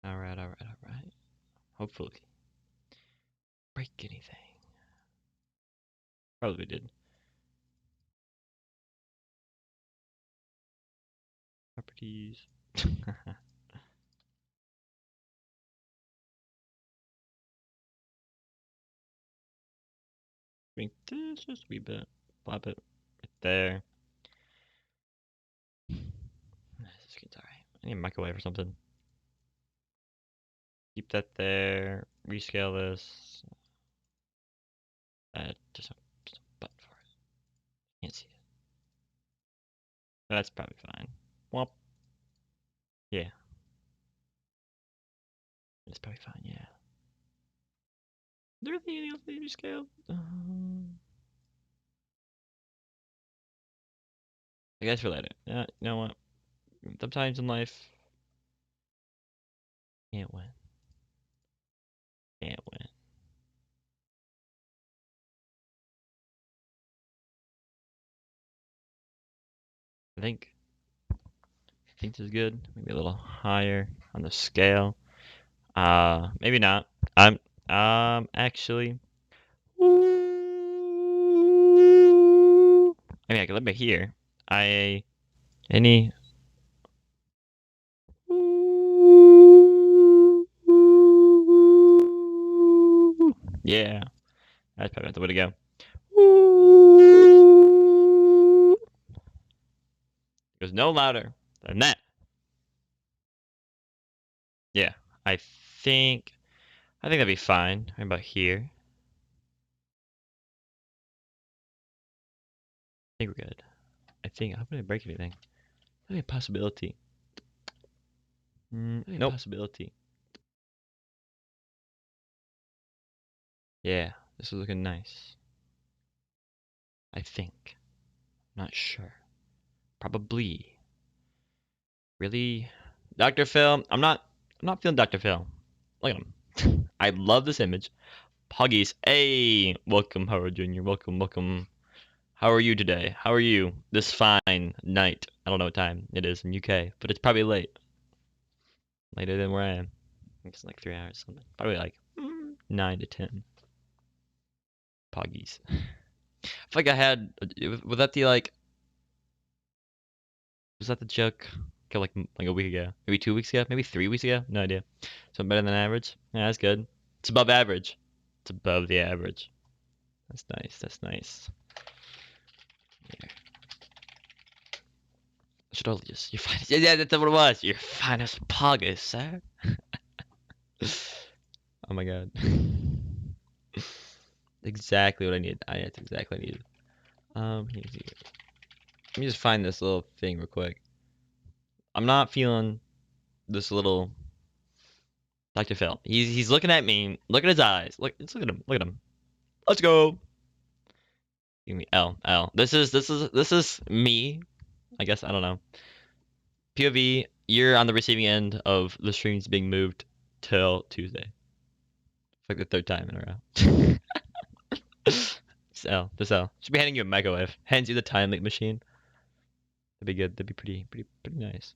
Alright. Hopefully. Break anything. Probably did. Properties. Bring this just a wee bit. Plop it right there. This screen's alright. I need a microwave or something. Keep that there. Rescale this. Add just a button for it. Can't see it. That's probably fine. Womp. Yeah. It's probably fine, yeah. Is there anything else that you rescale? I guess for later. You know what? Sometimes in life, can't win. Can't win. I think this is good. Maybe a little higher on the scale. Maybe not. I'm actually. I mean, I can live it here. Any. Yeah, that's probably not the way to go. It goes no louder than that. Yeah, I think that'd be fine. How about here? I think we're good. I hope I didn't break anything. Maybe a possibility. Nope. Possibility. Yeah, this is looking nice. I think. Not sure. Probably. Really? Dr. Phil? I'm not feeling Dr. Phil. Look at him. I love this image. Puggies. Hey! Welcome, Howard Jr. Welcome. How are you today? How are you this fine night? I don't know what time it is in UK, but it's probably late. Later than where I am. I think it's like 3 hours something. Probably like 9 to 10. Puggies. I feel like I had. Was that the like. Was that the joke? Okay, like a week ago, maybe 2 weeks ago, maybe 3 weeks ago. No idea. So better than average. Yeah, that's good. It's above average. It's above the average. That's nice. That's nice. Here. I should totally just your finest. Yeah, that's what it was. Your finest poggers, sir. Oh my god. Exactly what I need. That's exactly what I needed. Let me just find this little thing real quick. I'm not feeling this little Dr. Phil. He's looking at me. Look at his eyes. Look at him. Look at him. Let's go. Give me L. This is me. I guess I don't know. POV. You're on the receiving end of the streams being moved till Tuesday. It's like the third time in a row. This L. Should be handing you a microwave. Hands you the time leap machine. That'd be good. That'd be pretty nice.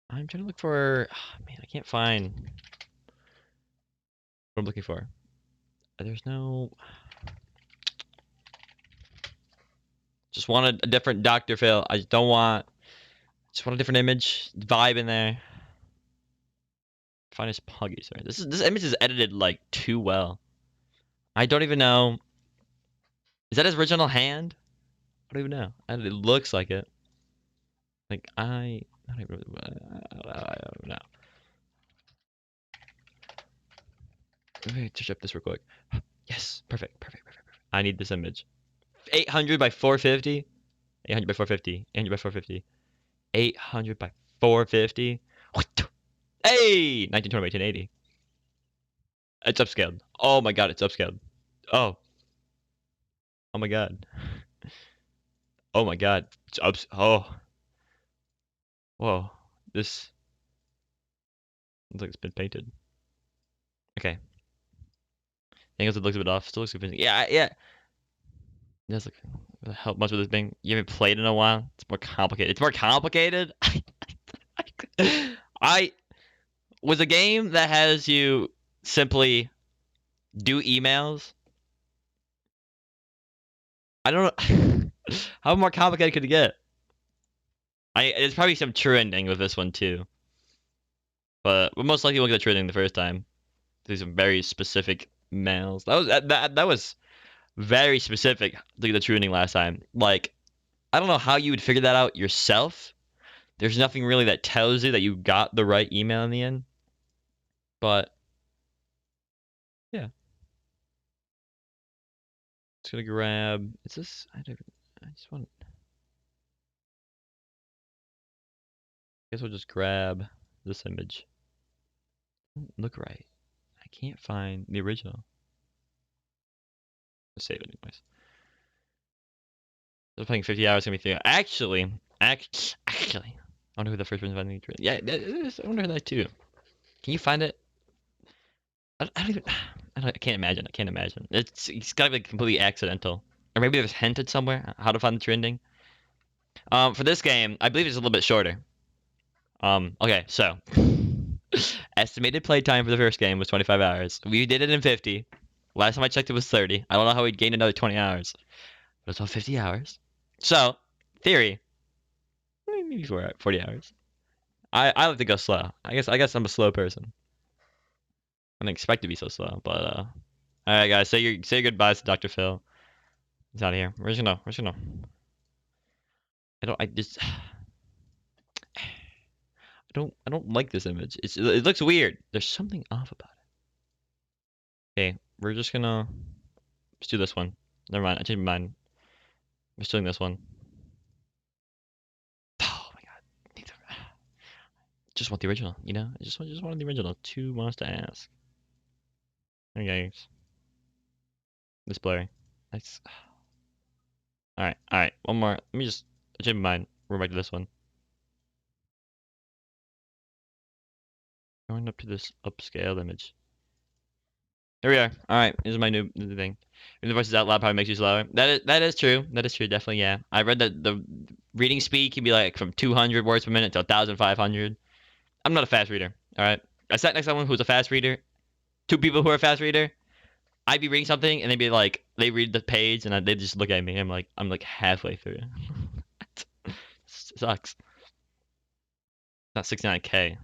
I'm trying to look for. Oh, man, I can't find what I'm looking for. There's no. Just want a different Dr. Phil. I just don't want. Just want a different image, vibe in there. Finest Puggy. Sorry, this image is edited like too well. I don't even know. Is that his original hand? I don't even know. It looks like it. Like I don't even. I don't know. Let me touch up this real quick. Yes, perfect. I need this image. 800 by 450. 800 by 450. 800 by 450. 800 by 450. Hey! 1920 by 1080. It's upscaled. Oh my god, it's upscaled. Oh. Oh my god. Oh my god. It's oh. Whoa. This looks like it's been painted. Okay. Angles it looks a bit off. Still looks convincing. Yeah. It does look. Help much with this thing. You haven't played in a while. It's more complicated. I was a game that has you simply do emails. I don't know. How more complicated could it get? There's probably some true ending with this one too. But we'll most likely won't get a true ending the first time. These are very specific mails. That was very specific to the true ending last time. Like, I don't know how you would figure that out yourself. There's nothing really that tells you that you got the right email in the end. But yeah. Just gonna grab. Is this? I just want. Guess we'll just grab this image. Look right. I can't find the original. Let's save it anyways. I was playing 50 hours, gonna be 3 hours. Actually, I wonder who the first person finding it. Yeah, I wonder that too. Can you find it? I don't even. I can't imagine. I can't imagine. It's gotta be completely accidental, or maybe there's hinted somewhere how to find the trending. For this game, I believe it's a little bit shorter. Okay, so estimated playtime for the first game was 25 hours. We did it in 50. Last time I checked, it was 30. I don't know how we'd gain another 20 hours, but it's all 50 hours. So, theory, maybe 40 hours. I like to go slow. I guess I'm a slow person. I didn't expect to be so slow, but all right, guys, say your goodbyes to Dr. Phil. He's out of here. Where's gonna? I just I don't like this image. It looks weird. There's something off about it. Okay, we're just gonna let's do this one. Never mind. I changed my mind. We're still doing this one. Oh my god. Just want the original, you know? I just wanted the original. Two wants to ask. Okay. This blurry. Nice. Alright. One more. Let me just change my mind. We're back to this one. Going up to this upscale image. Here we are. Alright, this is my new thing. When the voice is out loud, probably makes you slower. That is true. That is true, definitely, yeah. I read that the reading speed can be like from 200 words per minute to 1,500. I'm not a fast reader, alright? I sat next to someone who's a fast reader. Two people who are a fast reader. I'd be reading something and they'd be like, they read the page and they'd just look at me. I'm like halfway through. It sucks. Not 69K.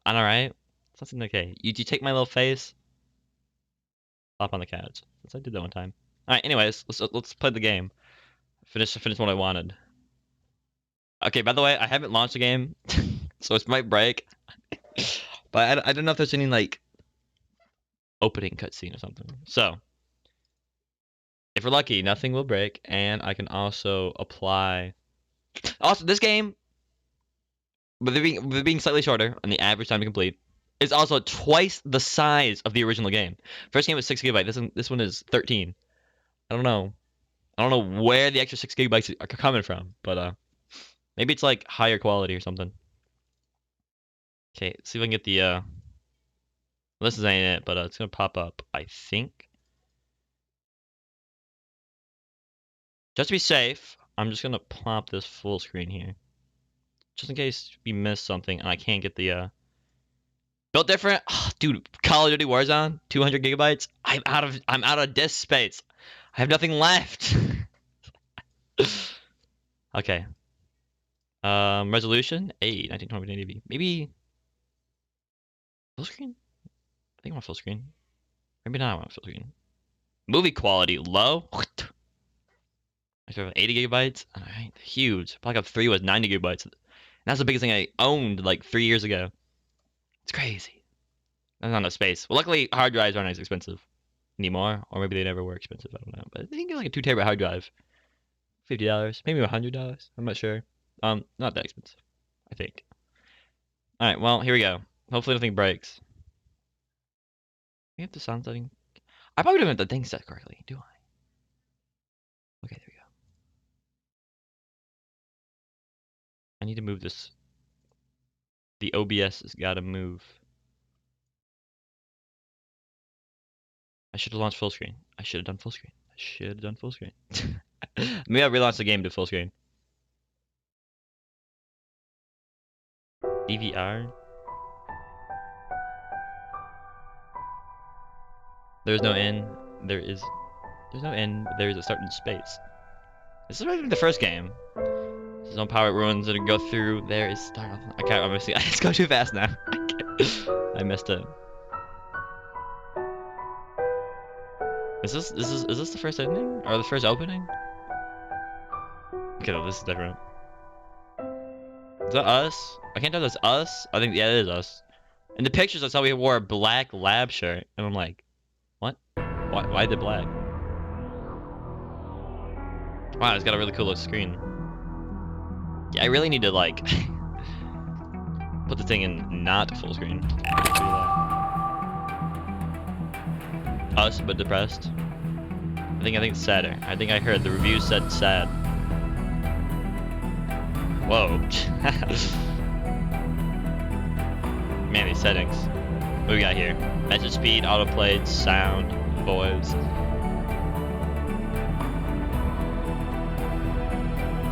I'm alright. It's not 69K. You take my little face, hop on the couch. I did that one time. Alright, anyways, let's play the game. Finish what I wanted. Okay, by the way, I haven't launched the game, so it might break. But I don't know if there's any like opening cutscene or something. So if we're lucky, nothing will break, and I can also apply. Also, this game, with it being slightly shorter and the average time to complete, is also twice the size of the original game. First game was 6 GB. This one is 13. I don't know. I don't know where the extra 6 GB are coming from, but maybe it's like higher quality or something. Okay, let's see if I can get the this ain't it, but it's gonna pop up, I think. Just to be safe, I'm just gonna plop this full screen here. Just in case we miss something and I can't get the built different. Oh, dude, Call of Duty Warzone, 200 GB. I'm out of disk space. I have nothing left. Okay. Resolution 1920 maybe full screen? I think I want full screen. Maybe not I want full screen. Movie quality low. I have 80 GB. Alright, huge. Black Ops 3 was 90 GB. That's the biggest thing I owned like 3 years ago. It's crazy. That's not enough space. Well, luckily hard drives aren't as expensive anymore, or maybe they never were expensive. I don't know. But I think like a 2 terabyte hard drive, $50, maybe $100. I'm not sure. Not that expensive, I think. All right, well here we go. Hopefully nothing breaks. We have the sound setting. I probably don't have the thing set correctly, do I? Okay, there we go. I need to move this. The OBS has got to move. I should have launched full screen. I should have done full screen. Maybe I'll relaunch the game to full screen. DVR. There's no end. There's no end. There is a start in space. This is right from the first game. There's no power ruins that go through. There is start. I can't obviously. I just go too fast now. I messed up. Is this the first ending or the first opening? Okay, no, this is different. Is that us? I can't tell if that's us. I think, yeah, it is us. In the pictures, I saw we wore a black lab shirt, and I'm like, what? Why the black? Wow, it's got a really cool little screen. Yeah, I really need to like put the thing in not full screen. Us, but depressed. I think it's sadder. I think I heard the review said sad. Whoa. Man, these settings. What do we got here? Message speed, autoplay, sound, voice.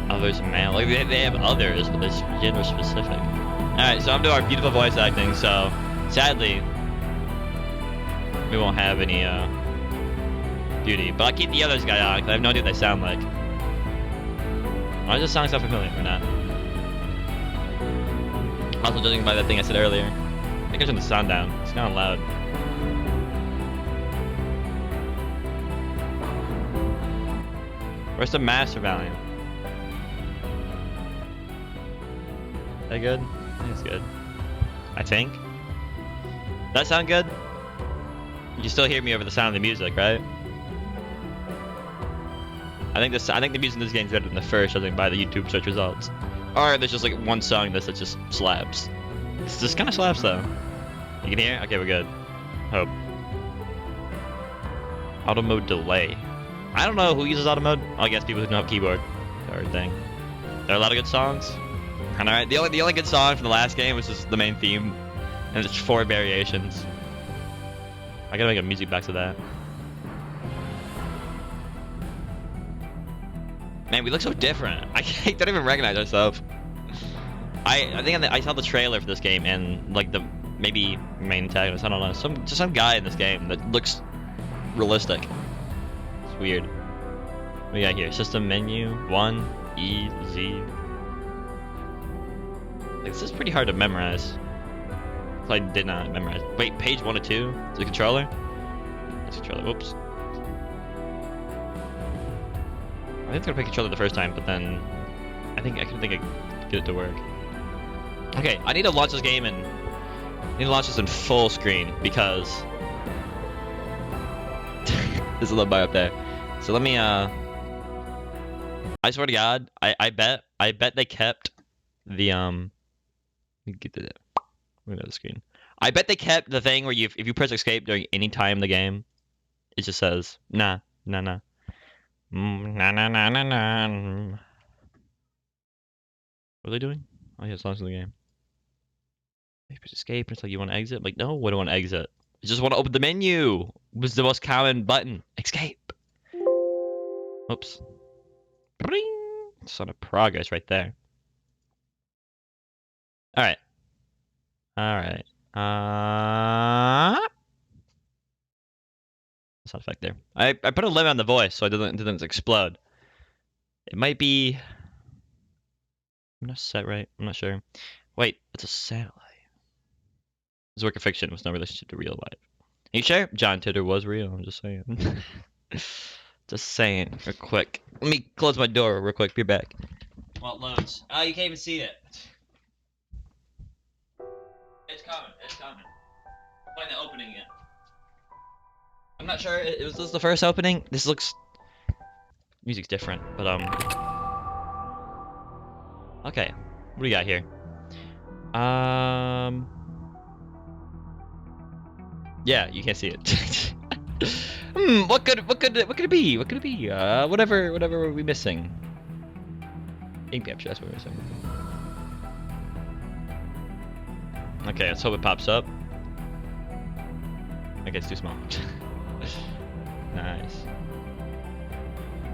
Others, man. Like they have others, but it's gender specific. Alright, so I'm doing our beautiful voice acting, so sadly we won't have any beauty. But I'll keep the others guy on, because I have no idea what they sound like. Why does this song sound familiar or not? Also, judging by that thing I said earlier, I think I turned the sound down. It's kind of loud. Where's the master volume? Is that good? I think it's good. I think. Does that sound good? You can still hear me over the sound of the music, right? I think the music in this game is better than the first, judging by the YouTube search results. Or there's just like one song that just slaps. This just kind of slaps though. You can hear? Okay, we're good. Hope. Auto mode delay. I don't know who uses auto mode. I guess people who don't have keyboard or thing. There are a lot of good songs. And alright, the only good song from the last game was just the main theme, and it's 4 variations. I gotta make a music box of that. Man, we look so different. I don't even recognize ourselves. I think I saw the trailer for this game and like the maybe main antagonist. I don't know. Some guy in this game that looks realistic. It's weird. What do we got here? System menu 1 E Z. Like, this is pretty hard to memorize. So I did not memorize. Wait, page 1 or 2? Is it controller? It's controller. Whoops. I think I was gonna pick controller the first time, but then I couldn't think I could get it to work. Okay, I need to launch this game and I need to launch this in full screen because there's a little bar up there. So let me I swear to God, I bet they kept the get to the screen. I bet they kept the thing where if you press escape during any time in the game, it just says nah. Nah. What are they doing? Oh yeah, songs in the game. You press escape until you want to exit. Like, no, I don't want to exit. I just want to open the menu. It was the most common button. Escape. Oops. Bring. Son of progress right there. Alright. Sound effect there. I put a limit on the voice so it doesn't explode. It might be. I'm not set right. I'm not sure. Wait, it's a satellite. This work of fiction with no relationship to real life. Are you sure? John Titor was real. I'm just saying. Just saying, real quick. Let me close my door real quick. Be back. Well, it loads. Oh, you can't even see it. It's coming. I'm playing the opening again. I'm not sure. Was this the first opening? This looks. Music's different, but okay. What do we got here? Yeah, you can't see it. What could it be? What could it be? Whatever are we missing? Ink capture, that's what we're missing. Okay, let's hope it pops up. Okay, it's too small. Nice.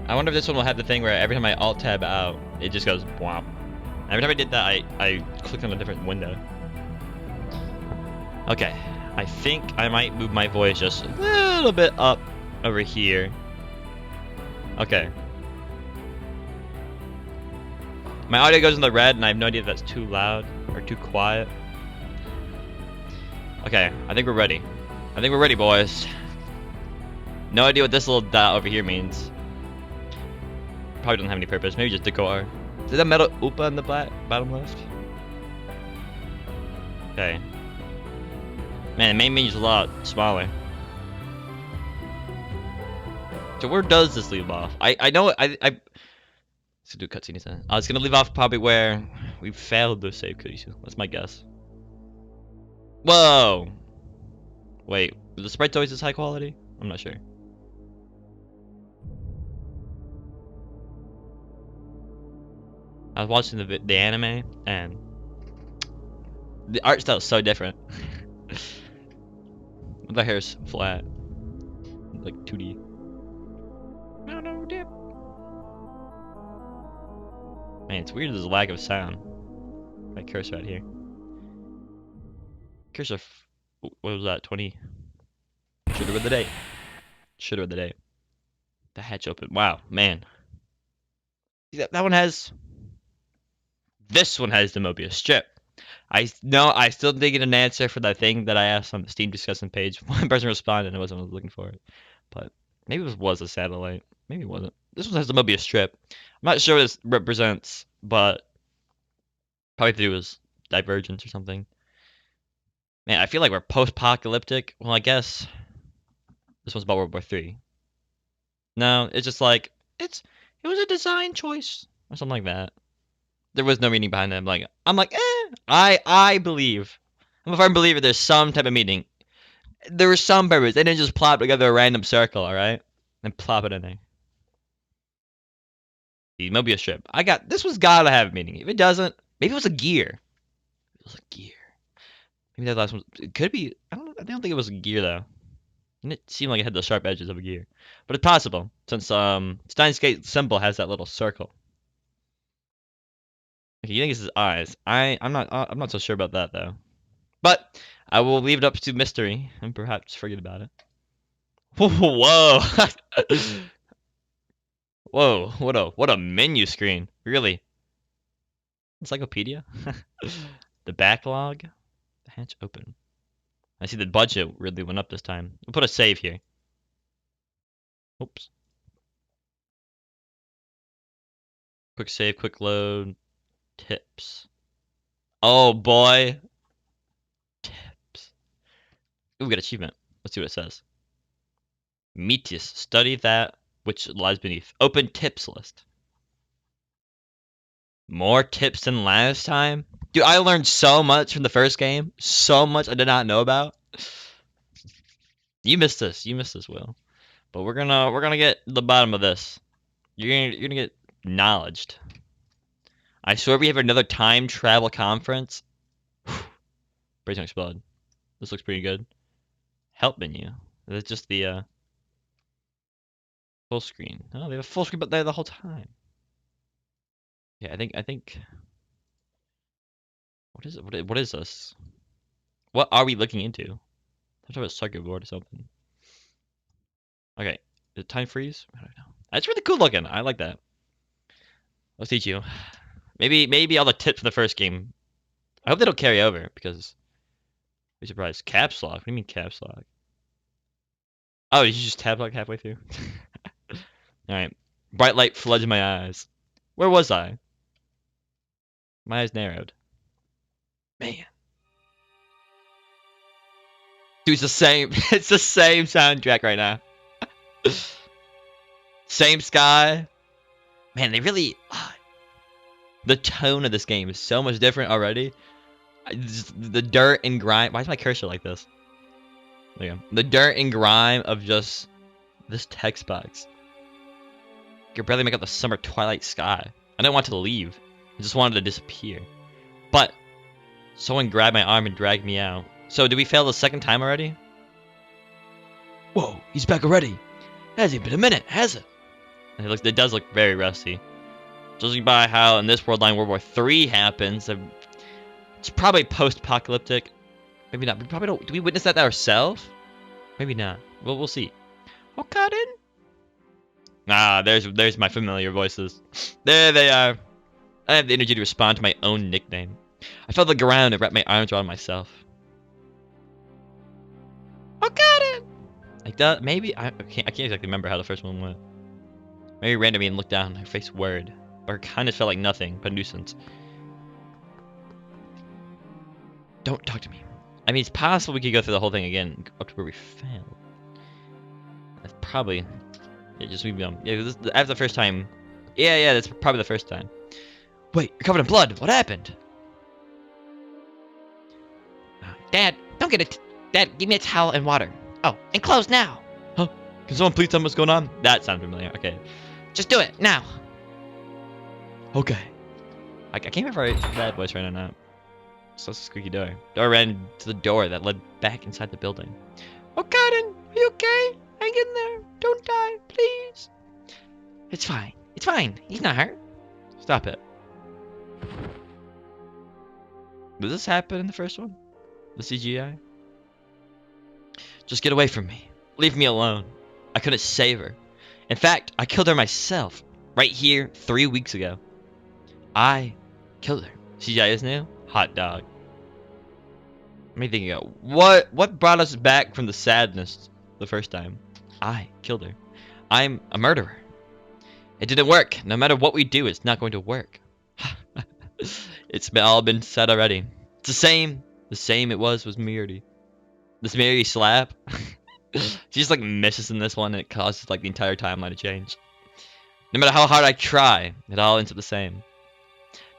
I wonder if this one will have the thing where every time I alt tab out, it just goes whomp. Every time I did that, I clicked on a different window. Okay, I think I might move my voice just a little bit up over here. Okay. My audio goes in the red, and I have no idea if that's too loud or too quiet. Okay, I think we're ready. I think we're ready, boys. No idea what this little dot over here means. Probably doesn't have any purpose. Maybe just decor. Is that metal Oopa in the bottom left? Okay. Man, the main menu's a lot smaller. So where does this leave off? I know I let's do a cutscene instead. It's gonna leave off probably where we failed to save Kurisu. That's my guess. Whoa! Wait, were the sprites always this high quality? I'm not sure. I was watching the anime, and the art style is so different. The hair's flat, like 2D. No dip. Man, it's weird. There's a lag of sound. My cursor right here. Cursor. What was that? 20. Should have read the date. Should have read the date. The hatch open. Wow, man. That one has. This one has the Mobius strip. I still didn't get an answer for that thing that I asked on the Steam discussion page. One person responded, and it wasn't what I was looking for. But maybe it was a satellite. Maybe it wasn't. This one has the Mobius strip. I'm not sure what this represents, but probably to do with divergence or something. Man, I feel like we're post-apocalyptic. Well, I guess this one's about World War III. No, it's just like it was a design choice or something like that. There was no meaning behind it. I'm like, I believe. I'm a firm believer there's some type of meaning. There was some purpose. They didn't just plop together a random circle, alright? And plop it in there. The Mobius strip. This one's gotta have meaning. If it doesn't, maybe it was a gear. It was a gear. Maybe that last one. It could be. I don't think it was a gear though. And it seemed like it had the sharp edges of a gear. But it's possible, since Steins symbol has that little circle. Okay, you think it's his eyes. I'm not so sure about that though. But I will leave it up to mystery and perhaps forget about it. Whoa. Whoa, what a menu screen. Really. Encyclopedia? The backlog. The hatch open. I see the budget really went up this time. We'll put a save here. Oops. Quick save, quick load. Tips. Oh boy. Tips. Ooh, we got achievement. Let's see what it says. Metius. Study that which lies beneath. Open tips list. More tips than last time? Dude, I learned so much from the first game. So much I did not know about. You missed this. You missed this, Will. But we're gonna get to the bottom of this. You're gonna get knowledged. I swear we have another time travel conference. Brace don't explode. This looks pretty good. Help menu. That's just the full screen. Oh, they have a full screen, but they're the whole time. Yeah, I think. What is it? What is this? What are we looking into? Some type of circuit board or something. Okay, the time freeze. I don't know. That's really cool looking. I like that. Let's teach you. Maybe all the tips from the first game. I hope they don't carry over because I'd be surprised. Caps lock. What do you mean caps lock? Oh, did you just tab lock halfway through? Alright. Bright light floods my eyes. Where was I? My eyes narrowed. Man. Dude, it's the same. It's the same soundtrack right now. Same sky. Man, they really. The tone of this game is so much different already. The dirt and grime. Why is my cursor like this? There you go. The dirt and grime of just this text box. You can barely make out the summer twilight sky. I didn't want to leave. I just wanted to disappear. But someone grabbed my arm and dragged me out. So did we fail the second time already? Whoa, he's back already. It hasn't been a minute, has it? It does look very rusty. Judging by how in this world line World War III happens, it's probably post-apocalyptic. Maybe not. We probably don't. Do we witness that ourselves? Maybe not. Well, we'll see. Oh, Cotton. Ah, there's my familiar voices. There they are. I have the energy to respond to my own nickname. I fell to the ground and wrapped my arms around myself. Oh, Cotton. Like that. Maybe I can't exactly remember how the first one went. Mary ran to me and looked down. Her face worried, but her kindness felt like nothing but nuisance. Don't talk to me. I mean, it's possible we could go through the whole thing again up to where we failed. That's probably... Yeah, just leave me alone. Yeah, after the first time... Yeah, that's probably the first time. Wait, you're covered in blood. What happened? Dad, don't get it. Dad, give me a towel and water. Oh, and clothes now. Huh? Can someone please tell me what's going on? That sounds familiar. Okay. Just do it, now. Okay. I can't remember that voice right now. So squeaky door. Door ran to the door that led back inside the building. Oh, Cotton, are you okay? Hang in there. Don't die, please. It's fine. It's fine. He's not hurt. Stop it. Did this happen in the first one? The CGI? Just get away from me. Leave me alone. I couldn't save her. In fact, I killed her myself. Right here, 3 weeks ago. I killed her. CGI is new? Hot dog. Let me think about what brought us back from the sadness the first time. I killed her. I'm a murderer. It didn't work. No matter what we do, it's not going to work. It's all been said already. It's the same. The same it was Miri. This Miri slap. She just like misses in this one and it causes like the entire timeline to change. No matter how hard I try, it all ends up the same.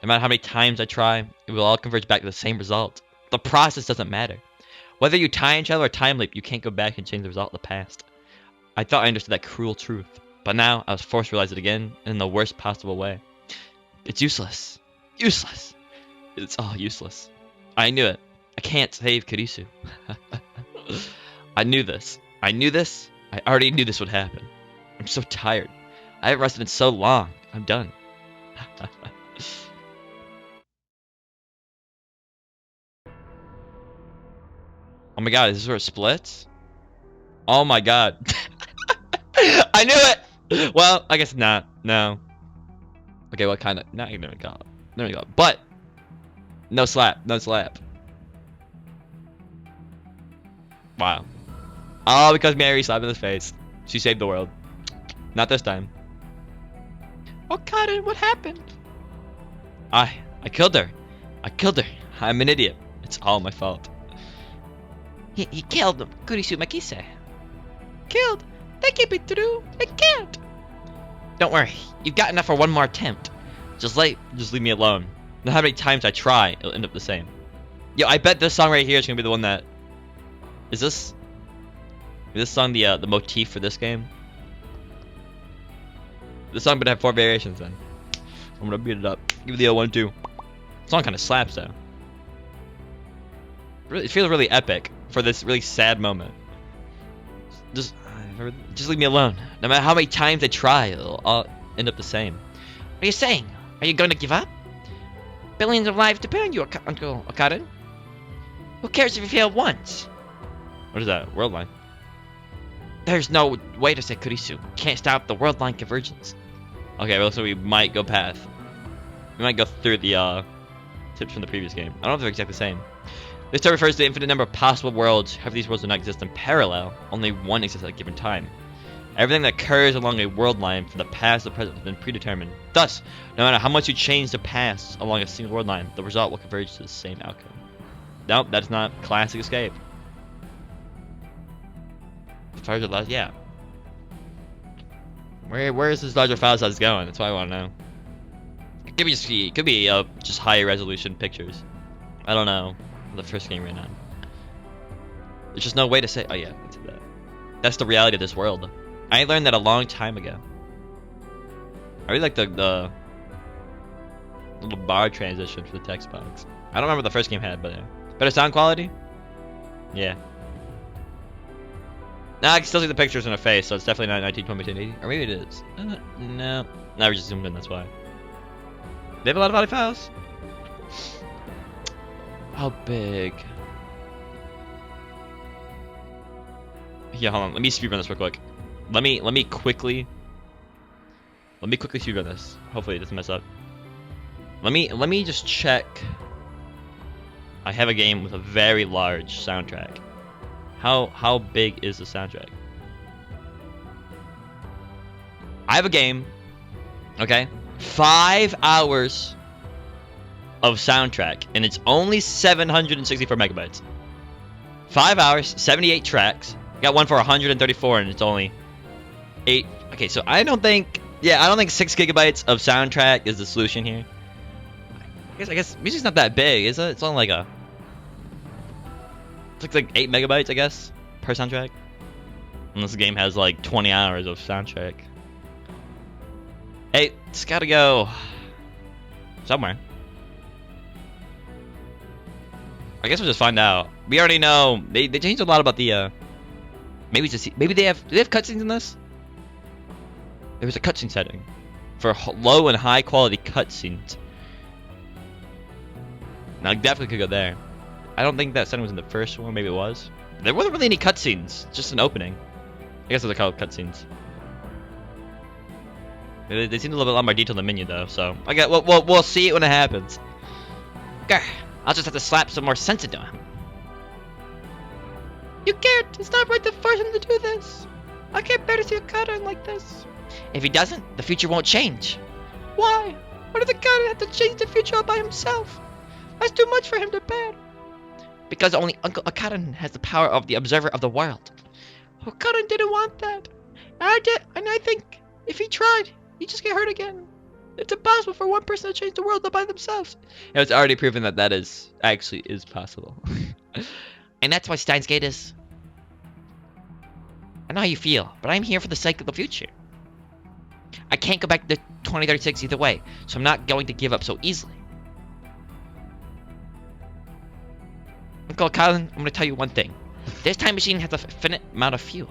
No matter how many times I try, it will all converge back to the same result. The process doesn't matter. Whether you time travel or time leap, you can't go back and change the result of the past. I thought I understood that cruel truth, but now I was forced to realize it again in the worst possible way. It's useless. Useless. It's all useless. I knew it. I can't save Kurisu. I knew this. I knew this. I already knew this would happen. I'm so tired. I haven't rested in so long. I'm done. Oh my god, is this where it splits? Oh my god. I knew it! Well, I guess not. No. Okay, what kind of... Not even a god. There we go. But! No slap. No slap. Wow. All because Mary slapped in his face. She saved the world. Not this time. Oh, Cotton, what happened? I killed her. I killed her. I'm an idiot. It's all my fault. He killed him. Kurisu Makise. Killed? That can't be true. It can't. Don't worry. You've got enough for one more attempt. Just leave me alone. No matter how many times I try, it'll end up the same. Yo, I bet this song right here is gonna be the one that... Is this song the motif for this game? This song would have 4 variations then. I'm gonna beat it up. Give it the L1 too. Song kind of slaps though. Really, it feels really epic for this really sad moment. Just leave me alone. No matter how many times I try, it'll all end up the same. What are you saying? Are you going to give up? Billions of lives depend on you, Uncle Cotton. Who cares if you fail once? What is that? World line. There's no way to say Kurisu. Can't stop the world line convergence. Okay, well, so we might go past. We might go through the tips from the previous game. I don't know if they're exactly the same. This term refers to the infinite number of possible worlds. However, these worlds do not exist in parallel. Only one exists at a given time. Everything that occurs along a world line from the past to the present has been predetermined. Thus, no matter how much you change the past along a single world line, the result will converge to the same outcome. Nope, that's not classic escape. Fires large, yeah. Where is this larger file size going? That's what I want to know. It could be just higher resolution pictures. I don't know. The first game right now. There's just no way to say. Oh yeah, that's the reality of this world. I learned that a long time ago. I really like the little bar transition for the text box. I don't remember what the first game had, but yeah. Better sound quality? Yeah. Now I can still see the pictures in her face, so it's definitely not 1920 or maybe it is. No. Now we just zoomed in, that's why. They have a lot of audio files? How big? Yeah, hold on. Let me speedrun this real quick. Let me quickly speedrun this. Hopefully it doesn't mess up. Let me just check. I have a game with a very large soundtrack. How big is the soundtrack? I have a game, okay? 5 hours of soundtrack, and it's only 764 megabytes. 5 hours, 78 tracks. Got one for 134, and it's only 8. Okay, so I don't think 6 gigabytes of soundtrack is the solution here. I guess music's not that big, is it? It's only like it's like 8 megabytes, I guess, per soundtrack. And this game has like 20 hours of soundtrack. Hey, it's gotta go somewhere. I guess we'll just find out. We already know they changed a lot about the maybe do they have cutscenes in this? There was a cutscene setting for low and high quality cutscenes. Now I definitely could go there. I don't think that setting was in the first one. Maybe it was. There wasn't really any cutscenes. Just an opening. I guess those are called cutscenes. They seem a lot more detailed in the menu though. So I got we'll see it when it happens. Okay, I'll just have to slap some more sense into him. You can't. It's not right to force him to do this. I can't bear to see a Karen like this. If he doesn't, the future won't change. Why? Why did the Karen have to change the future all by himself? That's too much for him to bear. Because only Uncle Akaran has the power of the observer of the world. Akaran didn't want that. And I think if he tried, he'd just get hurt again. It's impossible for one person to change the world all by themselves. And it's already proven that that actually is possible. And that's why Steins Gate is. I know how you feel, but I'm here for the sake of the future. I can't go back to 2036 either way, so I'm not going to give up so easily. Uncle Colin, I'm going to tell you one thing. This time machine has a finite amount of fuel.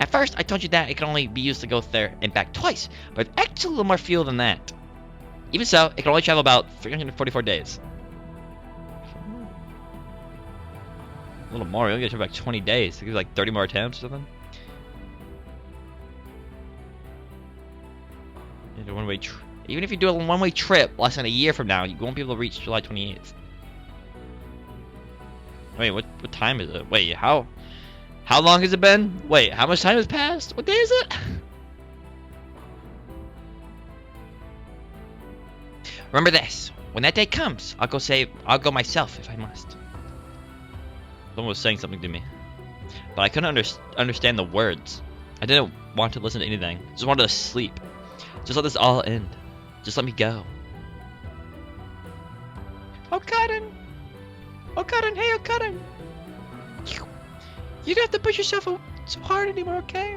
At first, I told you that it can only be used to go there and back twice, but it's actually a little more fuel than that. Even so, it can only travel about 344 days. A little more, you only get to travel back 20 days. It gives like 30 more attempts or something. Even if you do a one-way trip less than a year from now, you won't be able to reach July 28th. Wait, what time is it? Wait, how long has it been? Wait, how much time has passed? What day is it? Remember this. When that day comes, I'll go myself if I must. Someone was saying something to me. But I couldn't understand the words. I didn't want to listen to anything. I just wanted to sleep. Just let this all end. Just let me go. Okaran! Okaran, hey Okaran! You don't have to push yourself so hard anymore, okay?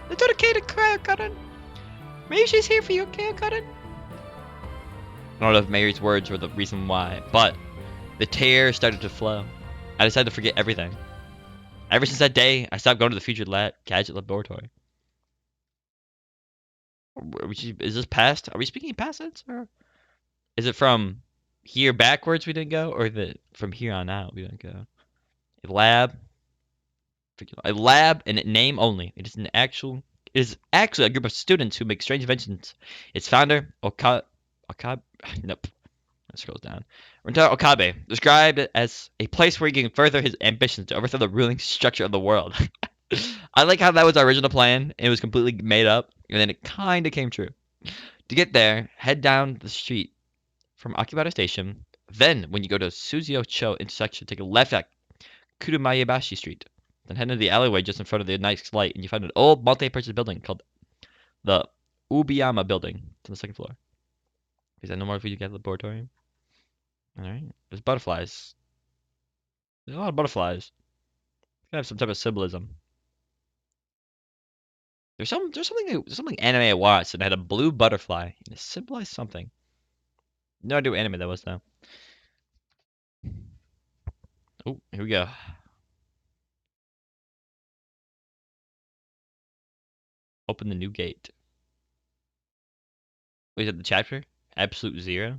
It's not okay to cry, Okaran. Maybe she's here for you, okay, Okaran? I don't know if Mary's words were the reason why, but the tears started to flow. I decided to forget everything. Ever since that day, I stopped going to the Future Gadget Laboratory. Is this past? Are we speaking past tense, or is it from here backwards we didn't go, or from here on out we didn't go? A lab in name only. It is actually a group of students who make strange inventions. Its founder, nope. It scrolls down. Rentaro Okabe described it as a place where he can further his ambitions to overthrow the ruling structure of the world. I like how that was our original plan, and it was completely made up, and then it kind of came true. To get there, head down the street from Akibara Station. Then, when you go to Suzio-cho intersection, take a left at Kurumayabashi Street. Then head into the alleyway just in front of the nice light, and you find an old multi-purpose building called the Ubiyama Building. It's on the second floor. Is that no more Fuji Gadget Laboratory? Alright. There's butterflies. There's a lot of butterflies. It's gonna have some type of symbolism. There's something anime I watched and it had a blue butterfly and it symbolized something. No idea what anime that was though. Oh, here we go. Open the new gate. Wait, is that the chapter? Absolute Zero?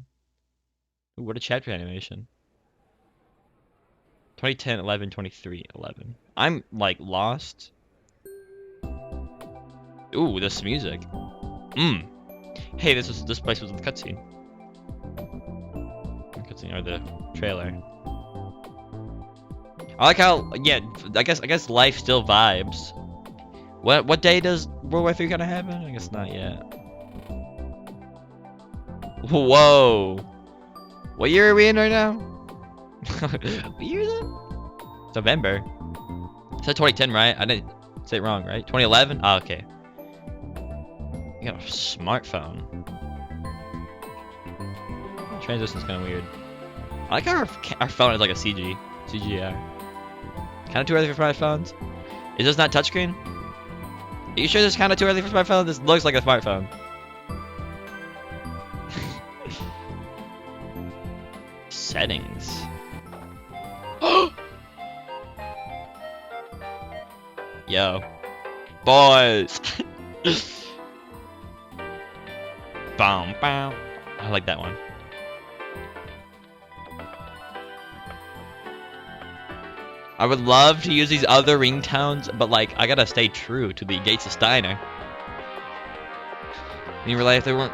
Ooh, what a chapter animation. 2010, 11, 23, 11. I'm like lost Ooh, this music. Mmm. Hey, this place was the cutscene. Cutscene or the trailer. I like how, yeah, I guess life still vibes. What day does World War III kind of happen? I guess not yet. Whoa. What year are we in right now? What year is it? November. It said 2010, right? I didn't say it wrong, right? 2011? Oh, okay. You got a smartphone. Transition's kind of weird. I like how our phone is like a CGI. Kind of too early for smartphones. Is this not touchscreen? Are you sure this is kind of too early for smartphone? This looks like a smartphone. Settings. Yo. Boys. Bam, bam. I like that one. I would love to use these other ringtones, but like I gotta stay true to the Gates of Steiner. In real life, they weren't.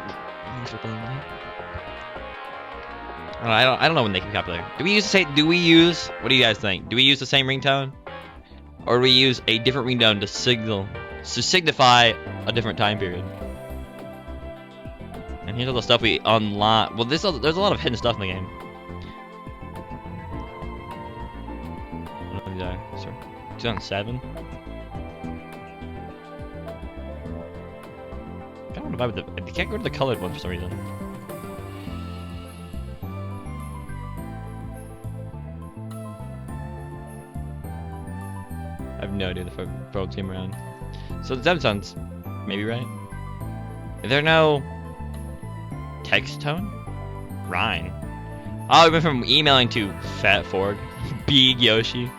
I don't know when they can be popular. Do we use the same? Do we use? What do you guys think? Do we use the same ringtone, or do we use a different ringtone to signify a different time period? And here's all the stuff we unlock. Well, there's a lot of hidden stuff in the game. I don't know what these are. Sorry. 2007. I don't know if you can't go to the colored one for some reason. I have no idea the folks came around. So the 7 sounds maybe right. Is there no text tone? Rhyme. Oh, we went from emailing to Fat Fork. Big Yoshi.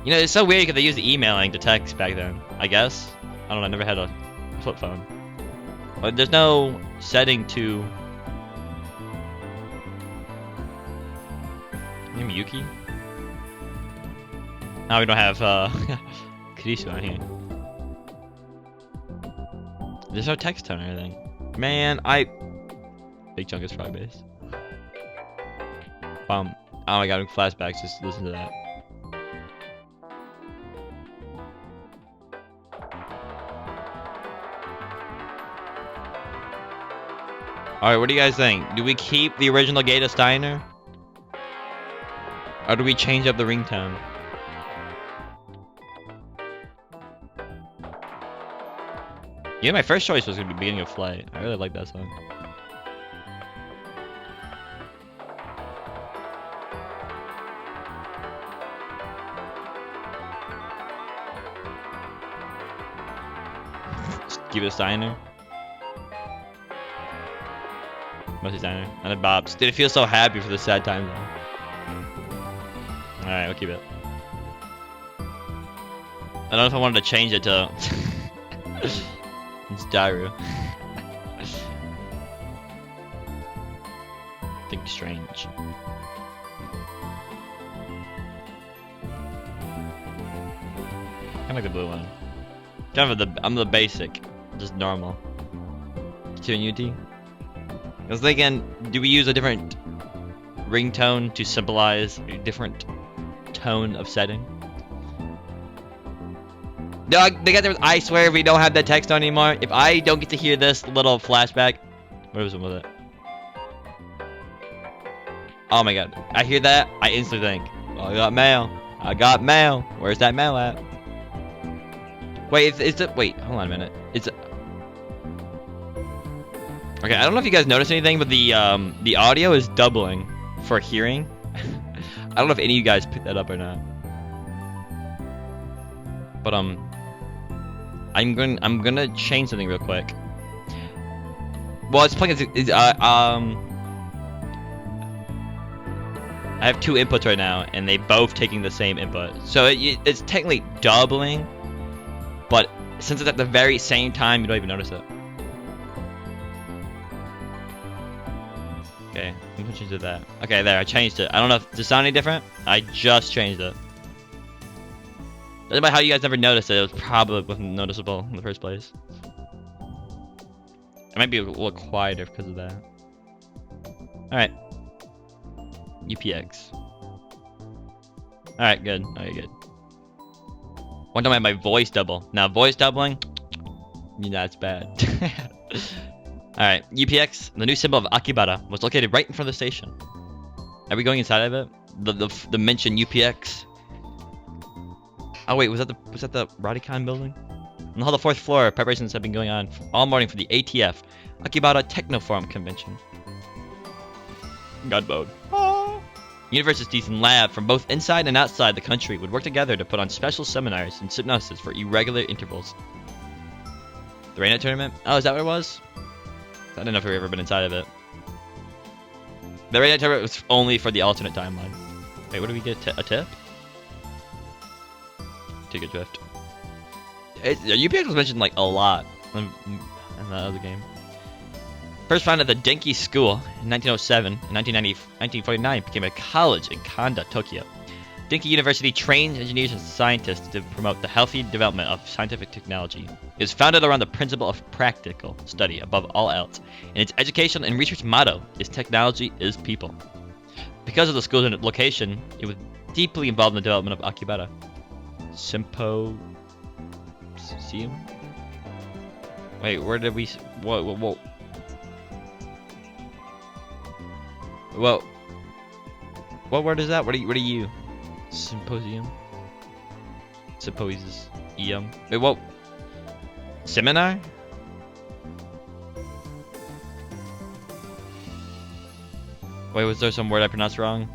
You know, it's so weird because they used the emailing to text back then. I guess. I don't know. I never had a flip phone. But there's no setting to. Name Yuki. Now we don't have Kirisu on here. There's no text tone or anything. Man, Big chunk is frog base. Oh my god, flashbacks, just listen to that. Alright, what do you guys think? Do we keep the original Gate of Steiner? Or do we change up the ringtone? Yeah, my first choice was gonna be Beginning of Flight. I really like that song. Give it a Steiner. Mostly Steiner. And a Bob's. Dude, it feels so happy for the sad times though. Alright, we'll keep it. I don't know if I wanted to change it to it's Daru. Think strange. Kinda like the blue one. Kind of I'm the basic. Just normal. Q and UT. I was thinking, do we use a different ringtone to symbolize a different tone of setting? No, they got there. I swear, we don't have that text on anymore. If I don't get to hear this little flashback, what was it with it? Oh my god! I hear that, I instantly think, oh, I got mail. I got mail. Where's that mail at? Wait, is it? Wait, hold on a minute. It's. Okay, I don't know if you guys noticed anything, but the audio is doubling for hearing. I don't know if any of you guys picked that up or not. But I'm gonna change something real quick. Well, it's playing. I have 2 inputs right now, and they both taking the same input. So it's technically doubling, but since it's at the very same time, you don't even notice it. Okay, I'm gonna change it to that. Okay, there, I changed it. I don't know if does it sound any different. I just changed it. That's about how you guys never noticed it. It was probably wasn't noticeable in the first place. It might be a little quieter because of that. Alright. UPX. Alright, good. Okay, good. One time I had my voice double. Now, voice doubling, that's bad. Alright, UPX, the new symbol of Akibara, was located right in front of the station. Are we going inside of it? The mentioned UPX. Oh wait, was that the Radicon building? On the 4th floor, preparations have been going on all morning for the ATF, Akibara Technoforum Convention. God mode. Universities and labs from both inside and outside the country would work together to put on special seminars and hypnosis for irregular intervals. The Rainette tournament? Oh, is that what it was? I don't know if we've ever been inside of it. The Rainette tournament was only for the alternate timeline. Wait, what do we get? A tip? Take a drift. UPX was mentioned like a lot in the other game. First founded at the Denki School in 1907, in 1949 became a college in Kanda, Tokyo. Denki University trains engineers and scientists to promote the healthy development of scientific technology. It was founded around the principle of practical study above all else, and its educational and research motto is technology is people. Because of the school's location, it was deeply involved in the development of Akibara. Symposium? Wait, where did we... Whoa. Whoa. What word is that? What are you? Symposium? Symposium. Wait, whoa. Seminar? Wait, was there some word I pronounced wrong?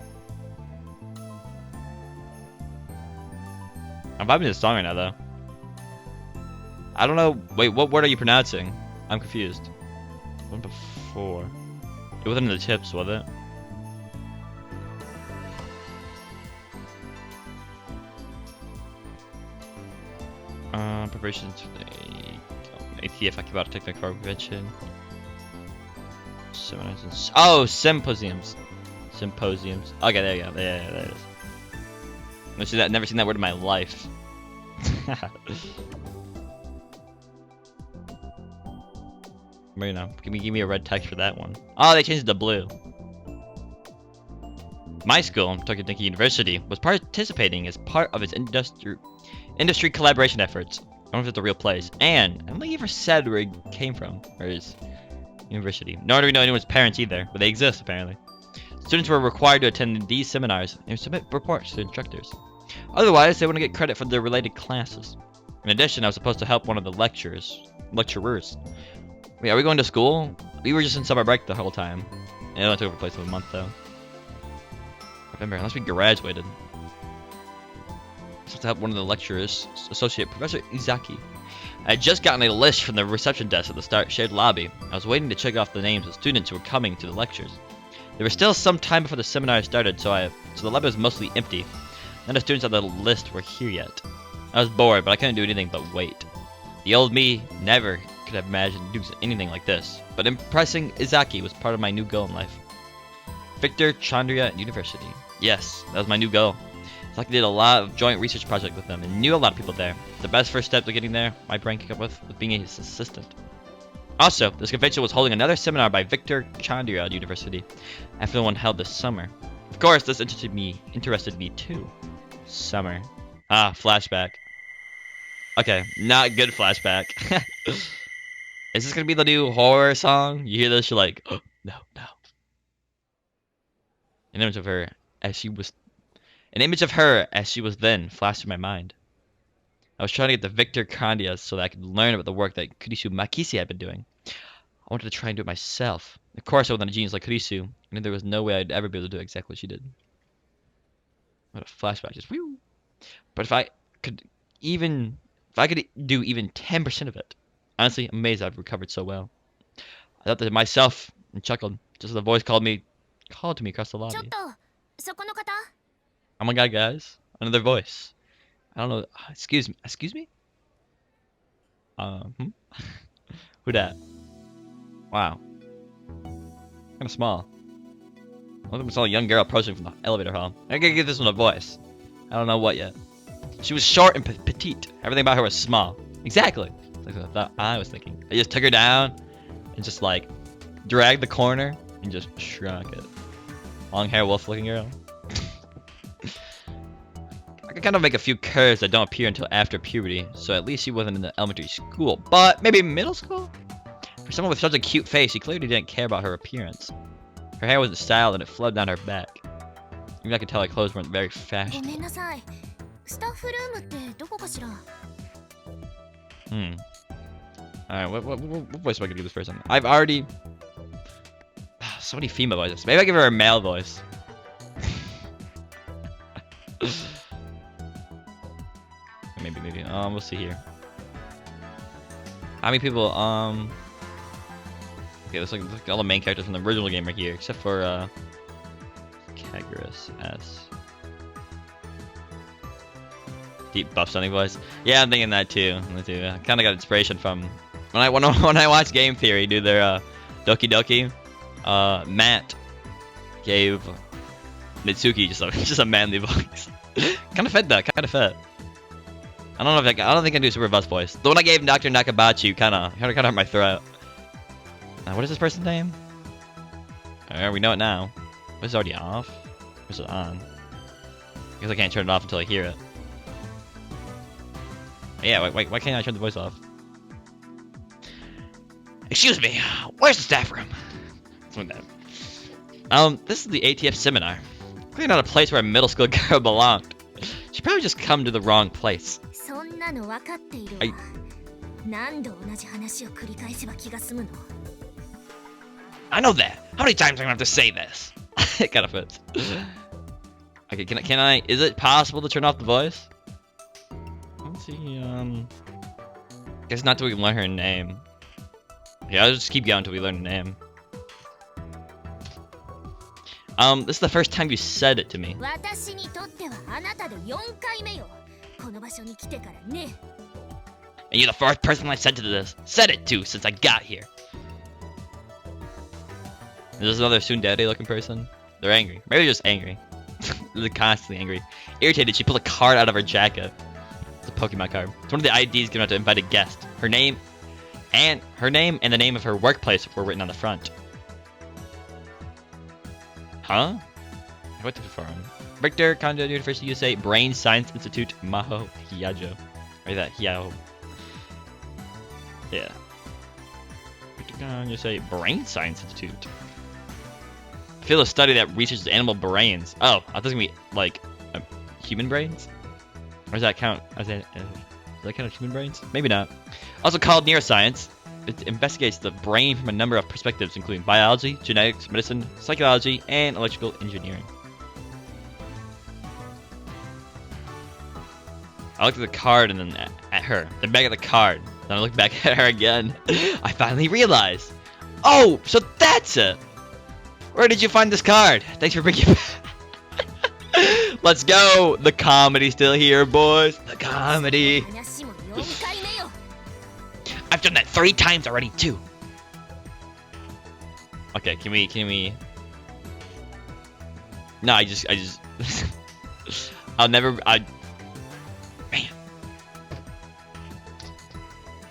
I'm vibing this song right now, though. I don't know. Wait, what word are you pronouncing? I'm confused. One before. It wasn't in the tips, was it? Preparations for the ATF Akibara Technical Convention. Seminars. Oh, symposiums. Symposiums. Okay, there you go. Yeah, there it is. Never seen that word in my life. But, you know, give me a red text for that one. Oh, they changed it to blue. My school, Tokyo Denki University, was participating as part of its industry collaboration efforts. I don't know if it's a real place. And I don't think he ever said where he came from, or his university. Nor do we know anyone's parents either, but they exist apparently. Students were required to attend these seminars and submit reports to instructors. Otherwise, they wouldn't get credit for their related classes. In addition, I was supposed to help one of the lecturers. Wait, are we going to school? We were just in summer break the whole time. It only took place of a month though. Remember, unless we graduated. I was supposed to help one of the lecturers, Associate Professor Izaki. I had just gotten a list from the reception desk at the shared lobby. I was waiting to check off the names of students who were coming to the lectures. There was still some time before the seminar started, so the lobby was mostly empty. None of the students on the list were here yet. I was bored, but I couldn't do anything but wait. The old me never could have imagined doing anything like this, but impressing Izaki was part of my new goal in life. Victor Chandria University. Yes, that was my new goal. Izaki did a lot of joint research projects with them and knew a lot of people there. The best first step to getting there, my brain came up with, was being his assistant. Also, this convention was holding another seminar by Victor Chandria University after the one held this summer. Of course, this interested me too. Summer. Ah, flashback. Okay, not good flashback. Is this gonna be the new horror song? You hear this, you're like, oh, no. An image of her as she was then flashed in my mind. I was trying to get the Victor Candias so that I could learn about the work that Kurisu Makisi had been doing. I wanted to try and do it myself. Of course, I wasn't a genius like Kurisu, and there was no way I'd ever be able to do exactly what she did. What a flashback, just whew. But if I could do even 10% of it, honestly, I'm amazed I've recovered so well. I thought that myself and chuckled, just as the voice called to me across the lobby. Oh my god, guys. Another voice. I don't know. Excuse me? Who dat? Wow. Kind of small. I saw a young girl approaching from the elevator hall. I gotta give this one a voice. I don't know what yet. She was short and petite. Everything about her was small. Exactly. That's what I thought I was thinking. They just took her down and just like dragged the corner and just shrunk it. Long hair, wolf looking girl. I could kind of make a few curves that don't appear until after puberty, so at least she wasn't in the elementary school. But maybe middle school? For someone with such a cute face, she clearly didn't care about her appearance. Her hair wasn't styled and it flowed down her back. Even I could tell her clothes weren't very fashionable. Alright, what voice am I gonna do this person? I've already... so many female voices. Maybe I give her a male voice. maybe. We'll see here. How many people, okay, let's look at all the main characters from the original game right here, except for, Kagurus S. Deep buff sounding voice. Yeah, I'm thinking that too. I kind of got inspiration from when I watched Game Theory do their Doki Doki. Matt gave Mitsuki just a manly voice. Kind of fit though. Kind of fit. I don't know if I don't think I can do super buzz voice. The one I gave Dr. Nakabachi kind of hurt my throat. What is this person's name? Alright, we know it now. Was it already off? Or is it on? I guess I can't turn it off until I hear it. Yeah, why can't I turn the voice off? Excuse me, where's the staff room? This is the ATF seminar. Clearly not a place where a middle school girl belonged. She probably just come to the wrong place. I know that. How many times am I gonna have to say this? It kind of fits. Okay, can I? Is it possible to turn off the voice? Let's see. Guess not till we learn her name. Yeah, I'll just keep going until we learn her name. This is the first time you said it to me. And you're the first person I said it to since I got here. Is this another tsundere looking person? They're angry. Maybe they're just angry. They're constantly angry. Irritated, she pulled a card out of her jacket. It's a Pokemon card. It's one of the IDs given out to invited guests. Her name and the name of her workplace were written on the front. Huh? What the farm? Victor, Kondo University, USA, Brain Science Institute, Maho Hiyajo. Or that Hiyaho. Yeah. Victor, Kondo USA, Brain Science Institute. Field of study that researches animal brains. Oh, I thought it was gonna be like human brains. Or does that count? Does that count as human brains? Maybe not. Also called neuroscience. It investigates the brain from a number of perspectives, including biology, genetics, medicine, psychology, and electrical engineering. I looked at the card and then at her. Then back at the card. Then I looked back at her again. I finally realized. Oh, so that's it. Where did you find this card? Thanks for bringing it back. Let's go. The comedy's still here, boys. The comedy. I've done that 3 times already, too. Okay, can we... No, I just... Man.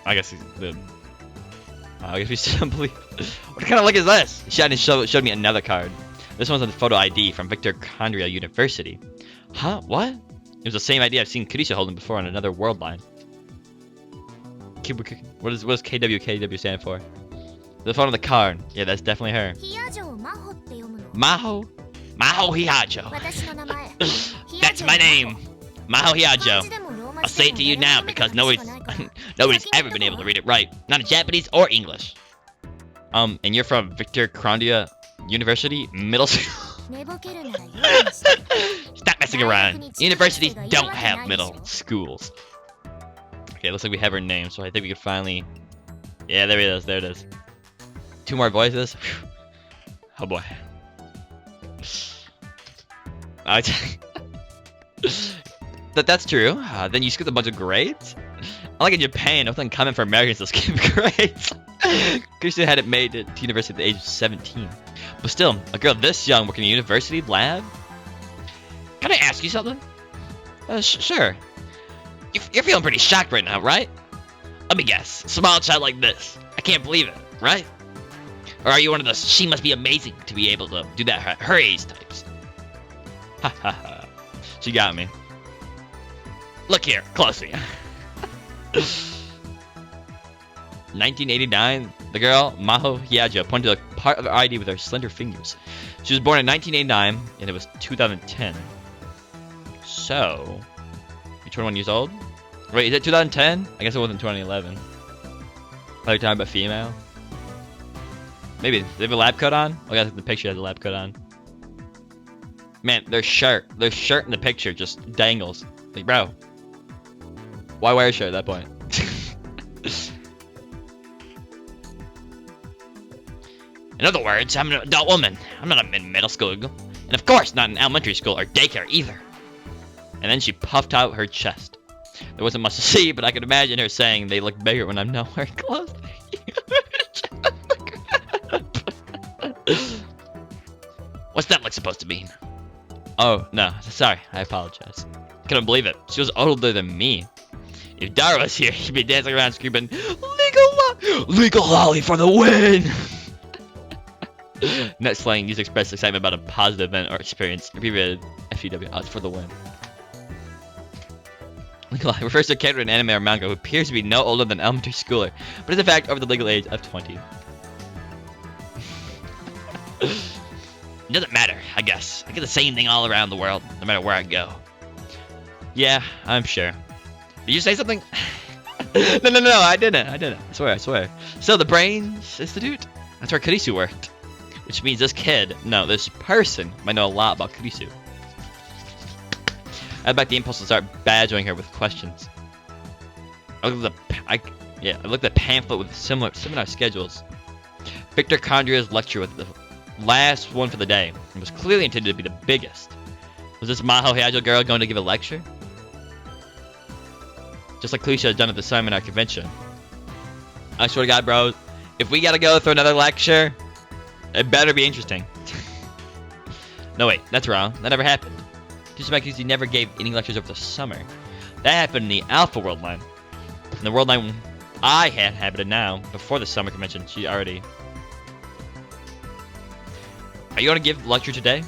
I guess we simply... What kind of look is this? She showed me another card. This one's on the photo ID from Victor Condria University. Huh? What? It was the same ID I've seen Kadisha holding before on another world line. What does KWKW stand for? The photo on the card. Yeah, that's definitely her. Maho Hiyajo. That's my name. Maho Hiyajo. I'll say it to you now because nobody's ever been able to read it right. Not in Japanese or English. And you're from Victor Condria University Middle School. Stop messing around. Universities don't have middle schools. Okay, looks like we have her name, so I think we could finally... Yeah, there it is. There it is. 2 more voices. Whew. Oh boy. That's true. Then you skipped a bunch of grades? Unlike in Japan, nothing common for Americans to skip grades. Christian had it made to university at the age of 17. But still, a girl this young working in a university lab? Can I ask you something? Sure. You're feeling pretty shocked right now, right? Let me guess. Small child like this. I can't believe it, right? Or are you one of those she must be amazing to be able to do that her age types? Ha ha ha. She got me. Look here, closely. 1989, the girl, Maho Hyajo, pointed to a part of her ID with her slender fingers. She was born in 1989, and it was 2010. So, you're 21 years old? Wait, is it 2010? I guess it wasn't 2011. Are you talking about female? Maybe. They have a lab coat on? Oh, yeah, the picture has a lab coat on. Man, their shirt in the picture just dangles. Like, bro, why wear a shirt at that point? In other words, I'm an adult woman. I'm not in middle school. And of course, not in elementary school or daycare either. And then she puffed out her chest. There wasn't much to see, but I could imagine her saying they look bigger when I'm not wearing clothes. What's that look supposed to mean? Oh, no. Sorry. I apologize. I couldn't believe it. She was older than me. If Dara was here, he'd be dancing around screaming, Legal lolly for the win! Net slang used to express excitement about a positive event or experience. Abbreviated FEW odds for the win. Legal lolly refers to a character in anime or manga who appears to be no older than an elementary schooler, but is in fact over the legal age of 20. It doesn't matter, I guess. I get the same thing all around the world, no matter where I go. Yeah, I'm sure. Did you say something? No, I didn't. I swear. So the Brains Institute? That's where Kurisu worked. Which means this person might know a lot about Kurisu. I had back the impulse to start badgering her with questions. I looked at the pamphlet with similar schedules. Victor Condria's lecture was the last one for the day, and was clearly intended to be the biggest. Was this Maho Hyajo girl going to give a lecture? Just like Cliche has done at the seminar convention. I swear to God, bro, if we gotta go through another lecture, it better be interesting. No, wait, that's wrong. That never happened. Just because he never gave any lectures over the summer. That happened in the Alpha World line. In the World line I had inhabited now, before the summer convention, she already... Are you gonna give the lecture today?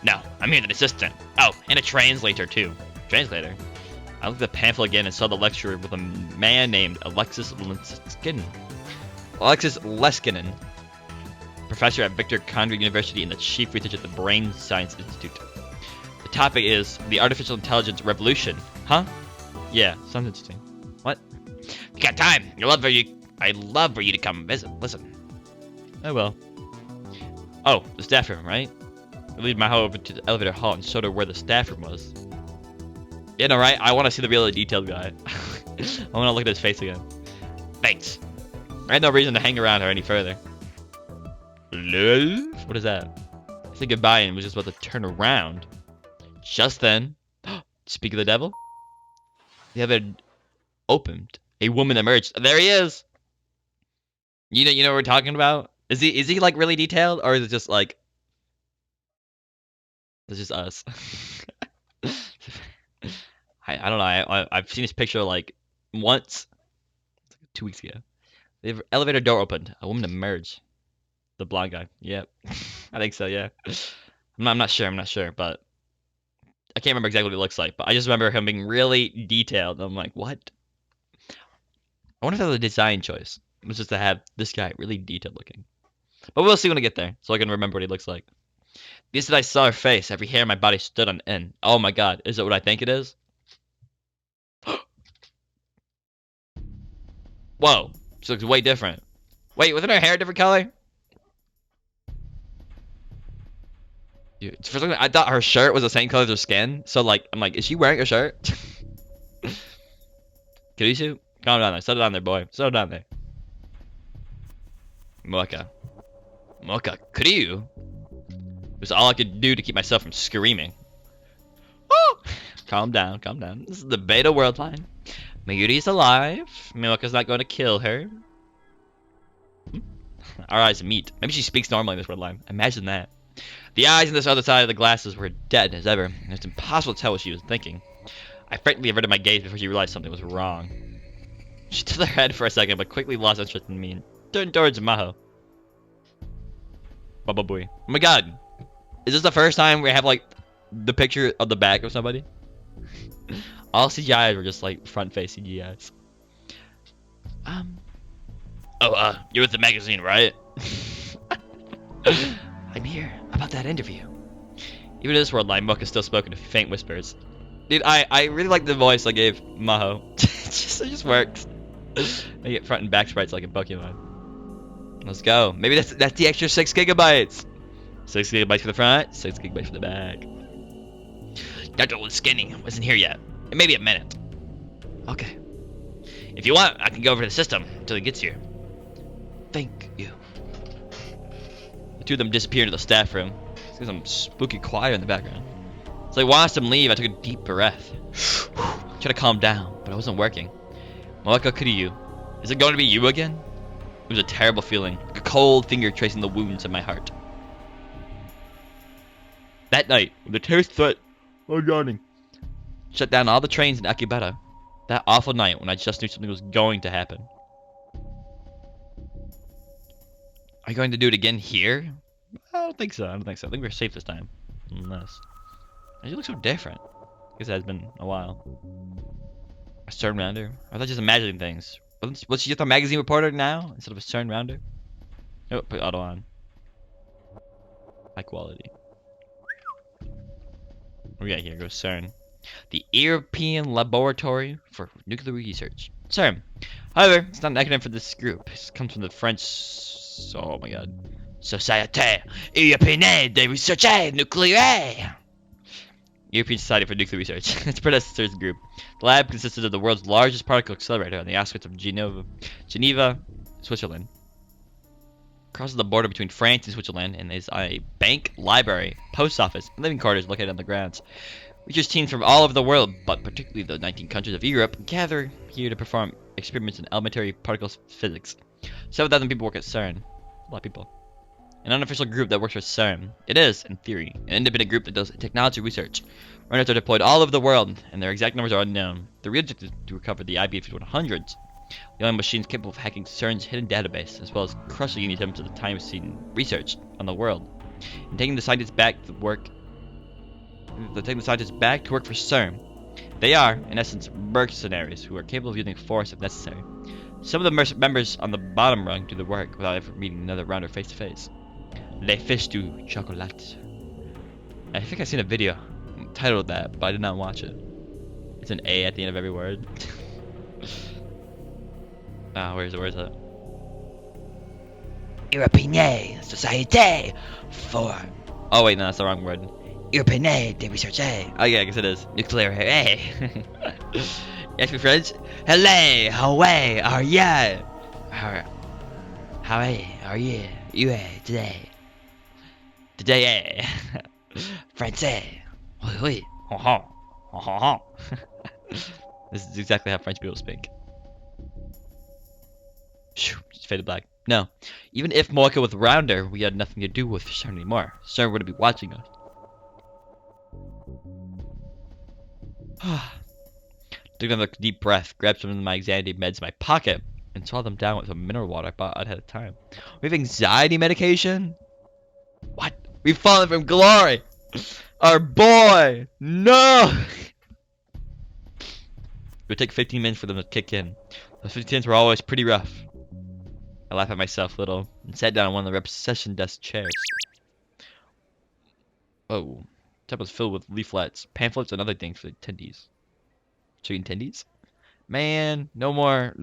No, I'm here as an assistant. Oh, and a translator too. Translator? I looked at the pamphlet again and saw the lecturer with a man named Alexis Leskinen. Professor at Victor Condry University and the chief researcher at the Brain Science Institute. The topic is the artificial intelligence revolution. Huh? Yeah, sounds interesting. What? If you got time, I'd love for you to come visit. Listen. I will. Oh, the staff room, right? I lead Maho over to the elevator hall and showed her where the staff room was. Yeah, no, right? I want to see the really detailed guy. I want to look at his face again. Thanks. I had no reason to hang around her any further. Lol? What is that? I said goodbye and was just about to turn around. Just then, speak of the devil, the elevator opened. A woman emerged. There he is. You know what we're talking about? Is he like really detailed, or is it just like it's just us? I don't know. I've seen this picture like once, 2 weeks ago. The elevator door opened. A woman emerged. The blonde guy. Yep. I think so, yeah. I'm not sure, but I can't remember exactly what he looks like, but I just remember him being really detailed. I'm like, what? I wonder if that was a design choice. It was just to have this guy really detailed looking. But we'll see when I get there, so I can remember what he looks like. The instant I saw her face, every hair in my body stood on end. Oh my god, is it what I think it is? Whoa, she looks way different. Wait, wasn't her hair a different color? Dude, for some reason, I thought her shirt was the same color as her skin. So like, I'm like, is she wearing a shirt? Kurisu, calm down there. Settle down there, boy. Settle down there. Mocha, Kuryu? It was all I could do to keep myself from screaming. Oh! Calm down. This is the beta world line. Mayuri's alive. Mocha's not going to kill her. Our eyes meet. Maybe she speaks normally in this world line. Imagine that. The eyes on this other side of the glasses were dead as ever, and it's impossible to tell what she was thinking. I frankly averted my gaze before she realized something was wrong. She tilted her head for a second, but quickly lost interest in me and turned towards Maho. Baba boy. Oh my god. Is this the first time we have, like, the picture of the back of somebody? All CGIs were just, like, front-face CGIs. Oh, you're with the magazine, right? I'm here about that interview. Even in this world, Limebook is still spoken in faint whispers. Dude, I really like the voice I gave Maho. it just works. They get front and back sprites like in Pokemon. Let's go. Maybe that's the extra 6 gigabytes. 6 gigabytes for the front, 6 gigabytes for the back. Dr. Liskini wasn't here yet. It may be a minute. Okay. If you want, I can go over the system until he gets here. Thank you. The two of them disappear into the staff room. There's some spooky choir in the background. It's like, while I watched them leave, I took a deep breath. Tried to calm down, but it wasn't working. Malaka Kuriyu, is it going to be you again? It was a terrible feeling, like a cold finger tracing the wounds in my heart. That night, when the terrorist threat, yawning, shut down all the trains in Akibara. That awful night when I just knew something was going to happen. Are you going to do it again here? I don't think so. I think we're safe this time. Unless. You look so different. I guess it has been a while. A CERN rounder? I thought just imagining things. Was she just a magazine reporter now instead of a CERN rounder? Oh, put auto on. High quality. What we got here? Go CERN. The European Laboratory for Nuclear Research. CERN. However, it's not an acronym for this group. It comes from the French. Oh my god. Société Européenne de Recherche Nucléaire. European Society for Nuclear Research. Its predecessor's group. The lab consisted of the world's largest particle accelerator on the outskirts of Geneva, Switzerland. Crosses the border between France and Switzerland and is a bank, library, post office, and living quarters located on the grounds. Research teams from all over the world, but particularly the 19 countries of Europe, gather here to perform experiments in elementary particle physics. 7,000 people work at CERN. A lot of people. An unofficial group that works for CERN. It is, in theory, an independent group that does technology research. Runners are deployed all over the world, and their exact numbers are unknown. The real objective is to recover the IB-5100s, the only machines capable of hacking CERN's hidden database, as well as crushing any attempts at the time-seen research on the world, and taking the scientists back to work. Taking the scientists back to work for CERN. They are, in essence, mercenaries who are capable of using force if necessary. Some of the members on the bottom rung do the work without ever meeting another rounder face to face. Les fiches du chocolat. I think I've seen a video titled that, but I did not watch it. It's an A at the end of every word. Where is it? Européenne Société for. Oh wait, no, that's the wrong word. Européenne de Recherche Oh yeah, I guess it is. Nucléaire. You ask me French? Hello, how are you? How are you? You today? Today, Français. Oui, oui. This is exactly how French people speak. Just faded black. No. Even if Moika was rounder, we had nothing to do with CERN anymore. CERN would be watching us. Took another deep breath, grabbed some of my anxiety meds in my pocket, and swallowed them down with some mineral water I bought ahead of time. We have anxiety medication? What? We've fallen from glory! Our boy! No! It would take 15 minutes for them to kick in. Those 15 minutes were always pretty rough. I laughed at myself a little and sat down on one of the reception desk chairs. Oh. The tub was filled with leaflets, pamphlets, and other things for the attendees. Chicken tendies? Man, no more.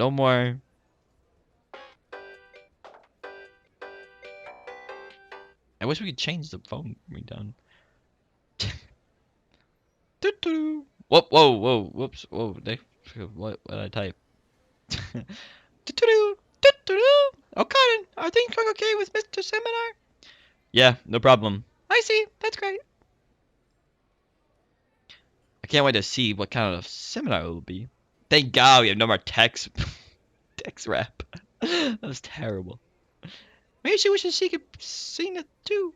I wish we could change the phone ringtone. Whoa, whoops, whoa, what did I type? Oh, Cotton, are things going okay with Mr. Seminar? Yeah, no problem. I see, that's great. I can't wait to see what kind of seminar it will be. Thank God we have no more text rap. That was terrible. Maybe she wishes she could sing it too.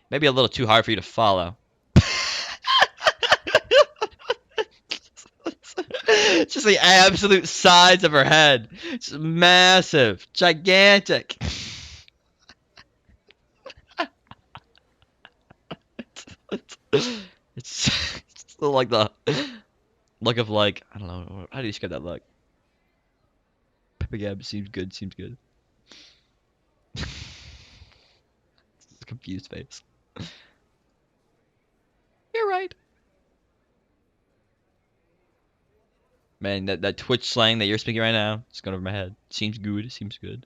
Maybe a little too hard for you to follow. It's just the absolute size of her head. It's massive, gigantic. It's still like the look of like I don't know how do you describe that look. Pepper Gab seems good. Seems good. It's a confused face. You're right. Man, that Twitch slang that you're speaking right now, it's going over my head. Seems good. Seems good.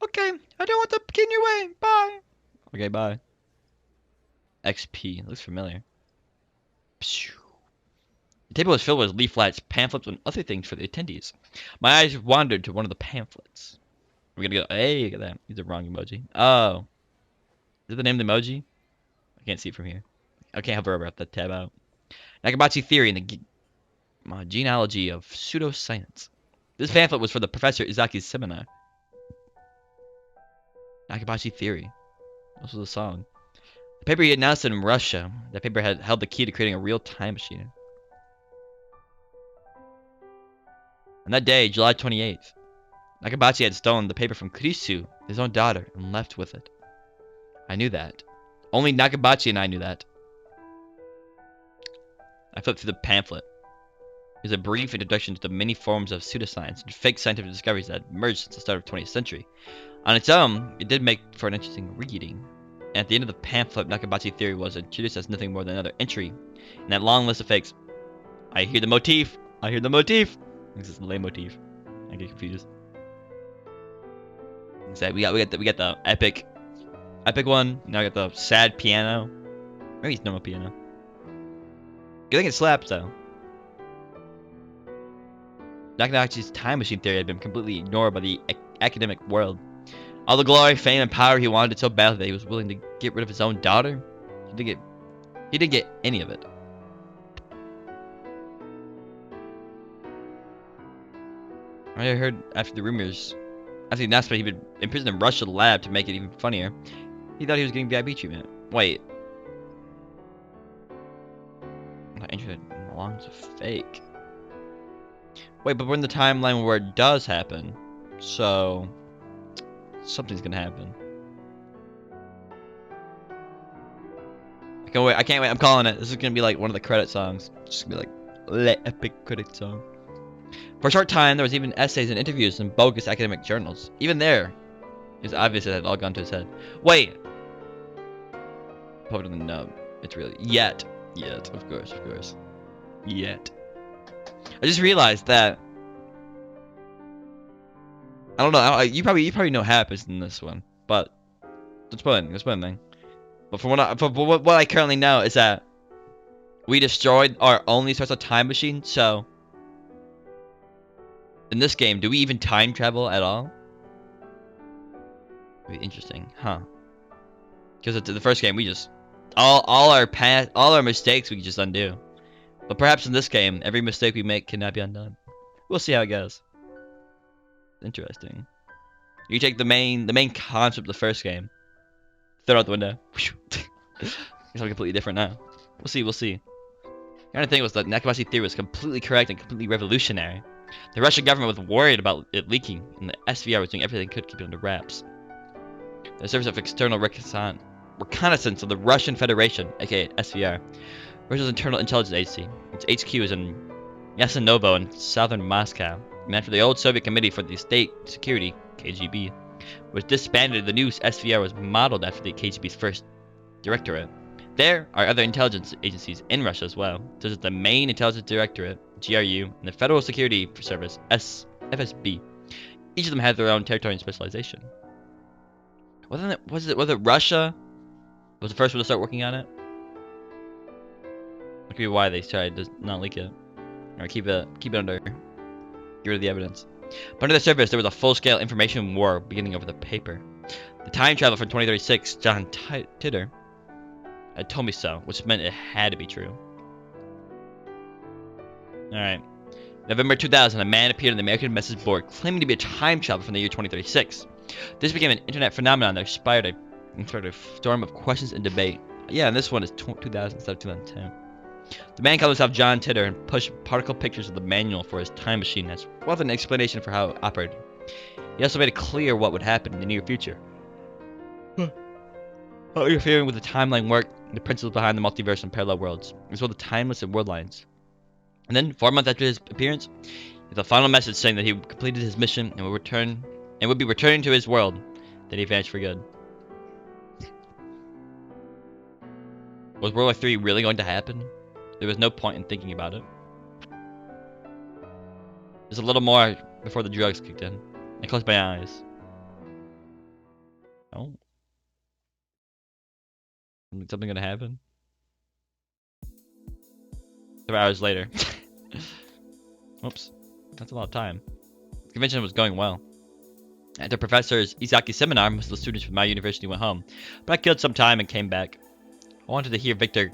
Okay, I don't want to get in your way. Bye. Okay, bye. XP. Looks familiar. Pshh. The table was filled with leaflets, pamphlets, and other things for the attendees. My eyes wandered to one of the pamphlets. We're gonna go. Hey, look at that. He's the wrong emoji. Oh. Is that the name of the emoji? I can't see it from here. I can't help her about that tab out. Nakamatsu theory and the genealogy of pseudoscience. This pamphlet was for the Professor Izaki's seminar. Nakamatsu theory. This was a song. The paper he announced in Russia. That paper had held the key to creating a real time machine. On that day, July 28th, Nakabachi had stolen the paper from Kurisu, his own daughter, and left with it. I knew that. Only Nakabachi and I knew that. I flipped through the pamphlet. It was a brief introduction to the many forms of pseudoscience and fake scientific discoveries that had emerged since the start of the 20th century. On its own, it did make for an interesting reading. And at the end of the pamphlet, Nakabachi theory was introduced as nothing more than another entry in that long list of fakes. I hear the motif. I hear the motif. This is the lay motif. I get confused. So we got the epic one. Now we got the sad piano. Maybe it's normal piano. Good thing it slaps though. Nakabachi's time machine theory had been completely ignored by the academic world. All the glory, fame, and power he wanted so badly that he was willing to get rid of his own daughter. He didn't get any of it. I heard after the announcement he'd been imprisoned in Russia lab to make it even funnier, he thought he was getting VIP treatment. Wait. I'm not interested in belongs to fake. Wait, but we're in the timeline where it does happen. So something's gonna happen. I can't wait. I'm calling it. This is gonna be like one of the credit songs. It's gonna be like the epic credit song. For a short time, there was even essays and interviews in bogus academic journals. Even there, it was obvious it had all gone to his head. Wait. Probably doesn't know. It's really yet. Of course. Yet. I just realized that. I don't know. You probably know what happens in this one, but let's put anything. But from what I currently know is that we destroyed our only source of time machine. So in this game, do we even time travel at all? Very interesting, huh? Because the first game, we just all our mistakes we can just undo. But perhaps in this game, every mistake we make cannot be undone. We'll see how it goes. Interesting. You take the main concept of the first game, throw it out the window. It's something completely different now. We'll see. The only thing was that Nakabashi theory was completely correct and completely revolutionary. The Russian government was worried about it leaking, and the SVR was doing everything it could to keep it under wraps. The Service of External Reconnaissance of the Russian Federation, aka SVR, Russia's internal intelligence agency. Its HQ is in Yasinovo in southern Moscow. And after the old Soviet Committee for the State Security, KGB, was disbanded, the new SVR was modeled after the KGB's first directorate. There are other intelligence agencies in Russia as well, such as the Main Intelligence Directorate, GRU, and the Federal Security Service, FSB. Each of them had their own territory and specialization. Was it Russia was the first one to start working on it? That could be why they tried to not leak it. Or keep it under. Get rid of the evidence. But under the surface, there was a full-scale information war beginning over the paper. The time travel for 2036, John Titor, had told me so, which meant it had to be true. Alright. November 2000, a man appeared on the American message board claiming to be a time traveler from the year 2036. This became an internet phenomenon that inspired a storm of questions and debate. Yeah, and this one is 2000 instead of 2010. The man called himself John Titter and pushed particle pictures of the manual for his time machine as well as an explanation for how it operated. He also made it clear what would happen in the near future. How interfering with the timeline work, the principles behind the multiverse and parallel worlds, as well as the timeless and world lines. And then, 4 months after his appearance, with a final message saying that he completed his mission and would be returning to his world. Then he vanished for good. Was World War III really going to happen? There was no point in thinking about it. Just a little more before the drugs kicked in. I closed my eyes. Oh. Something gonna happen? 3 hours later. Oops. That's a lot of time. The convention was going well. At the professor's Izaki seminar, most of the students from my university went home. But I killed some time and came back. I wanted to hear Victor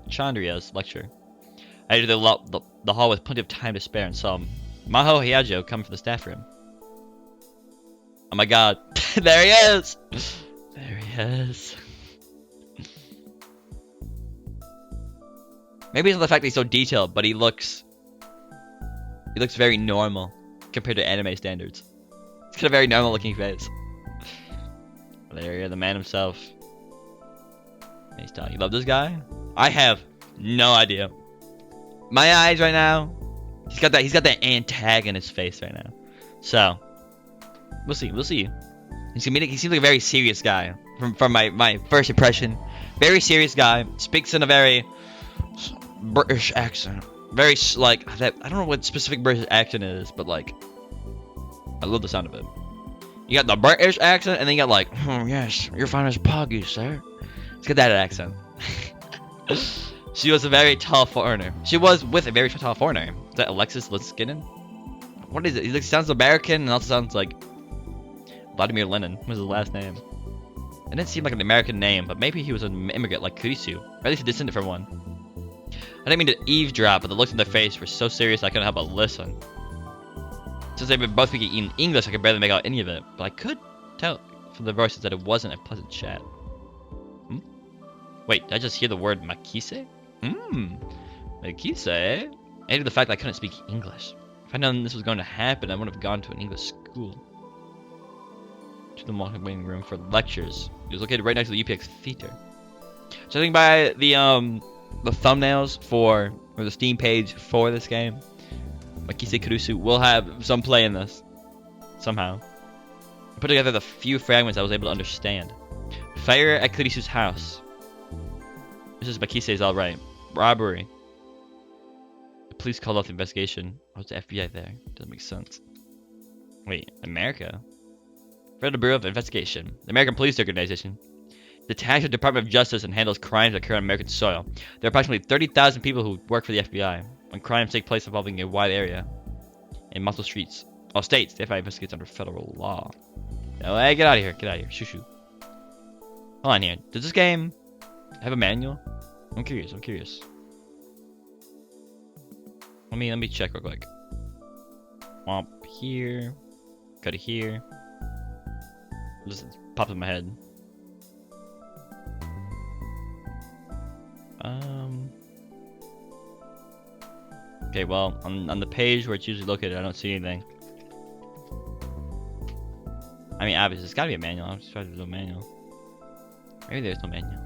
Chandria's lecture. I entered the hall with plenty of time to spare and saw Maho Hiajo come from the staff room. Oh my god. There he is! There he is. Maybe it's the fact that he's so detailed, but he looks very normal compared to anime standards. He's got a very normal looking face. There he is, the man himself. He's telling you love this guy? I have no idea. My eyes right now. He's got that antagonist face right now. So we'll see. He seems like a very serious guy. From my first impression. Very serious guy. Speaks in a very British accent. Very like that. I don't know what specific British accent is, but like I love the sound of it. You got the British accent, and then you got like, oh yes, your finest poggy, sir. Let's get that accent. She was a very tall foreigner. She was with a very tall foreigner. Is that Alexis Liskinen? What is it? He sounds American and also sounds like Vladimir Lenin was his last name. It didn't seem like an American name, but maybe he was an immigrant like Kurisu, or at least a descendant from one. I didn't mean to eavesdrop, but the looks on their face were so serious I couldn't help but listen. Since they were both speaking in English, I could barely make out any of it, but I could tell from the voices that it wasn't a pleasant chat. Wait, did I just hear the word makise? Makise? Added the fact that I couldn't speak English. If I'd known this was going to happen, I would have gone to an English school. To the waiting room for lectures. It was located right next to the UPX theater. Judging by the thumbnails or the Steam page for this game, Makise Kurusu will have some play in this. Somehow. I put together the few fragments I was able to understand. Fire at Kurisu's house. This is Makise's alright. Robbery. The police called off the investigation. Oh, it's the FBI there. Doesn't make sense. Wait, America? Federal Bureau of Investigation. The American Police Organization. Detached the Department of Justice and handles crimes that occur on American soil. There are approximately 30,000 people who work for the FBI. When crimes take place involving a wide area. In multiple states, the FBI investigates under federal law. No, hey, get out of here. Get out of here. Shoo shoo. Hold on here. Does this game have a manual? I'm curious. Let me check real quick. Womp here. Cut it here. Just popped in my head. Okay, well, on the page where it's usually located, I don't see anything. I mean, obviously, it's gotta be a manual. I'm just trying to do a manual. Maybe there's no manual.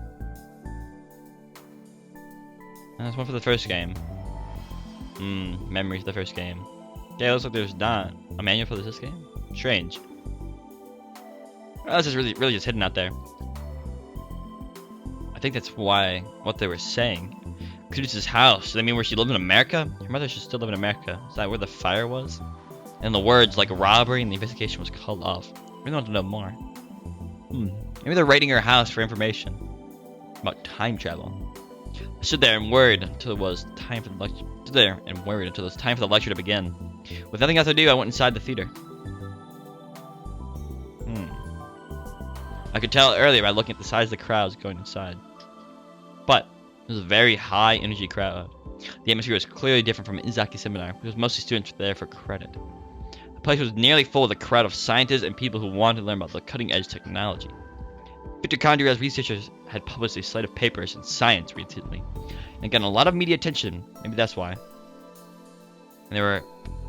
That's one for the first game. Memories of the first game. Okay, it looks like there's not a manual for this game. Strange. Well, this is really just hidden out there. I think that's what they were saying. Kudu's house. Does that mean where she lived in America? Her mother should still live in America. Is that where the fire was? And the words like robbery and the investigation was called off. We want to know more. Maybe they're raiding her house for information about time travel. I stood there and worried until it was time for the lecture. To begin. With nothing else to do, I went inside the theater. I could tell earlier by looking at the size of the crowds going inside. But it was a very high energy crowd. The atmosphere was clearly different from Izaki seminar, because mostly students were there for credit. The place was nearly full of a crowd of scientists and people who wanted to learn about the cutting edge technology. Victor Condria's researchers had published a slate of papers in Science recently. Again, a lot of media attention. Maybe that's why. And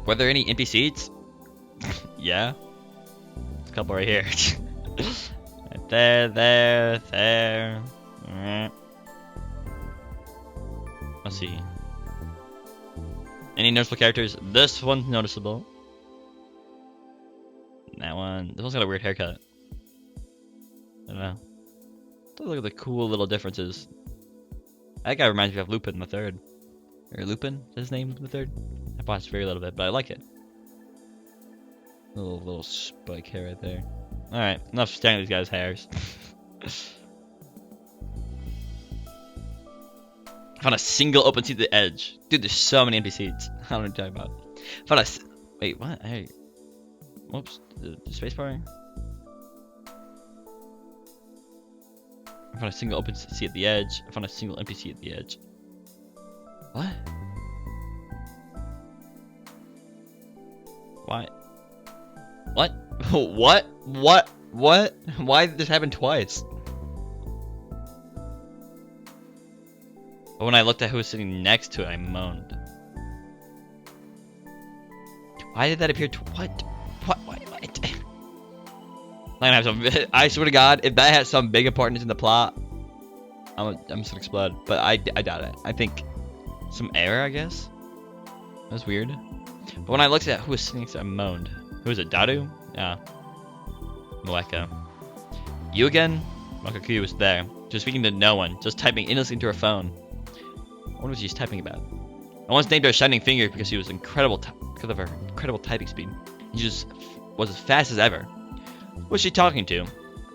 were there any empty seats? Yeah. There's a couple right here. Right there. Let's see. Any noticeable characters? This one's noticeable. That one. This one's got a weird haircut. I don't know. Look at the cool little differences. That guy reminds me of Lupin the Third. Or Lupin? Is his name the Third? I watched very little bit, but I like it. Little spike hair right there. Alright, enough staring at these guys' hairs. Found a single open seat at the edge. Dude, there's so many empty seats. I don't know what you're talking about. Found a... Wait, what? Hey. Whoops. The spacebar? I found a single open seat at the edge. I found a single empty seat at the edge. What? Why? What? What? Why did this happen twice? But when I looked at who was sitting next to it, I moaned. Why did that appear what? I swear to God, if that has some big importance in the plot, I'm just gonna explode. But I doubt it. I think some error, I guess. That's weird. But when I looked at who was sitting next to it, I moaned. Who was it? Dadu? Yeah. Moeka. You again? Mokaku was there. She was speaking to no one, just typing endlessly into her phone. What was she typing about? I once named her Shining Finger because she was because of her incredible typing speed. And she just was as fast as ever. Who was she talking to? I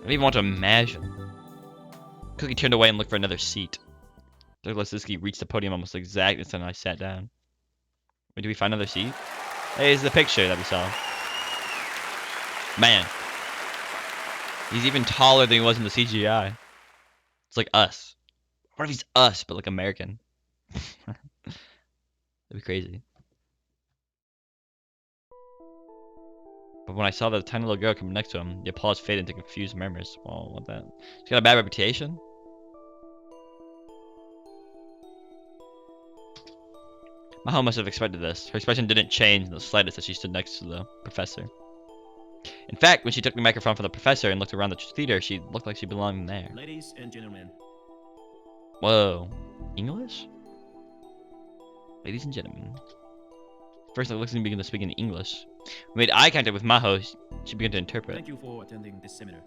don't even want to imagine. Cookie turned away and looked for another seat. Douglas Liski reached the podium almost exactly as I sat down. Wait, did we find another seat? Hey, it's the picture that we saw. Man. He's even taller than he was in the CGI. It's like us. What if he's us, but like American? That'd be crazy. But when I saw the tiny little girl coming next to him, the applause faded into confused murmurs. Well, what that? She's got a bad reputation? Maho must have expected this. Her expression didn't change in the slightest as she stood next to the professor. In fact, when she took the microphone from the professor and looked around the theater, she looked like she belonged there. Ladies and gentlemen. Whoa. English? Ladies and gentlemen. First, Alexis began to speak in English. We made eye contact with Maho. She began to interpret. Thank you for attending this seminar.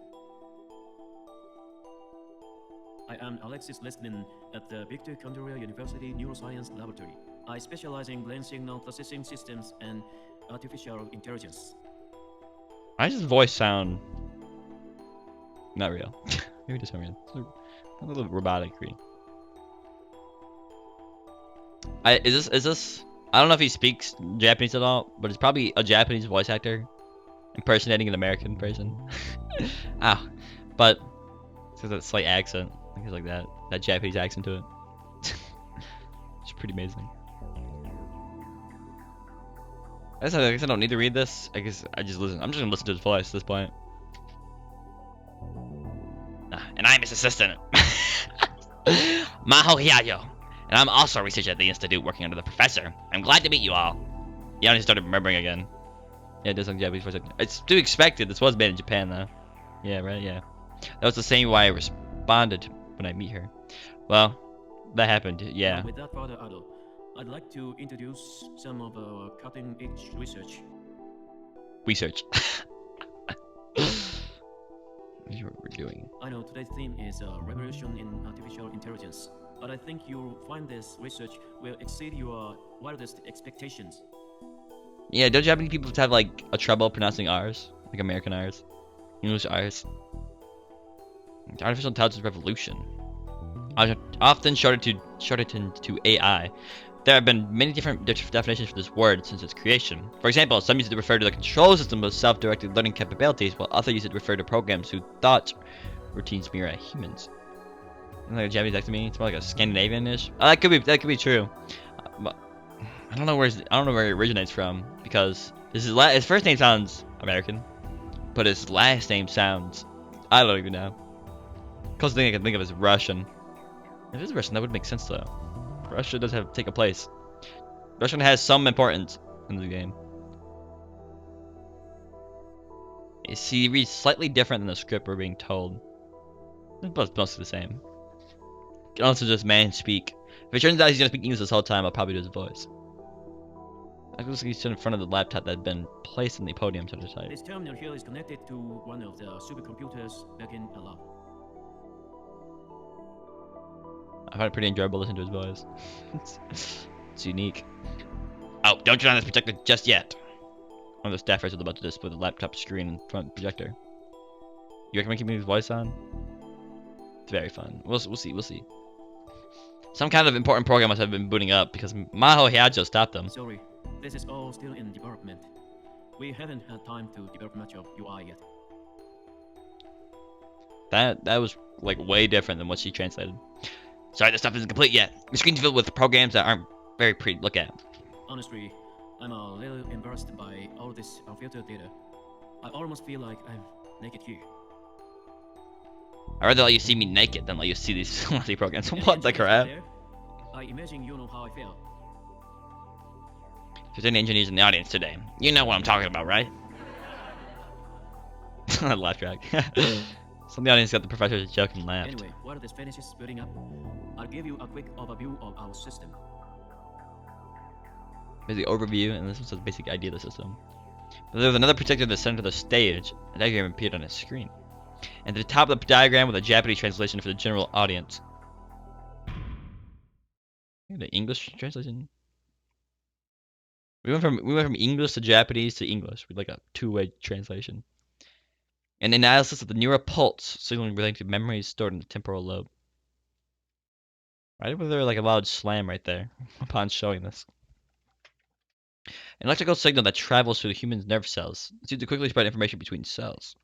I am Alexis Leslin at the Victor Condorcet University Neuroscience Laboratory. I specialize in brain signal processing systems and artificial intelligence. Why does his voice sound not real? Maybe just not real. A little robotic. Is this? I don't know if he speaks Japanese at all, but it's probably a Japanese voice actor impersonating an American person. Ow. But it's got that slight accent. I think it's like that Japanese accent to it. It's pretty amazing. I guess I don't need to read this. I guess I just listen. I'm just gonna listen to his voice at this point. And I'm his assistant, Maho Hyayo. And I'm also a researcher at the Institute working under the professor. I'm glad to meet you all. Yeah, I just started remembering again. Yeah, it does sound Japanese voice actor. It's to be expected. This was made in Japan, though. Yeah, right, yeah. That was the same way I responded when I meet her. Well, that happened, yeah. Without further ado, I'd like to introduce some of our cutting-edge research. Research. What we're doing. I know today's theme is a revolution in artificial intelligence, but I think you'll find this research will exceed your wildest expectations. Yeah, don't Japanese people have like a trouble pronouncing R's? Like American R's? English R's? The artificial intelligence revolution. Often shortened to AI. There have been many different definitions for this word since its creation. For example, some use it to refer to the control system of self-directed learning capabilities, while others use it to refer to programs whose thought routines mirror humans. Isn't that like a Japanese accent to me? It's more like a Scandinavian-ish. Oh, that could be true. But I don't know where it originates from, because his first name sounds American, but his last name sounds, I don't even know. Closest thing I can think of is Russian. If it's Russian, that would make sense though. Russia does have to take a place. Russian has some importance in the game. He reads slightly different than the script we're being told. It's mostly the same. He can also just man speak. If it turns out he's gonna speak English this whole time, I'll probably do his voice. I was he's in front of the laptop that had been placed in the podium to the side. This terminal here is connected to one of the supercomputers back in a lab. I find it pretty enjoyable listening to his voice. It's unique. Oh, don't turn on this projector just yet. One of the staffers is about to display the laptop screen in front of the projector. You recommend keeping his voice on? It's very fun. We'll see. We'll see. Some kind of important program must have been booting up because Maho Hyajo stopped them. Sorry, this is all still in development. We haven't had time to develop much of UI yet. That was like way different than what she translated. Sorry, this stuff isn't complete yet. The screen's filled with programs that aren't very pretty to look at. Honestly, I'm a little embarrassed by all this unfiltered data. I almost feel like I'm naked here. I'd rather let you see me naked than let you see these programs. Any What the engineers crap? there? I imagine you know how I feel. If there's any engineers in the audience today, you know what I'm talking about, right? Laugh track. Some of the audience got the professor's joke and laughed. Anyway, while this finishes building up, I'll give you a quick overview of our system. Here's the overview, and this was the basic idea of the system. But there was another projector in the center of the stage. A diagram appeared on his screen. And at the top of the diagram with a Japanese translation for the general audience. The English translation. We went from English to Japanese to English with like a two-way translation. An analysis of the neural pulse signaling relating to memories stored in the temporal lobe. Why was there like a loud slam right there upon showing this? An electrical signal that travels through the human's nerve cells. It's used to quickly spread information between cells.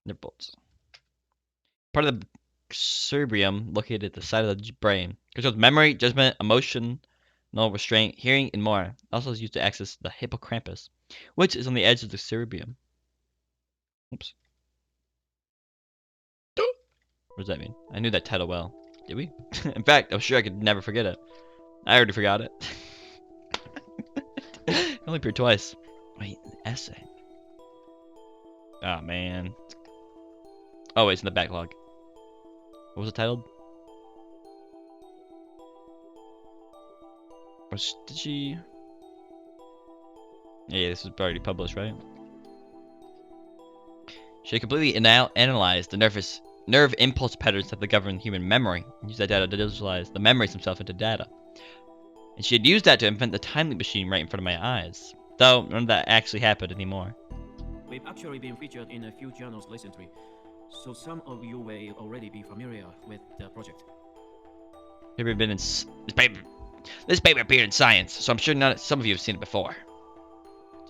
Nerve bolts. Part of the cerebrum located at the side of the brain. Controls memory, judgment, emotion, no restraint, hearing, and more. Also is used to access the hippocampus, which is on the edge of the cerebrum. Oops. What does that mean? I knew that title well. Did we? In fact, I'm sure I could never forget it. I already forgot it. It only appeared twice. Wait, an essay. Oh man. Oh wait, it's in the backlog. What was it titled? Did she? Yeah, this was already published, right? She completely analyzed the nerve impulse patterns that govern human memory and used that data to visualize the memories themselves into data. And she had used that to invent the time machine right in front of my eyes. Though none of that actually happened anymore. We've actually been featured in a few journals recently, so some of you may already be familiar with the project. Have you been in? This paper appeared in Science, so I'm sure some of you have seen it before.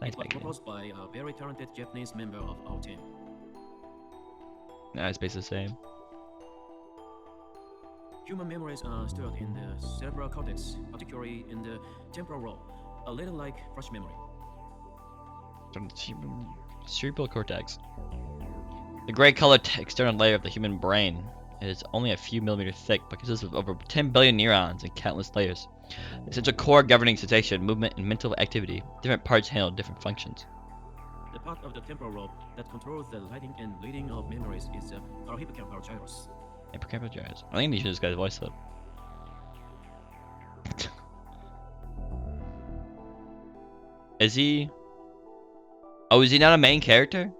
It was proposed by a very talented Japanese member of our team. Nah, it's basically the same. Human memories are stored in the cerebral cortex, particularly in the temporal lobe, a little like flash memory. Cerebral cortex. The gray-colored external layer of the human brain is only a few millimeters thick, but consists of over 10 billion neurons and countless layers. The central core governing sensation, movement, and mental activity. Different parts handle different functions. The part of the temporal lobe that controls the lighting and reading of memories is our hippocampal gyrus. Hippocampal gyrus. I think I need to use this guy's voice though. Is he? Oh, is he not a main character?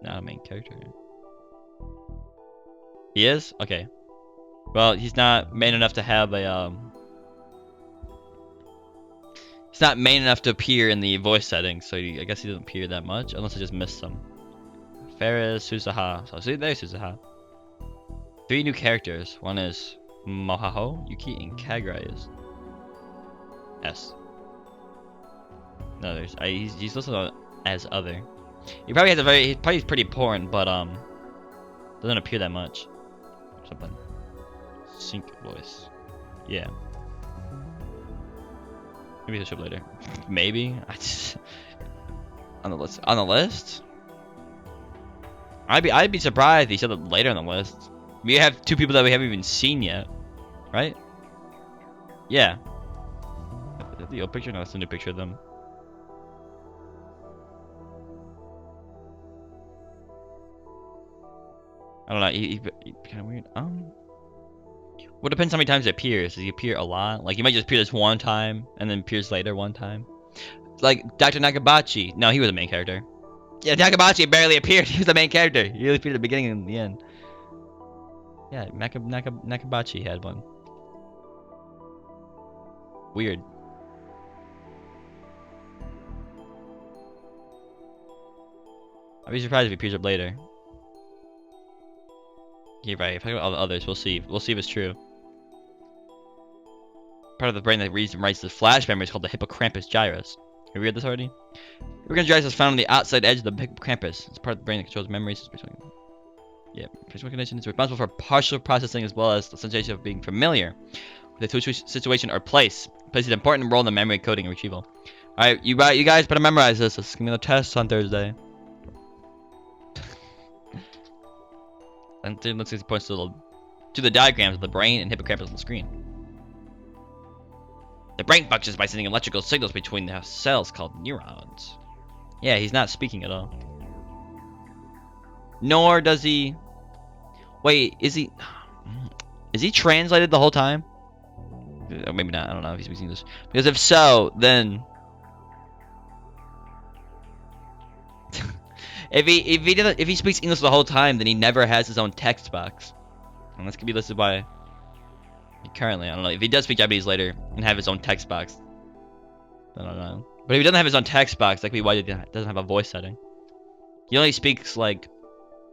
Not a main character. He is? Okay. Well, he's not main enough to have a He's not main enough to appear in the voice settings, so I guess he doesn't appear that much, unless I just missed some. Ferris Susaha. So see, there's Susaha. 3 new characters. One is Mohaho, Yuki, and Kagura is S. No, there's he's listed on as other. He probably has a he's probably pretty important, but doesn't appear that much. Something. Sync voice. Yeah. Maybe he'll show up later. Maybe. I just on the list. On the list? I'd be surprised if he said it later on the list. We have 2 people that we haven't even seen yet, right? Yeah. Is that the old picture? No, that's the new picture of them. I don't know. He kind of weird. Well, it depends how many times he appears. Does he appear a lot? Like he might just appear this one time and then appears later one time. Like Dr. Nakabachi. No, he was the main character. Yeah, Nakabachi barely appeared. He was the main character. He only appeared at the beginning and the end. Yeah, Nakabachi had one. Weird. I'd be surprised if he appears up later. You're right. If I go all the others, we'll see. We'll see if it's true. Part of the brain that reads and writes the flash memory is called the hippocampus gyrus. Have you read this already? Hippocampus gyrus is found on the outside edge of the hippocampus. It's part of the brain that controls memories. Yeah, facial recognition is responsible for partial processing as well as the sensation of being familiar with a situation or place. It plays an important role in the memory coding and retrieval. Alright, you guys better memorize this. This is gonna be the test on Thursday. And then looks like it points to the diagrams of the brain and hippocampus on the screen. The brain functions by sending electrical signals between the cells called neurons. Yeah, he's not speaking at all. Nor does he... Wait, is he translated the whole time? Or maybe not, I don't know if he speaks English. Because if so, then... if he speaks English the whole time, then he never has his own text box. And this could be listed by... Currently, I don't know. If he does speak Japanese later and have his own text box, I don't know. But if he doesn't have his own text box, that could be why he doesn't have a voice setting. He only speaks, like,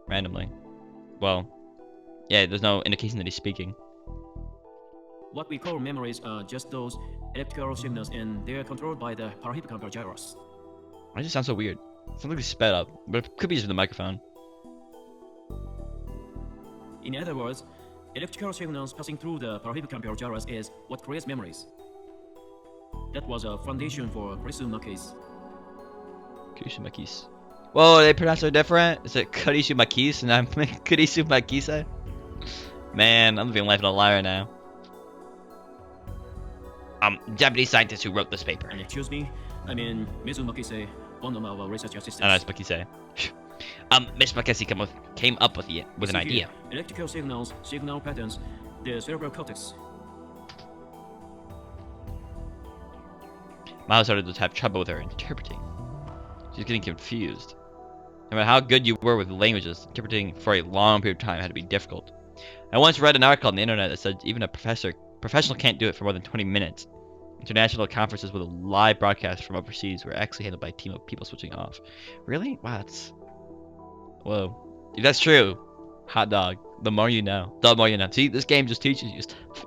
randomly. Well, yeah, there's no indication that he's speaking. What we call memories are just those electrical signals, and they are controlled by the parahippocampal gyrus. It just sounds so weird. It sounds like he's sped up, but it could be just the microphone. In other words, electrical signals passing through the parahippocampal gyrus is what creates memories. That was a foundation for Kurisumakis. Kurisumakis. Whoa, they pronounce it different? Is it Kurisumakis and I'm Kurisumakise? Man, I'm being life in a liar now. Japanese scientist who wrote this paper. And excuse me, I mean Mizumakise, one of our research assistants. Oh, that's Makise. Miss Makesi came up with an idea. Electrical signals, signal patterns, the cerebral cortex. Miles started to have trouble with her interpreting. She's getting confused. No matter how good you were with languages, interpreting for a long period of time had to be difficult. I once read an article on the internet that said even a professional can't do it for more than 20 minutes. International conferences with a live broadcast from overseas were actually handled by a team of people switching off. Really? Wow, that's... Whoa. If that's true, hot dog. The more you know. The more you know. See, this game just teaches you stuff.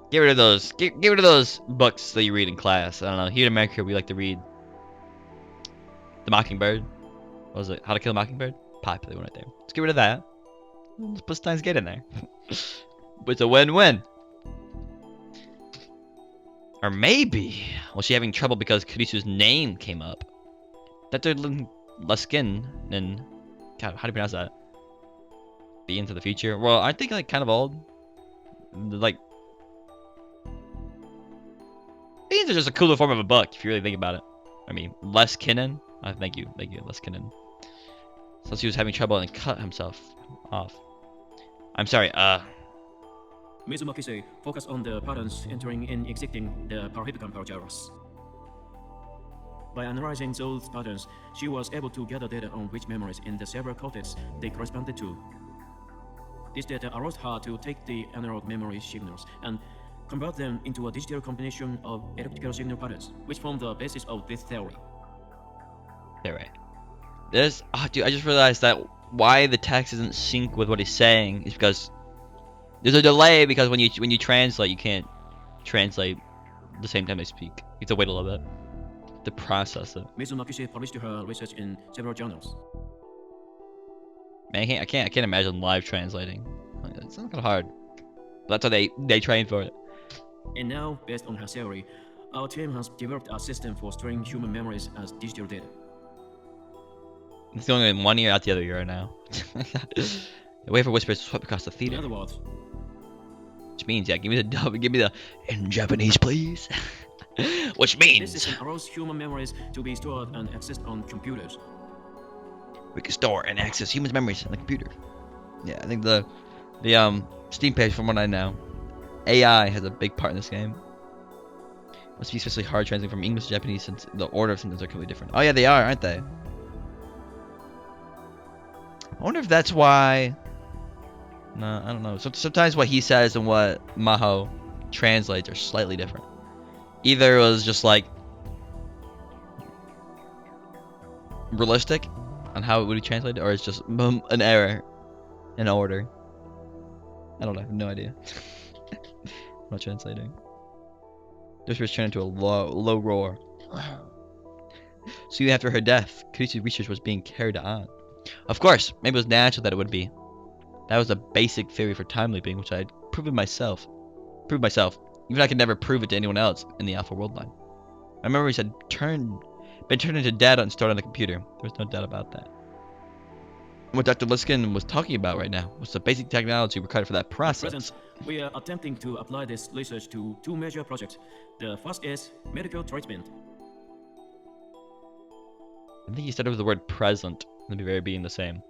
Get rid of those. Get rid of those books that you read in class. I don't know. Here in America, we like to read The Mockingbird. What was it? How to Kill a Mockingbird? Popular one right there. Let's get rid of that. Let's put Steins Gate in there. It's a win-win. Or maybe was she having trouble because Kurisu's name came up? Dr. Luskin and God, how do you pronounce that? Be into the future. Well, aren't they like kind of old? Like, these are just a cooler form of a book if you really think about it. I mean, Leskinen. Thank you, Leskinen. So he was having trouble and cut himself off. I'm sorry. Mizumakise focused on the patterns entering and exiting the parahippocampal gyrus. By analyzing those patterns, she was able to gather data on which memories in the cerebral cortex they corresponded to. This data allowed her to take the analog memory signals and convert them into a digital combination of electrical signal patterns, which form the basis of this theory. They're right. This, dude, I just realized that why the text doesn't sync with what he's saying is because there's a delay, because when you translate, you can't translate the same time they speak. You have to wait a little bit to process it. Mizumakise published her research in several journals. Man, I can't imagine live translating. It's not kind of hard. But that's why they train for it. And now, based on her theory, our team has developed a system for storing human memories as digital data. It's going in one ear, out the other ear right now. Wait for whispers to sweep across the In theater. other words, Which means, yeah, give me the dub, give me the in Japanese, please. Which this means system allows human memories to be stored and accessed on computers. We can store and access humans' memories in the computer. Yeah, I think the Steam page, from what I know, AI has a big part in this game. Must be especially hard translating from English to Japanese since the order of sentences are completely different. Oh yeah, they are, aren't they? I wonder if that's why. No, I don't know. Sometimes what he says and what Maho translates are slightly different. Either it was just like realistic on how it would be translated, or it's just an error in order. I don't know. I have no idea. I'm not translating. This was turned into a low roar. Soon after her death, Kurichi's research was being carried on. Of course, maybe it was natural that it would be. That was a basic theory for time leaping, which I had proven myself. Even if I could never prove it to anyone else in the Alpha World line. My memories had been turned into data and stored on the computer. There was no doubt about that. What Dr. Liskin was talking about right now was the basic technology required for that At process. present, we are attempting to apply this research to two major projects. The first is medical treatment. I think he started with the word present at the very being the same.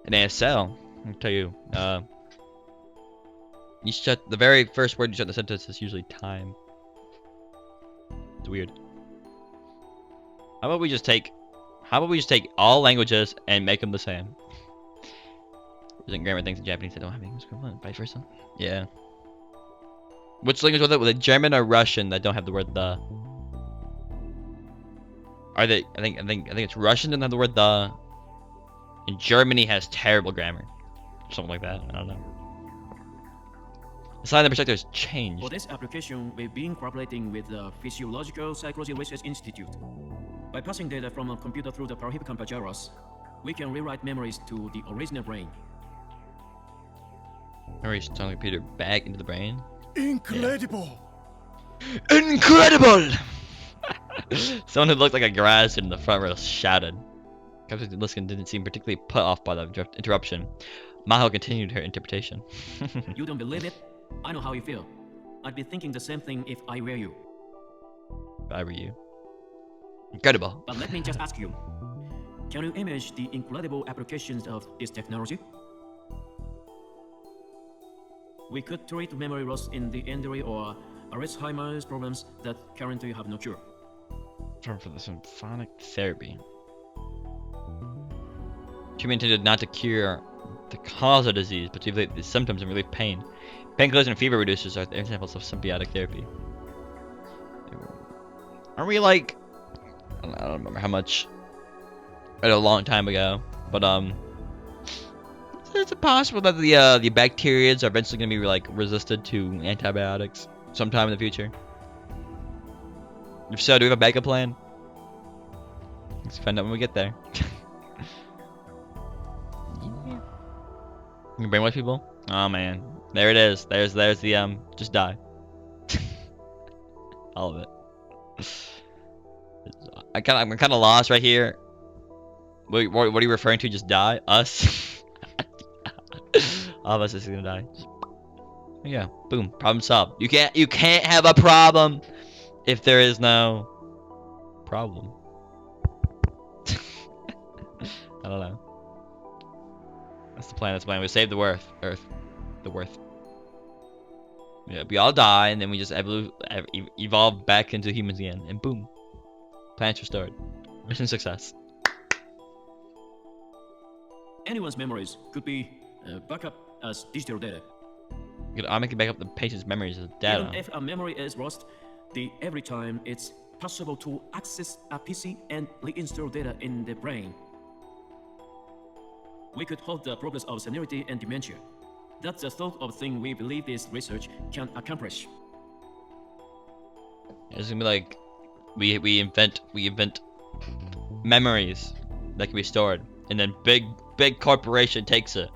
In ASL, I'll tell you, you shut the very first word you shut in the sentence is usually time. It's weird. How about we just take all languages and make them the same? Using grammar things in Japanese that don't have English equivalent, vice versa. Yeah. Which language was it? Was it German or Russian that don't have the word the? Are they? I think it's Russian that doesn't have the word the. And Germany has terrible grammar, something like that. I don't know. The sign of the projector has changed. For this application, we've been cooperating with the Physiological Psychology Research Institute. By passing data from a computer through the parahippocampal gyrus, we can rewrite memories to the original brain. Memories on the computer back into the brain. Incredible! Incredible! Someone who looked like a grass in the front row shouted. Captain Liskin didn't seem particularly put off by the interruption. Maho continued her interpretation. You don't believe it? I know how you feel. I'd be thinking the same thing if I were you. If I were you. Incredible. But let me just ask you. Can you imagine the incredible applications of this technology? We could treat memory loss in the elderly or Alzheimer's problems that currently have no cure. For the symphonic therapy. Treatment intended not to cure the cause of disease, but to alleviate the symptoms and relieve pain. Painkillers and fever reducers are examples of symbiotic therapy. Aren't we like... I don't remember how much... a long time ago, but is it possible that the bacterias are eventually going to be like resistant to antibiotics sometime in the future? If so, do we have a backup plan? Let's find out when we get there. Yeah. You can brainwash people? Oh man, there it is. There's the just die. All of it. I'm kind of lost right here. What are you referring to? Just die? Us? All of us is gonna die. Yeah, boom, problem solved. You can't have a problem if there is no problem. I don't know. That's the plan. We save the Earth. Yeah, we all die, and then we just evolve back into humans again, and boom, planet's restored. Mission success. Anyone's memories could be backed up as digital data. You could automatically back up the patient's memories as data. Even if a memory is lost, every time it's possible to access a PC and reinstall data in the brain. We could halt the progress of senility and dementia. That's the sort of thing we believe this research can accomplish. It's gonna be like we invent memories that can be stored, and then big corporation takes it,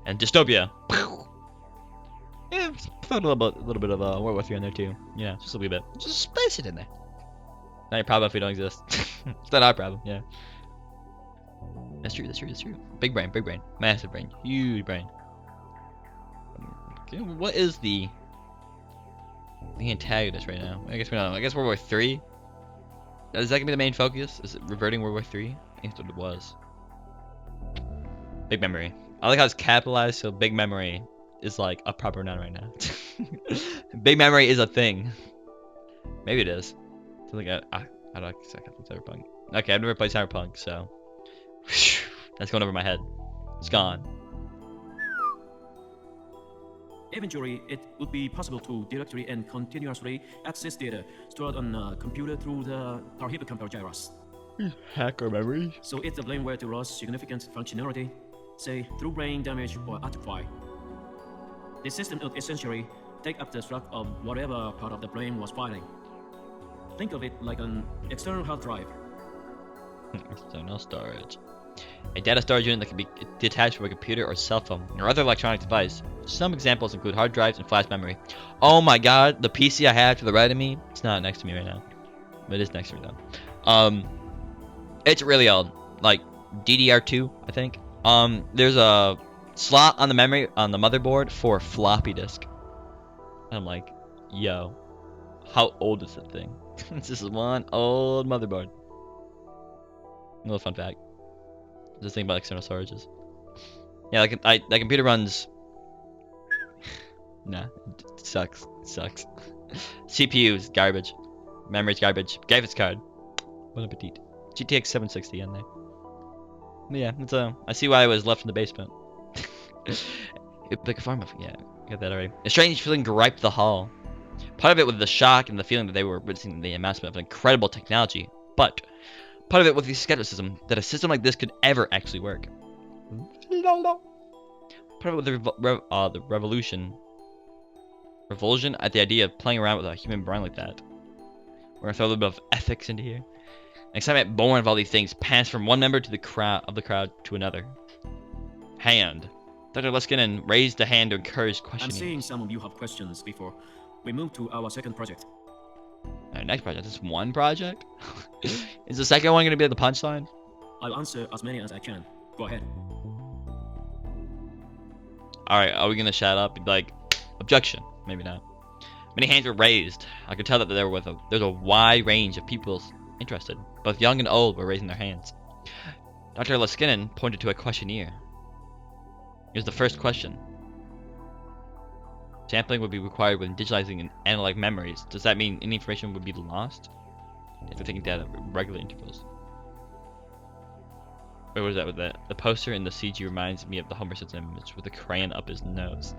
and dystopia. Yeah, throw a little bit of World War III in there too. Yeah, just a wee bit. Just space it in there. Not your problem if we don't exist. It's not our problem. Yeah. That's true. That's true. That's true. Big brain. Big brain. Massive brain. Huge brain. Okay, what is the antagonist right now? I guess we don't know. I guess World War III. Is that gonna be the main focus? Is it reverting World War III? I think that's what it was. Big memory. I like how it's capitalized, so big memory is like a proper noun right now. Big memory is a thing. Maybe it is. Something I don't exactly Cyberpunk. Okay, I've never played Cyberpunk, so that's going over my head. It's gone. Eventually, it would be possible to directly and continuously access data stored on a computer through the power hippocampi gyrus. Hacker memory. So if the brain were to lose significant functionality, say through brain damage or atrophy, the system would essentially take up the slack of whatever part of the brain was firing. Think of it like an external hard drive. External storage. A data storage unit that can be detached from a computer or cell phone or other electronic device. Some examples include hard drives and flash memory. Oh my god, the PC I have to the right of me, it's not next to me right now. It is next to me though. It's really old. Like DDR2, I think. There's a slot on the memory on the motherboard for floppy disk. And I'm like, yo, how old is that thing? It's just one old motherboard. Little fun fact. Just think about external storages. Yeah, like that computer runs. Nah, it sucks. It sucks. CPU is garbage. Memory's garbage. Graphics card. Bon appetit. GTX 760 in there. But yeah, it's I see why it was left in the basement. Like a farm. Yeah, got that already. A strange feeling griped the hall. Part of it with the shock and the feeling that they were witnessing the amassment of incredible technology, but part of it with the skepticism that a system like this could ever actually work. Part of it with the revulsion at the idea of playing around with a human brain like that. We're gonna throw a little bit of ethics into here. An excitement born of all these things passed from one member to the crowd to another. Hand. Dr. Luskinen raised a hand to encourage I'm questioning. seeing some of you have questions before we move to our second project. Our next project. This is one project? Is the second one gonna be the punchline? I'll answer as many as I can. Go ahead. Alright, are we gonna shut up and be like, objection? Maybe not. Many hands were raised. I could tell that there's a wide range of people interested. Both young and old were raising their hands. Dr. Luskinen pointed to a questionnaire. Here's the first question. Sampling would be required when digitalizing and analyzing memories. Does that mean any information would be lost? If they're taking data at regular intervals. Wait, what is that with that? The poster in the CG reminds me of the Homer Simpson image with a crayon up his nose.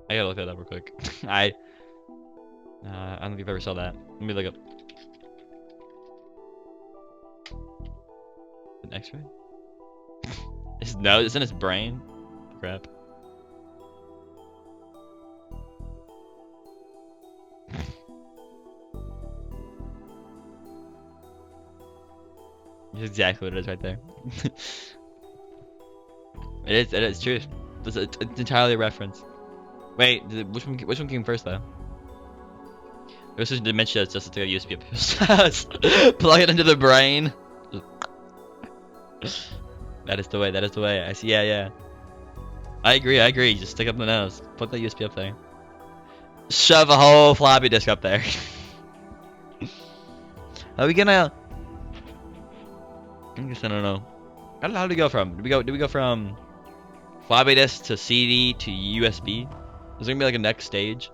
I gotta look that up real quick. I don't think I've ever saw that. Let me look up. An X-ray? His nose? It's in his brain? Crap. That's exactly what it is right there. It is true. It's entirely a reference. Wait, which one came first though? This is dementia. It's just a USB up here. Plug it into the brain. That is the way. That is the way. I see. Yeah. I agree. Just stick up the nose. Plug that USB up there. Shove a whole floppy disk up there. Are we gonna? I guess I don't know. How did we go from? Did we go from floppy disk to CD to USB? Is there gonna be like a next stage,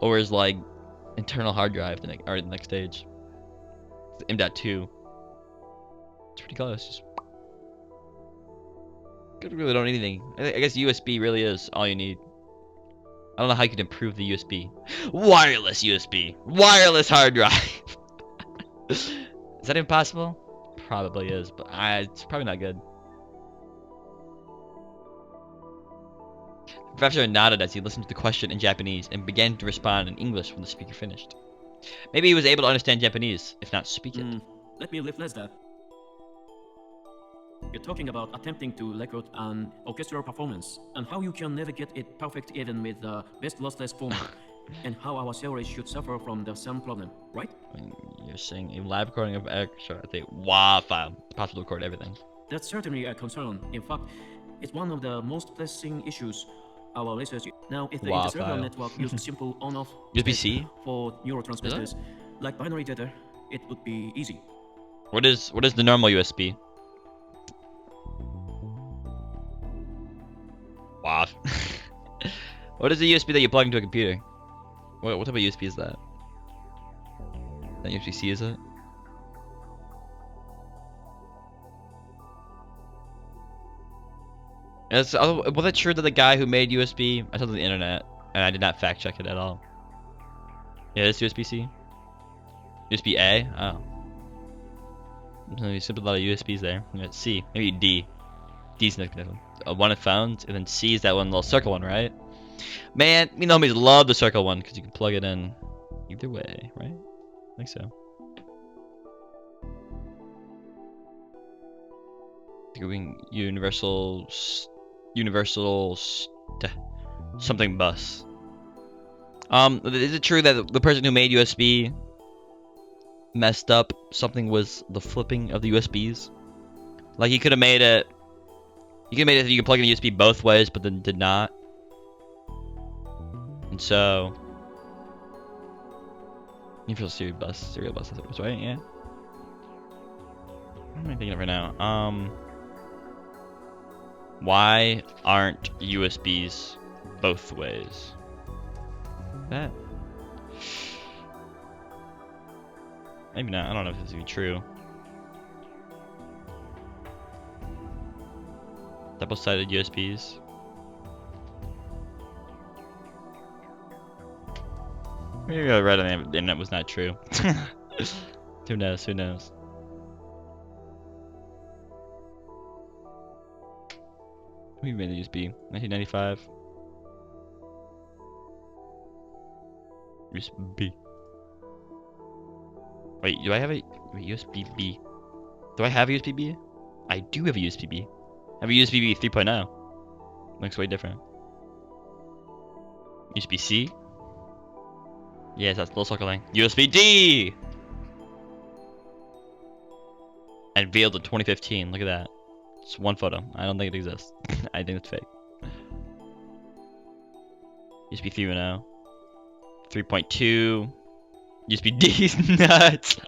or is like internal hard drive the next stage? It's M.2. It's pretty close. Just really don't need anything. I guess USB really is all you need. I don't know how you could improve the USB. Wireless USB. Wireless hard drive. Is that impossible? Probably is, but it's probably not good. The professor nodded as he listened to the question in Japanese and began to respond in English when the speaker finished. Maybe he was able to understand Japanese, if not speak it. Let me rephrase that. You're talking about attempting to record an orchestral performance and how you can never get it perfect even with the best lossless format. and how our theory should suffer from the same problem, right? You're saying a live recording of extra the WAV file, possible to record everything. That's certainly a concern. In fact, it's one of the most pressing issues our research. Now, if the Wow, intracerebral file. network used simple on-off USB-C? for neurotransmitters, like binary data, it would be easy. What is the normal USB? Wow. What is the USB that you plug into a computer? What type of USB is that? That USB-C, is it? Was it true that the guy who made USB, I saw it on the internet, and I did not fact check it at all. Yeah, it's USB-C. USB-A? Oh. There's simply a lot of USBs there. C, maybe D. D's next to them. One I found, and then C is that one little circle one, right? Man, me and the homies love the circle one because you can plug it in either way, right? I think so. Doing universal something bus. Is it true that the person who made USB messed up something was the flipping of the USBs? Like he could have made it. You could have made it so you could plug in a USB both ways, but then did not. And so, universal serial bus, that's right? Yeah. What am I thinking of right now? Why aren't USBs both ways? That. Maybe not. I don't know if this is even true. Double-sided USBs. Maybe I read on the internet was not true. Who knows? Who knows? We made a USB. 1995. USB. Wait, do I have a USB B? Do I have a USB B? I do have a USB B. I have a USB B 3.0. Looks way different. USB C. Yes, that's little circling. USB D. Unveiled in 2015. Look at that. It's one photo. I don't think it exists. I think it's fake. USB 3.0. 3.2. USB D is nuts.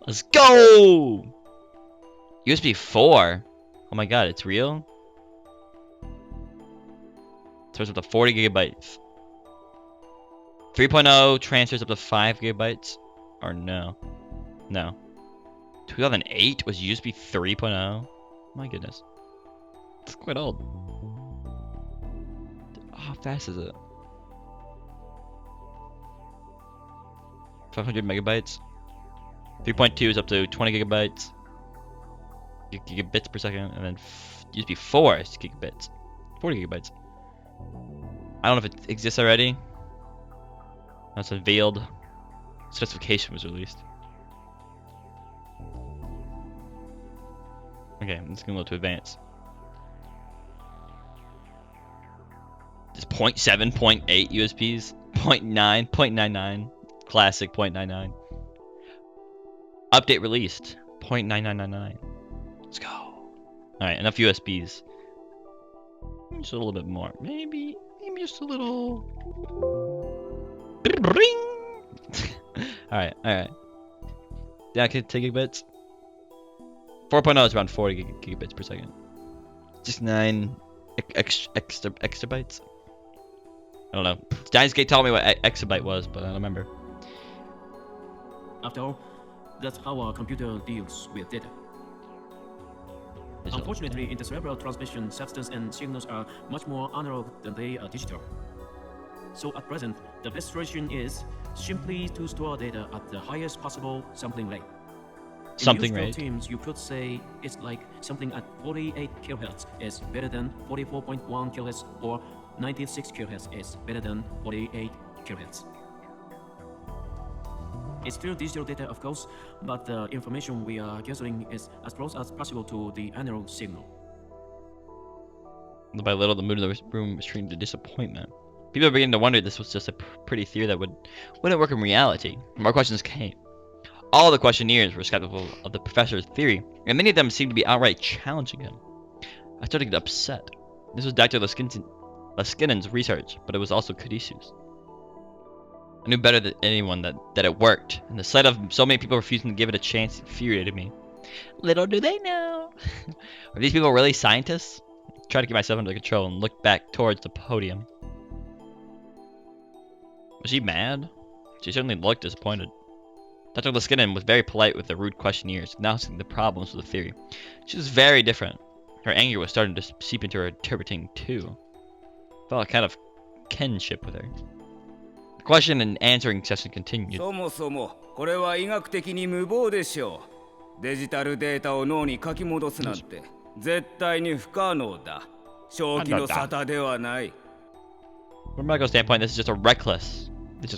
Let's go. USB 4. Oh my god, it's real. Transfers up to 40 gigabytes. 3.0 transfers up to 5 gigabytes. Or no. No. 2008 was USB 3.0. My goodness. It's quite old. How fast is it? 500 megabytes. 3.2 is up to 20 gigabytes. Gigabits per second. And then USB 4 is gigabits. 40 gigabytes. I don't know if it exists already. That's unveiled. Specification was released. Okay, I'm just gonna go to advance. Just 0.7, 0.8 USBs, 0.9, 0.99, classic 0.99. Update released, 0.9999. Let's go. All right, enough USBs. Just a little bit more, maybe just a little. All right. Yeah, I can take gigabits. 4.0 is around 40 gigabits per second. Just 9 extra bytes. I don't know. Steins told me what exabyte was, but I don't remember. After all, that's how our computer deals with data. Unfortunately, intracerebral transmission substance and signals are much more analog than they are digital. So at present, the best solution is simply to store data at the highest possible sampling rate. Something in rate. Teams, you could say it's like something at 48 kHz is better than 44.1 kHz, or 96 kHz is better than 48 kHz. It's still digital data, of course, but the information we are gathering is as close as possible to the analog signal. Little by little, the mood of the room was turning to disappointment. People are beginning to wonder if this was just a pretty theory that wouldn't work in reality. More questions came. All the questionnaires were skeptical of the professor's theory, and many of them seemed to be outright challenging him. I started to get upset. This was Dr. Laskinen's research, but it was also Kadisu's. I knew better than anyone that it worked, and the sight of so many people refusing to give it a chance infuriated me. Little do they know. Are these people really scientists? I tried to get myself under control and looked back towards the podium. Was she mad? She certainly looked disappointed. Dr. Laskinen was very polite with the rude questionnaires, announcing the problems with the theory. She was very different. Her anger was starting to seep into her interpreting too. I felt a kind of kinship with her. The question and answering session continued. そもそもこれは医学的に無謀でしょう。デジタルデータを脳に書き戻すなんて絶対に不可能だ。正気の沙汰ではない。From a medical standpoint, this is just reckless. It's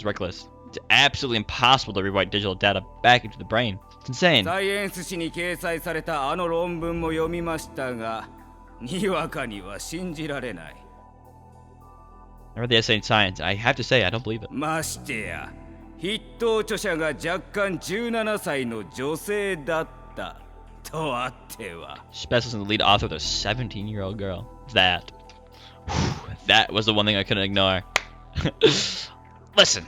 absolutely impossible to rewrite digital data back into the brain. It's insane. サイエンス誌に掲載されたあの論文も読みましたが、にわかには信じられない。I read the essay in Science, and I have to say, I don't believe it. ましてや、筆頭著者が若干17歳の女性だったとあっては。Specialist in the lead author was a 17-year-old girl. That was the one thing I couldn't ignore. Listen.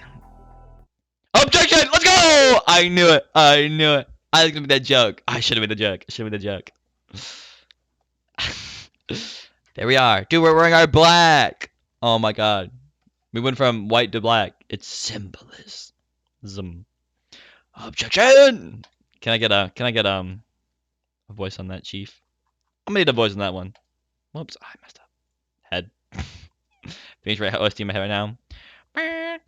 Objection! Let's go! I knew it. I was gonna make that joke. I should have made the joke. There we are. Dude, we're wearing our black. Oh my god. We went from white to black. It's symbolism. Objection! Can I get a voice on that, Chief? I'm gonna need a voice on that one. Whoops, I messed up. Head. Finish right OST in my head right now. I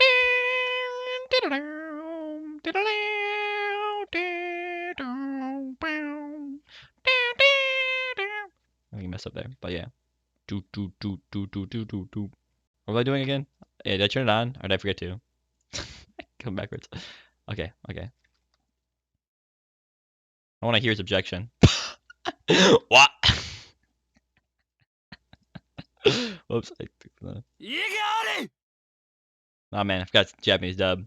think I messed up there, but yeah. What was I doing again? Yeah, did I turn it on or did I forget to? Come backwards. Okay. I want to hear his objection. What? Whoops. Oh man, I forgot Japanese dub.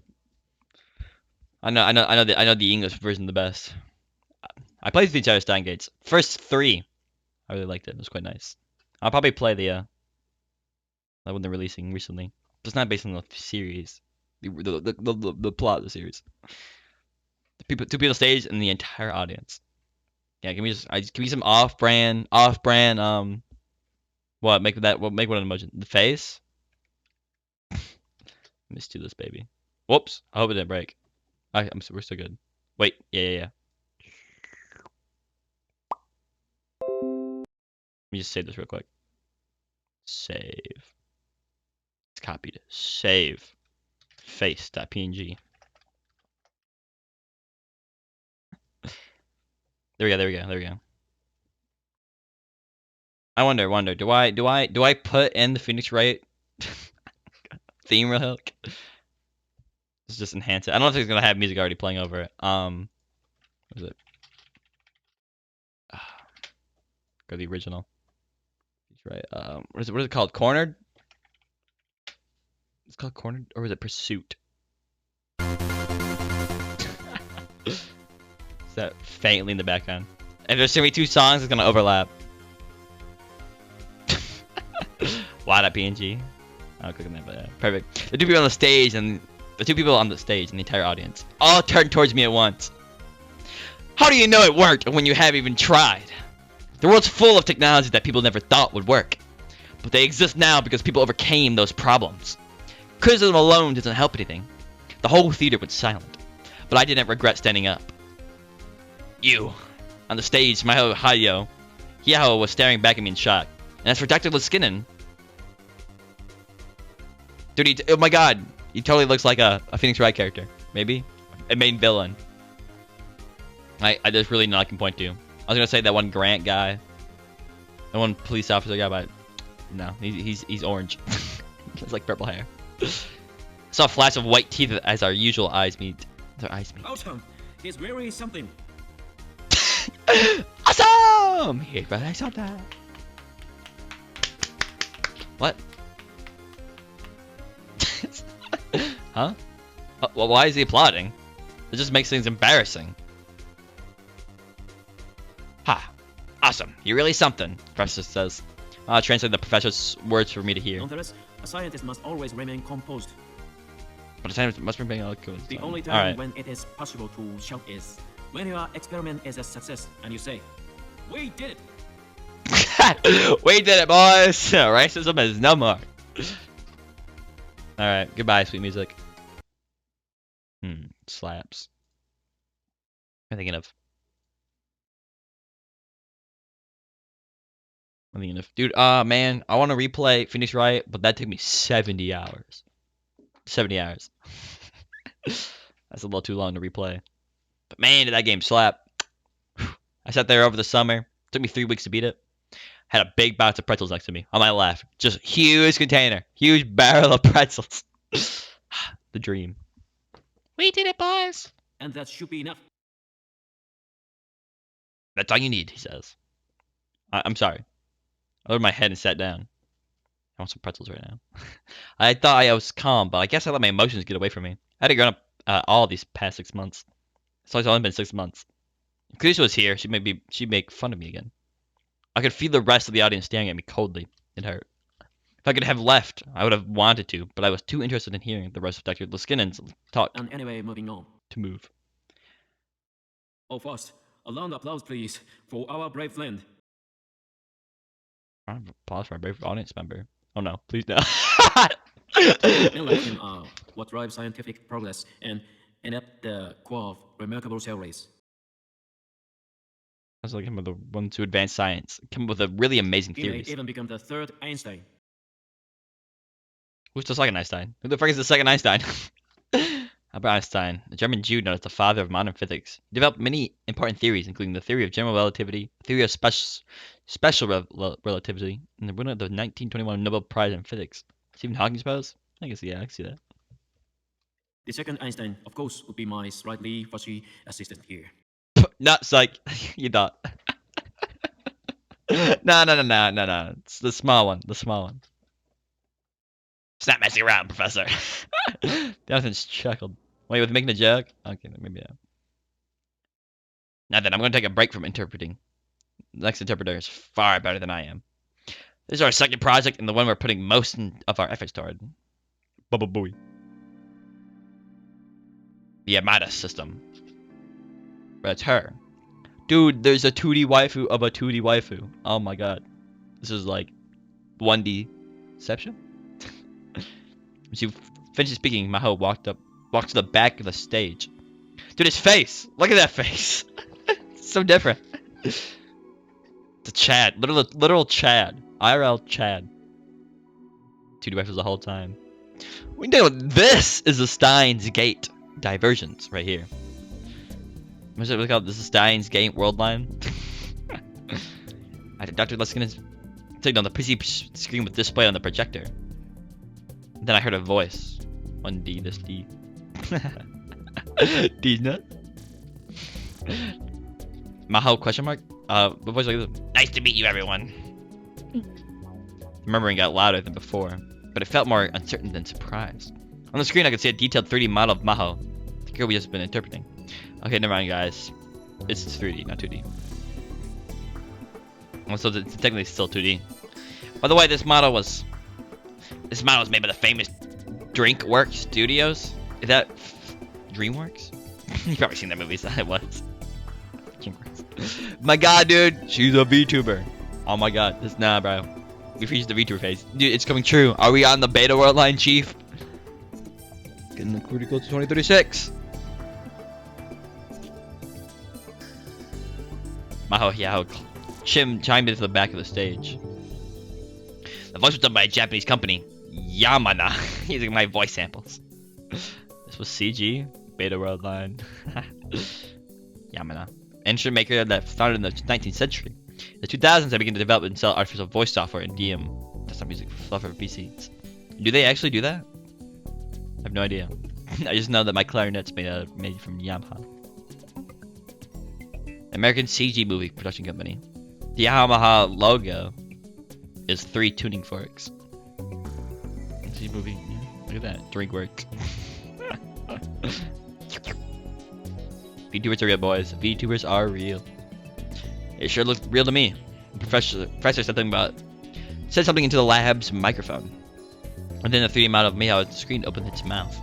I know the English version the best. I played the entire Steins. First 3. I really liked it. It was quite nice. I'll probably play the that one they're releasing recently. It's not based on the series. The plot of the series. Two people stage and the entire audience. Yeah, give me some off-brand what make one emoji? The face? Let me steal this baby. Whoops, I hope it didn't break. We're still good. Wait, yeah. Let me just save this real quick. Save. It's copied. Save. Face.png. There we go. I wonder. Do I put in the Phoenix Wright theme real quick? Let's just enhance it. I don't know if it's gonna have music already playing over it. What is it? Go to the original. Right. What is it called? Cornered? It's called Cornered, or is it Pursuit? Is that faintly in the background? If there's gonna be 2 songs, it's gonna overlap. Why.png? I'll click on that, but yeah. Perfect. The 2 people on the stage and the entire audience all turned towards me at once. How do you know it worked when you haven't even tried? The world's full of technologies that people never thought would work, but they exist now because people overcame those problems. Criticism alone doesn't help anything. The whole theater went silent, but I didn't regret standing up. You, on the stage, Maho Hayo, Hiao was staring back at me in shock. And as for Dr. Laskinen, dude, oh my god, he totally looks like a Phoenix Wright character. Maybe a main villain. There's really nothing I can point to. I was gonna say that one Grant guy, that one police officer guy, but no, he's orange. It's like purple hair. Saw a flash of white teeth as our usual eyes meet. Awesome! He's wearing something. Awesome! Here's what I saw that. What? Huh? Well, why is he applauding? It just makes things embarrassing. Ha! Awesome. You're really something, Professor says. I'll translate the professor's words for me to hear. Nonetheless, a scientist must always remain composed. But a scientist must remain eloquent. The only time Alright. when it is possible to shout is when your experiment is a success and you say, "We did it!" We did it, boys! Racism is no more. Alright, goodbye, sweet music. Slaps. I'm thinking of. Dude, man, I want to replay Phoenix Wright, but that took me 70 hours. 70 hours. That's a little too long to replay. But man, did that game slap. I sat there over the summer. Took me 3 weeks to beat it. Had a big box of pretzels next to me on my left. Just huge container. Huge barrel of pretzels. The dream. We did it, boys. And that should be enough. That's all you need, he says. I'm sorry. I lowered my head and sat down. I want some pretzels right now. I thought I was calm, but I guess I let my emotions get away from me. I had grown up all these past 6 months. It's only been 6 months. If Khaleesi was here, she'd make fun of me again. I could feel the rest of the audience staring at me coldly. It hurt. If I could have left, I would have wanted to, but I was too interested in hearing the rest of Dr. Laskinen's talk And anyway, moving on. to move. Oh, first, a round of applause, please, for our brave friend. Round of applause for a brave audience member. Oh no, please no. Unlike him are what drives scientific progress and at the core of remarkable theories. I was like him with the ones who advance science, come up with a really amazing He may theories. even become the third Einstein. Who's the second Einstein? Who the frick is the second Einstein? Albert Einstein, a German Jew known as the father of modern physics, he developed many important theories, including the theory of general relativity, the theory of special relativity, and the winner of the 1921 Nobel Prize in Physics. Stephen Hawking, suppose? I guess, yeah, I can see that. The second Einstein, of course, would be my slightly fuzzy assistant here. Not psych. You thought. No. It's the small one. The small one. Stop messing around, Professor. Jonathan's chuckled. Wait, was he making a joke? Okay, maybe yeah. Now then, I'm going to take a break from interpreting. The next interpreter is far better than I am. This is our second project and the one we're putting most of our efforts toward. Bubble Boy. The Amada system. That's her. Dude, there's a 2D waifu of a 2D waifu. Oh my god. This is like 1D-ception? When she finished speaking, Maho walked to the back of the stage. Dude, his face! Look at that face! It's so different. The Chad. Literal Chad. IRL Chad. 2D waifus the whole time. We know this is the Steins Gate divergence right here. What's it called? This is Steins Gate world line. I did Dr. Laskinen's signal on the PC screen with display on the projector. Then I heard a voice. 1D, this D. D's nut. Maho question mark? What voice like this? Nice to meet you, everyone. Murmuring got louder than before, but it felt more uncertain than surprised. On the screen, I could see a detailed 3D model of Maho, the girl we just been interpreting. Okay, never mind, guys. It's 3D, not 2D. Well, so it's technically still 2D. By the way, this model was made by the famous DrinkWorks Studios. Is that DreamWorks? You've probably seen that movie, so it was. My god, dude, she's a VTuber. Oh my god, nah, bro. We've reached the VTuber phase. Dude, it's coming true. Are we on the beta world line, Chief? Getting critical to 2036. Maho Hyao chimed into the back of the stage. The voice was done by a Japanese company, Yamana, using my voice samples. This was CG, beta world line. Yamana. Instrument maker that started in the 19th century. In the 2000s, they began to develop and sell artificial voice software and DM desktop music software for PCs. Do they actually do that? I have no idea. I just know that my clarinet's made from Yamaha. American CG movie production company. The Yamaha logo is 3 tuning forks. CG movie, yeah, look at that, DrinkWorks. VTubers are real, boys. VTubers are real. It sure looked real to me. The professor said something into the lab's microphone. And then the 3D model of Mihao's screen opened its mouth.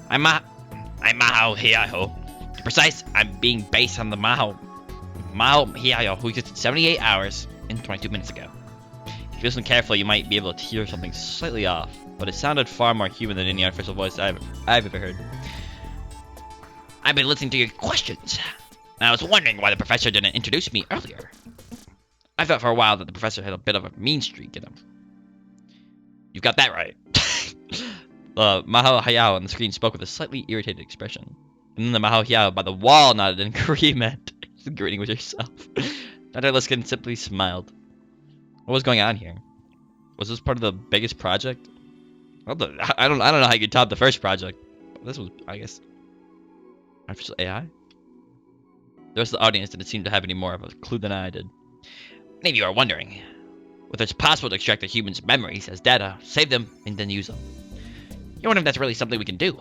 I'm Mahao Hiaho. To be precise, I'm being based on the Mahao Hiaho, who existed 78 hours and 22 minutes ago. If you listen carefully, you might be able to hear something slightly off, but it sounded far more human than any artificial voice I've ever heard. I've been listening to your questions, and I was wondering why the professor didn't introduce me earlier. I thought for a while that the professor had a bit of a mean streak in him. You've got that right. Mahao Hayao on the screen spoke with a slightly irritated expression. And then the Mahao Hayao by the wall nodded in agreement. Agreeing with yourself. Dr. Luskin simply smiled. What was going on here? Was this part of the biggest project? I don't know how you could top the first project. This was, I guess, artificial AI? The rest of the audience didn't seem to have any more of a clue than I did. Maybe you are wondering whether it's possible to extract a human's memories as data, save them, and then use them. You're wondering if that's really something we can do.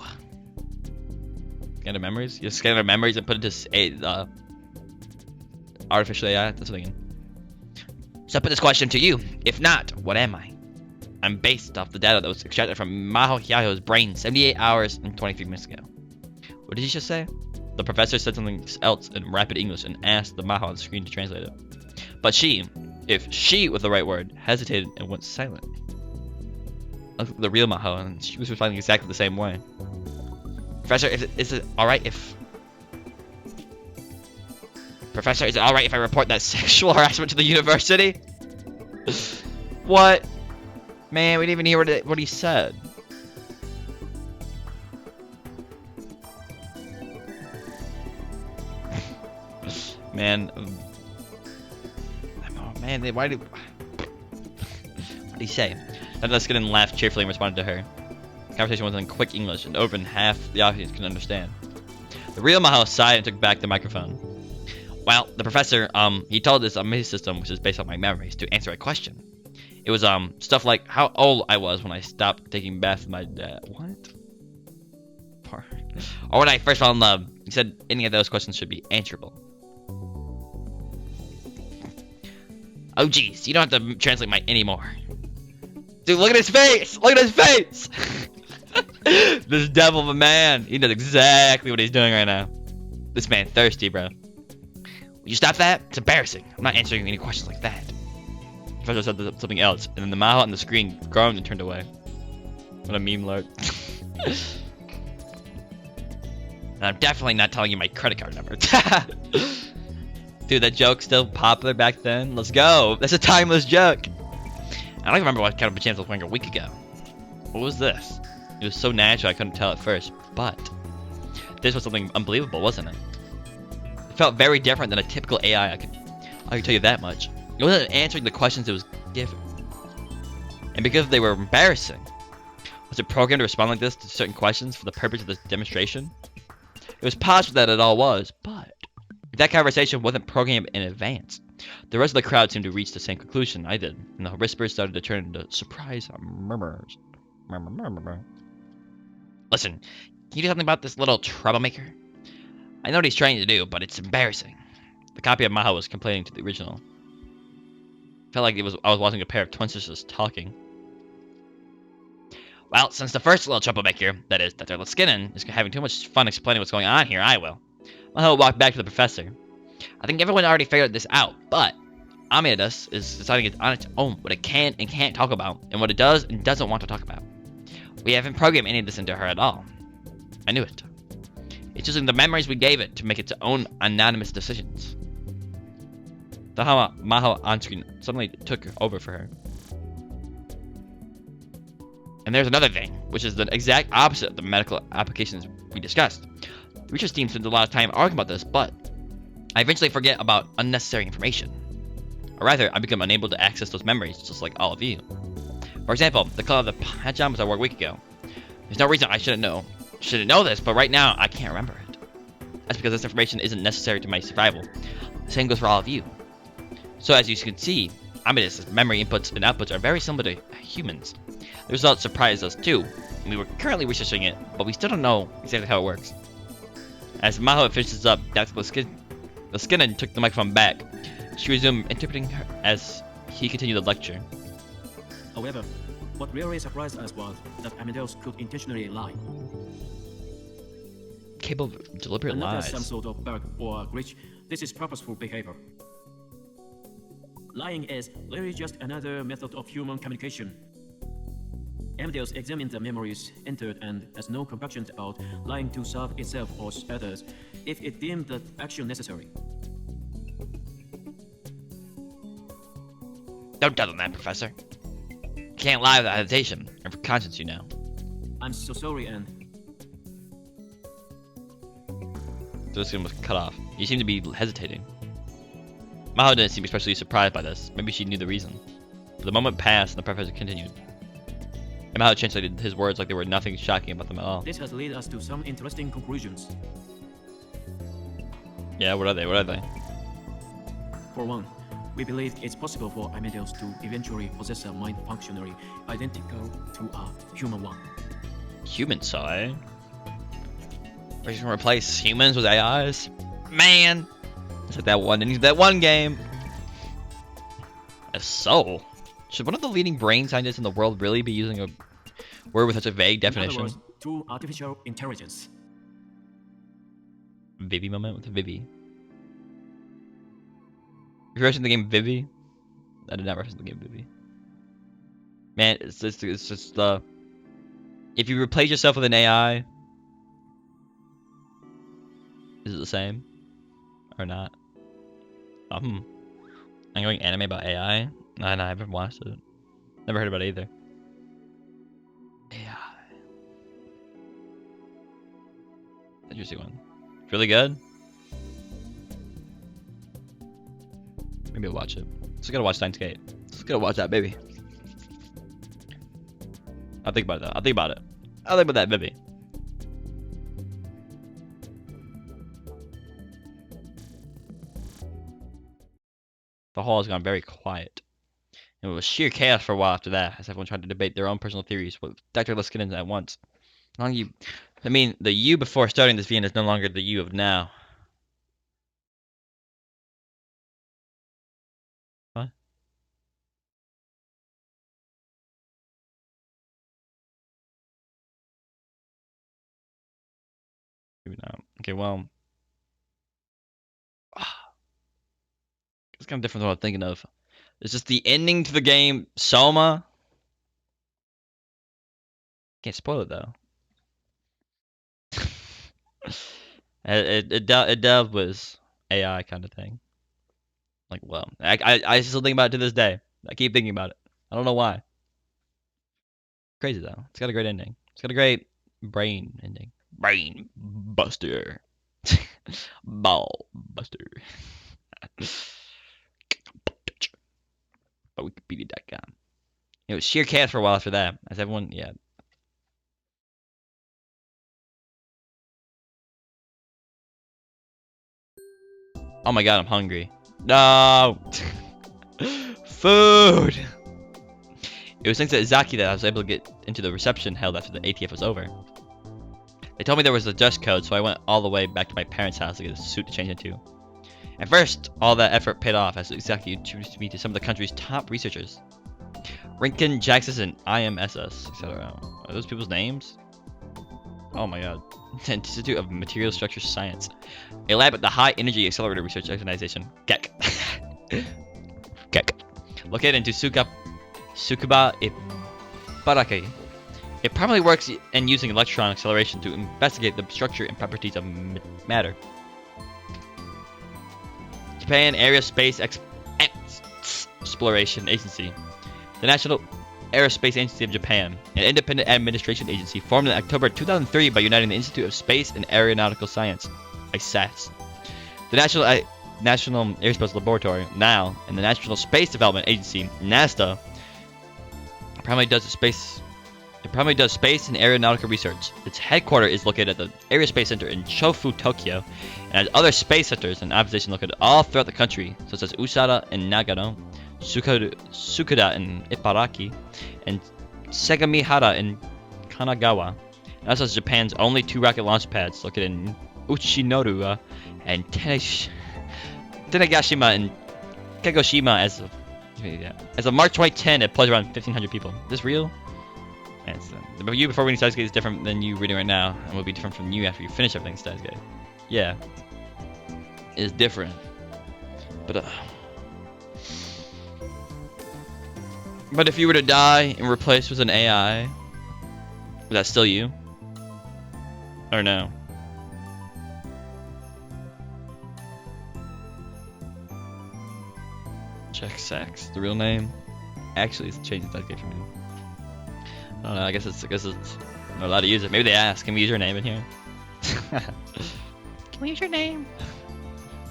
Scan their memories? You scan their memories and put it into artificial AI? That's what I mean. So I put this question to you. If not, what am I? I'm based off the data that was extracted from Mahao Hiaho's brain 78 hours and 23 minutes ago. What did he just say? The professor said something else in rapid English and asked the Mahao on the screen to translate it. But she, if she was the right word, hesitated and went silent. I looked at the real Mahao and she was responding exactly the same way. Professor, is it alright if... Professor, is it alright if I report that sexual harassment to the university? What? Man, we didn't even hear what he said. Man. Oh, man, why did he say? Then let's get in and laugh cheerfully and responded to her. The conversation was in quick English, and over than half the audience can understand. The real Mahao sighed and took back the microphone. Well, the professor, he told us his system, which is based on my memories, to answer a question. It was, stuff like how old I was when I stopped taking baths with my dad. What? Or when I first fell in love. He said any of those questions should be answerable. Oh, geez, you don't have to translate my anymore. Dude, look at his face! Look at his face! This devil of a man. He knows exactly what he's doing right now. This man thirsty, bro. Will you stop that? It's embarrassing. I'm not answering any questions like that. The professor said something else, and then the Mahao on the screen groaned and turned away. What a meme alert. And I'm definitely not telling you my credit card number. Dude, that joke's still popular back then. Let's go. That's a timeless joke. I don't even remember what kind of pajamas I was wearing a week ago. What was this? It was so natural I couldn't tell at first, but this was something unbelievable, wasn't it? It felt very different than a typical AI. I can tell you that much. It wasn't answering the questions it was given. And because they were embarrassing, was it programmed to respond like this to certain questions for the purpose of this demonstration? It was possible that it all was, but if that conversation wasn't programmed in advance, the rest of the crowd seemed to reach the same conclusion I did, and the whispers started to turn into surprise murmurs. Listen, can you do something about this little troublemaker? I know what he's trying to do, but it's embarrassing. The copy of Mahao was complaining to the original. Felt like I was watching a pair of twin sisters talking. Well, since the first little troublemaker, that is, Dr. Luskin, is having too much fun explaining what's going on here, I will. Mahao walked back to the professor. I think everyone already figured this out, but Amadeus is deciding it on its own what it can and can't talk about, and what it does and doesn't want to talk about. We haven't programmed any of this into her at all. I knew it. It's using the memories we gave it to make its own anonymous decisions. The Mahao on screen suddenly took over for her. And there's another thing, which is the exact opposite of the medical applications we discussed. The research team spends a lot of time arguing about this, but I eventually forget about unnecessary information. Or rather, I become unable to access those memories, just like all of you. For example, the color of the pajamas I wore a week ago. There's no reason I shouldn't know this, but right now, I can't remember it. That's because this information isn't necessary to my survival. The same goes for all of you. So as you can see, Amadeus' memory inputs and outputs are very similar to humans. The results surprised us too. We were currently researching it, but we still don't know exactly how it works. As Maho finishes up, Dr. Skinnen took the microphone back. She resumed interpreting her as he continued the lecture. However, what really surprised us was that Amadeus could intentionally lie. Capable of deliberate Unless lies. some sort of bug or glitch, this is purposeful behavior. Lying is really just another method of human communication. Amadeus examined the memories entered and has no compunctions about lying to serve itself or others if it deemed that action necessary. Don't tell them that, Professor. You can't lie without hesitation, or for conscience, you know. I'm so sorry, and Duskin was cut off. You seem to be hesitating. Maho didn't seem especially surprised by this. Maybe she knew the reason. But the moment passed and the professor continued. And Maho translated his words like there were nothing shocking about them at all. this has led us to some interesting conclusions. Yeah, what are they? What are they? For one, we believe it's possible for Amadeus to eventually possess a mind functionally identical to a human one. Human side? We're just gonna replace humans with AIs? Man! It's like that one game. A soul? Should one of the leading brain scientists in the world really be using a word with such a vague In other definition? words, to artificial intelligence. Vivi moment with Vivi. You referencing the game Vivi? I did not reference the game Vivi. Man, it's just if you replace yourself with an AI, is it the same or not? I'm going anime about AI. No, I haven't watched it. Never heard about it either. AI. Interesting one. It's really good. Maybe I'll watch it. Just gotta watch Steins. Just gotta watch that baby. I'll think about it though. I'll think about it. I'll think about that baby. The hall has gone very quiet. And it was sheer chaos for a while after that, as everyone tried to debate their own personal theories with Dr. Liskinen at once. The you before starting this VN is no longer the you of now. What? Maybe not. Okay, well. It's kind of different than what I'm thinking of. It's just the ending to the game, Soma. Can't spoil it though. it dealt with AI kind of thing. Like, well, I still think about it to this day. I keep thinking about it. I don't know why. Crazy though. It's got a great ending. It's got a great brain ending. Brain buster. Ball buster. Wikipedia.com. It was sheer chaos for a while after that, as everyone, yeah. Oh my god, I'm hungry. No! Food! It was thanks to Izaki that I was able to get into the reception held after the ATF was over. They told me there was a dress code, so I went all the way back to my parents' house to get a suit to change into. At first, all that effort paid off as Izaki introduced me to some of the country's top researchers. Rinken, Jaxus, and IMSS, etc. Are those people's names? Oh my god. The Institute of Material Structure Science. A lab at the High Energy Accelerator Research Organization, GEC. GEC. Located in Tsukuba Ibaraki. It primarily works in using electron acceleration to investigate the structure and properties of matter. Japan Area Space Exploration Agency. The National Aerospace Agency of Japan, an independent administration agency formed in October 2003 by uniting the Institute of Space and Aeronautical Science, ISAS, the National Aerospace Laboratory, NAL, and the National Space Development Agency, NASA. It primarily does space and aeronautical research. Its headquarters is located at the Aerospace Center in Chofu, Tokyo, and has other space centers and observation located all throughout the country, such as Usada in Nagano, Tsukuda in Ibaraki, and Segamihara in Kanagawa. It also has Japan's only 2 rocket launch pads located in Uchinoru and Tenagashima and Kagoshima as of March 2010, it pledged around 1,500 people. Is this real? And the review before reading Steins is different than you reading right now, and will be different from you after you finish everything Steins. Yeah, it's different. But if you were to die and replaced with an AI, is that still you? Or no? Check sex. The real name? Actually, it's changed that game for me. I don't know. I guess it's not allowed to use it. Maybe they ask, "Can we use your name in here?" Can we use your name?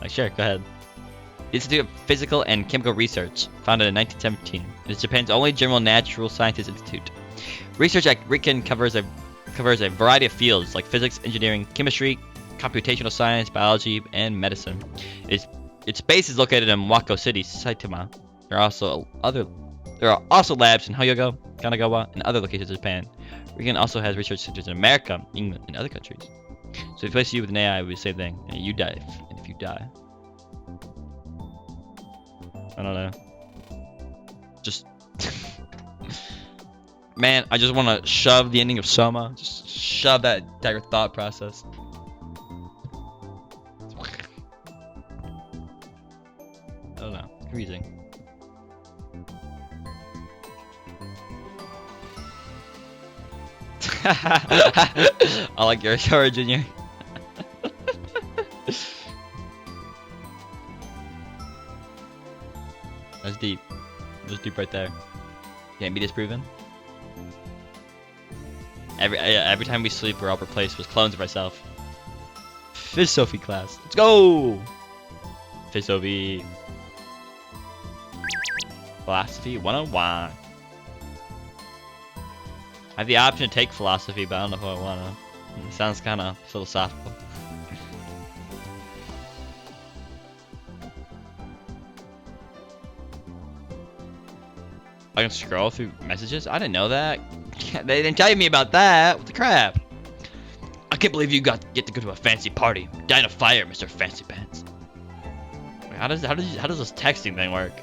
Like, sure, go ahead. The Institute of Physical and Chemical Research, founded in 1917, it is Japan's only general natural sciences institute. Research at Riken covers a variety of fields like physics, engineering, chemistry, computational science, biology, and medicine. Its base is located in Wako City, Saitama. There are also labs in Hyogo, Kanagawa, and other locations in Japan. Riken also has research centers in America, England, and other countries. So if you place you with an AI, it would be the same thing. And you die. And if you die, I don't know. Just man, I just want to shove the ending of Soma. Just shove that entire thought process. I don't know. Confusing. I like your story, Junior. That's deep. That's deep right there. Can't be disproven. Every time we sleep, we're all replaced with clones of ourselves. Philosophy class. Let's go! Philosophy. Philosophy 101. I have the option to take philosophy, but I don't know if I want to. It sounds kind of philosophical. I can scroll through messages? I didn't know that. They didn't tell me about that. What the crap? I can't believe you get to go to a fancy party. Die in a fire, Mr. Fancy Pants. Wait, how does this texting thing work?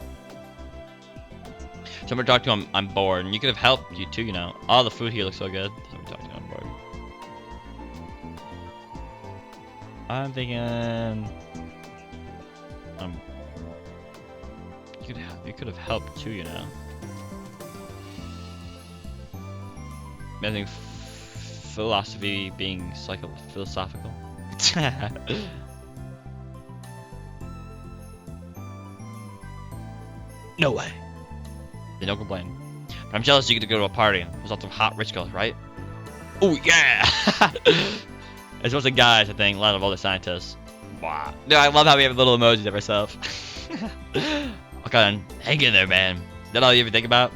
Someone talk to him. I'm bored, and you could have helped you too. You know, all the food here looks so good. Someone talk to him. I'm bored. I'm thinking. You could have helped too. You know. I think philosophy being philosophical. No way. They don't complain. But I'm jealous you get to go to a party. There's lots of hot rich girls, right? Oh yeah! It's mostly guys, I think. A lot of other scientists. Wow. No, I love how we have little emojis of ourselves. Okay, hang in there, man. Is that all you ever think about?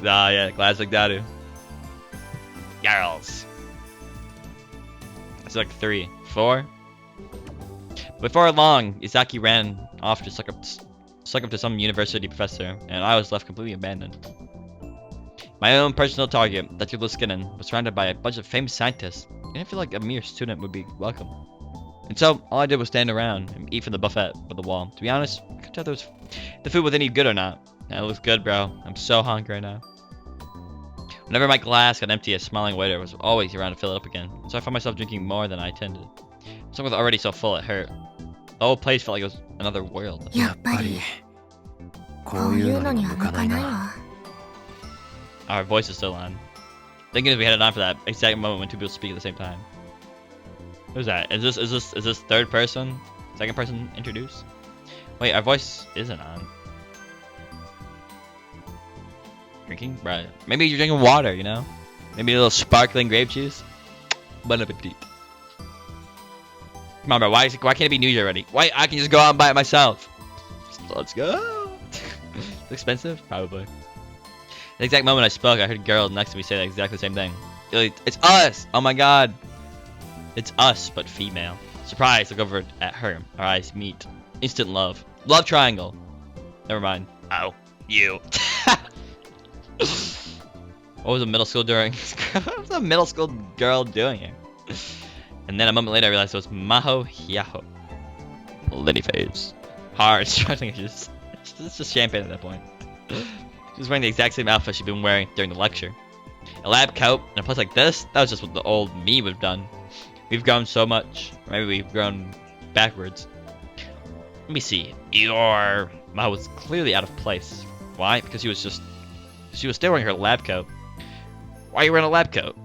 Ah, yeah, classic Daru. Girls. That's like 3, 4. Before long, Izaki ran off to suck up to some university professor, and I was left completely abandoned. My own personal target, Dachulo Skinnen, was surrounded by a bunch of famous scientists. I didn't feel like a mere student would be welcome. And so, all I did was stand around and eat from the buffet by the wall. To be honest, I couldn't tell if the food was any good or not. It looks good, bro. I'm so hungry right now. Whenever my glass got empty, a smiling waiter was always around to fill it up again. So I found myself drinking more than I intended. My stomach was already so full it hurt. The whole place felt like it was another world. やっぱりこういうのには向かないわ。 Our voice is still on. Thinking if we had it on for that exact moment when two people speak at the same time. Who's that? Is this third person? Second person introduced? Wait, our voice isn't on. Drinking? Right. Maybe you're drinking water, you know? Maybe a little sparkling grape juice? Bon appetit. Come on, bro. Why can't it be New Year already? Why I can just go out and buy it myself? Let's go. It's expensive? Probably. The exact moment I spoke, I heard a girl next to me say exactly the same thing. It's us! Oh my god. It's us, but female. Surprise, look over at her. Our eyes meet. Instant love. Love triangle. Never mind. Oh, you. What was a middle school doing? What was a middle school girl doing here? And then a moment later I realized it was Maho Hyaho. Lenny phase. Hard struggling. It's just champagne at that point. She was wearing the exact same outfit she'd been wearing during the lecture. A lab coat in a place like this? That was just what the old me would have done. We've grown so much. Or maybe we've grown backwards. Let me see. Eeyore. Maho was clearly out of place. Why? Because she was still wearing her lab coat. Why are you wearing a lab coat?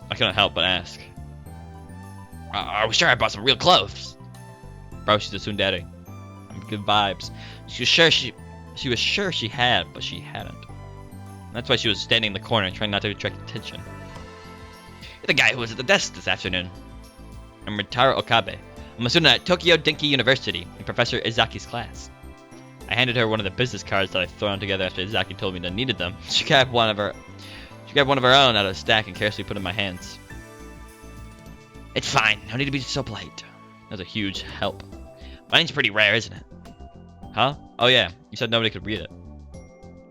I couldn't help but ask. Are we sure I brought some real clothes? Bro, she's a tsundere. I'm good vibes. She was sure she had, but she hadn't. That's why she was standing in the corner trying not to attract attention. You're the guy who was at the desk this afternoon. I'm Ritaro Okabe. I'm a student at Tokyo Denki University in Professor Izaki's class. I handed her one of the business cards that I'd thrown together after Izaki told me that I needed them. She grabbed one of her own out of a stack and carelessly put it in my hands. It's fine. No need to be so polite. That was a huge help. Mine's pretty rare, isn't it? Huh? Oh yeah, you said nobody could read it.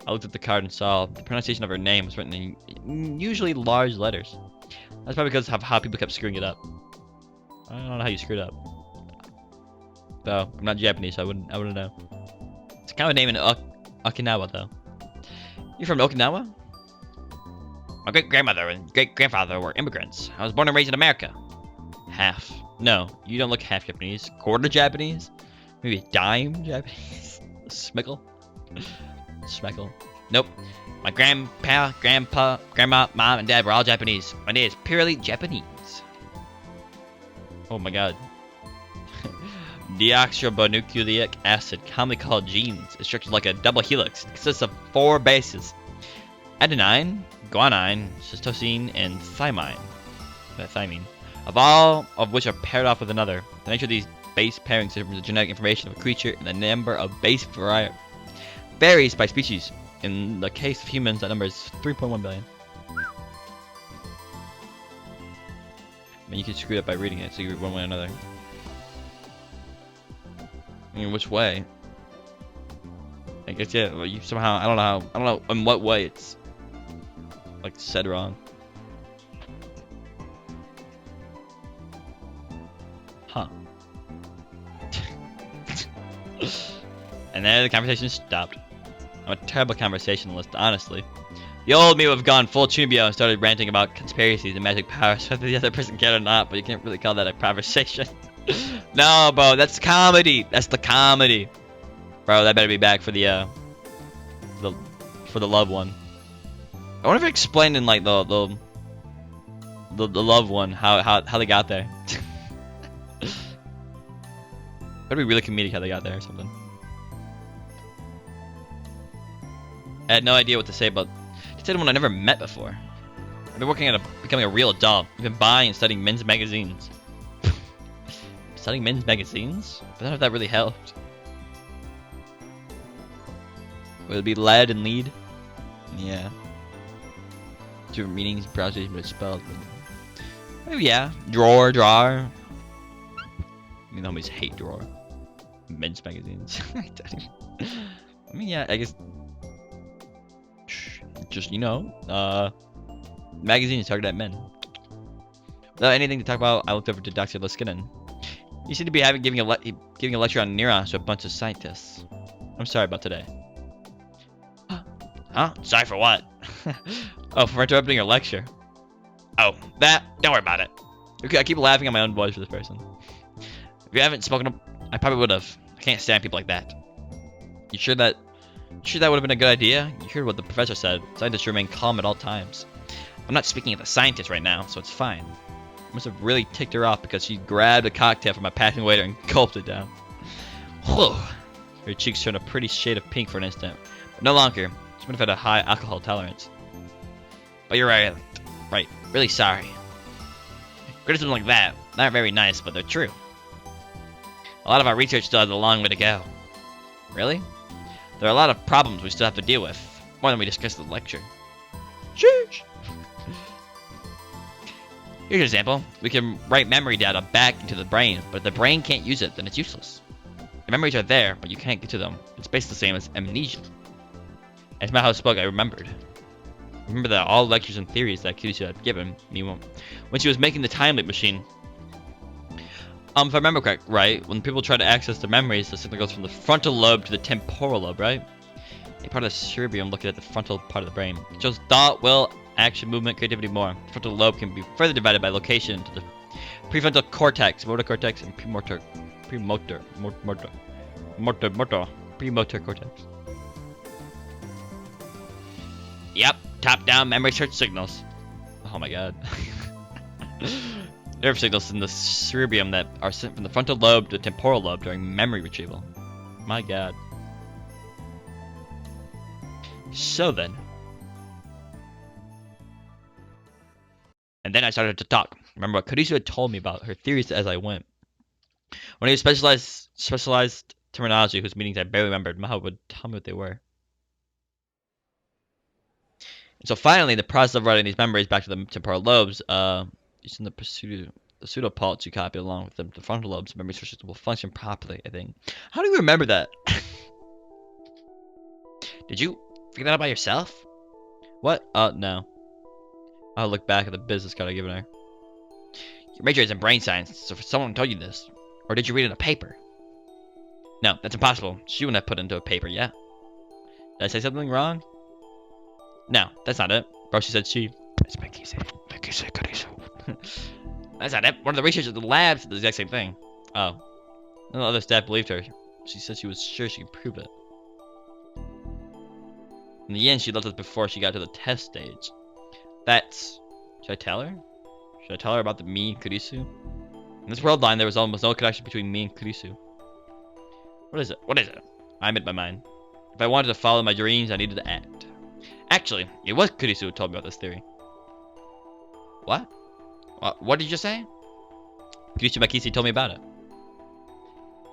I looked at the card and saw the pronunciation of her name was written in usually large letters. That's probably because of how people kept screwing it up. I don't know how you screwed up. Though, I'm not Japanese, so I wouldn't know. It's kind of a name in Okinawa, though. You're from Okinawa? My great-grandmother and great-grandfather were immigrants. I was born and raised in America. Half. No, you don't look half Japanese. Quarter Japanese? Maybe dime Japanese? Smickle? Smeckle? Nope. My grandpa, grandpa, grandma, mom, and dad were all Japanese. My name is purely Japanese. Oh my god. Deoxyribonucleic acid, commonly called genes, is structured like a double helix. It consists of 4 bases: adenine, guanine, cytosine, and thymine. Of all of which are paired off with another. The nature of these base pairings determines the genetic information of a creature, and the number of base varies by species. In the case of humans, that number is 3.1 billion. I mean, you could screw it up by reading it, so you read one way or another. I mean, which way? I guess, yeah, well, you somehow, I don't know in what way it's, like, said wrong. Huh. And then the conversation stopped. I'm a terrible conversationalist, honestly. The old me would have gone full Chunibyo and started ranting about conspiracies and magic powers, whether the other person cared or not, but you can't really call that a conversation. No, bro, that's comedy. That's the comedy. Bro, that better be back for the love one. I wonder if it explained in like the love one how they got there. That'd be really comedic how they got there or something. I had no idea what to say about someone I never met before. I've been working on becoming a real adult. I've been buying and studying men's magazines. Studying men's magazines? I don't know if that really helped. Would it be lead and lead? Yeah. Different meanings, pronunciation, but it's spelled. Maybe yeah. Drawer. I mean, the homies hate drawer. Men's magazines. I mean, yeah, I guess. Just, you know, magazines targeted at men. Without anything to talk about, I looked over to Dr. Liskinen. You seem to be giving a lecture on neurons to a bunch of scientists. I'm sorry about today. Huh? Sorry for what? Oh, for interrupting your lecture. Oh, that? Don't worry about it. Okay, I keep laughing at my own voice for this person. If you haven't spoken up, I probably would have. I can't stand people like that. You sure that would have been a good idea? You heard what the professor said. Scientists remain calm at all times. I'm not speaking of the scientist right now, so it's fine. I must have really ticked her off because she grabbed a cocktail from a passing waiter and gulped it down. Whew. Her cheeks turned a pretty shade of pink for an instant, but no longer. She might have had a high alcohol tolerance. But you're right. Right. Really sorry. Criticism like that, not very nice, but they're true. A lot of our research still has a long way to go. Really? There are a lot of problems we still have to deal with, more than we discussed in the lecture. Sheesh! Here's an example. We can write memory data back into the brain, but if the brain can't use it, then it's useless. The memories are there, but you can't get to them. It's basically the same as amnesia. As Maho spoke, I remembered. I remember that all lectures and theories that Kyushu had given me when she was making the time loop machine. If I remember correct, right, when people try to access their memories, the signal goes from the frontal lobe to the temporal lobe, right? A part of the cerebrum looking at the frontal part of the brain. It shows thought, will, action, movement, creativity, more. The frontal lobe can be further divided by location into the prefrontal cortex, motor cortex, and premotor cortex. Yep, top-down memory search signals. Oh my god. Nerve signals in the cerebrum that are sent from the frontal lobe to the temporal lobe during memory retrieval. My god. So then. And then I started to talk. Remember what Kurisu had told me about her theories as I went. When he used specialized terminology whose meanings I barely remembered, Maha would tell me what they were. And so finally, the process of writing these memories back to the temporal lobes, using the pseudopulse you copy along with the frontal lobes, memory sources will function properly, I think. How do you remember that? Did you figure that out by yourself? What? No. I'll look back at the business card I've given her. Your major is in brain science, so if someone told you this, or did you read it in a paper? No, that's impossible. She wouldn't have put it into a paper, yeah? Did I say something wrong? No, that's not it. Roshi said she. It's incase. That's not it. One of the researchers at the lab said the exact same thing. Oh. None of the other staff believed her. She said she was sure she could prove it. In the end, she left us before she got to the test stage. That's... Should I tell her? Should I tell her about me and Kurisu? In this world line, there was almost no connection between me and Kurisu. What is it? What is it? I made my mind. If I wanted to follow my dreams, I needed to act. Actually, it was Kurisu who told me about this theory. What? What did you say? Kurisu Makisi told me about it.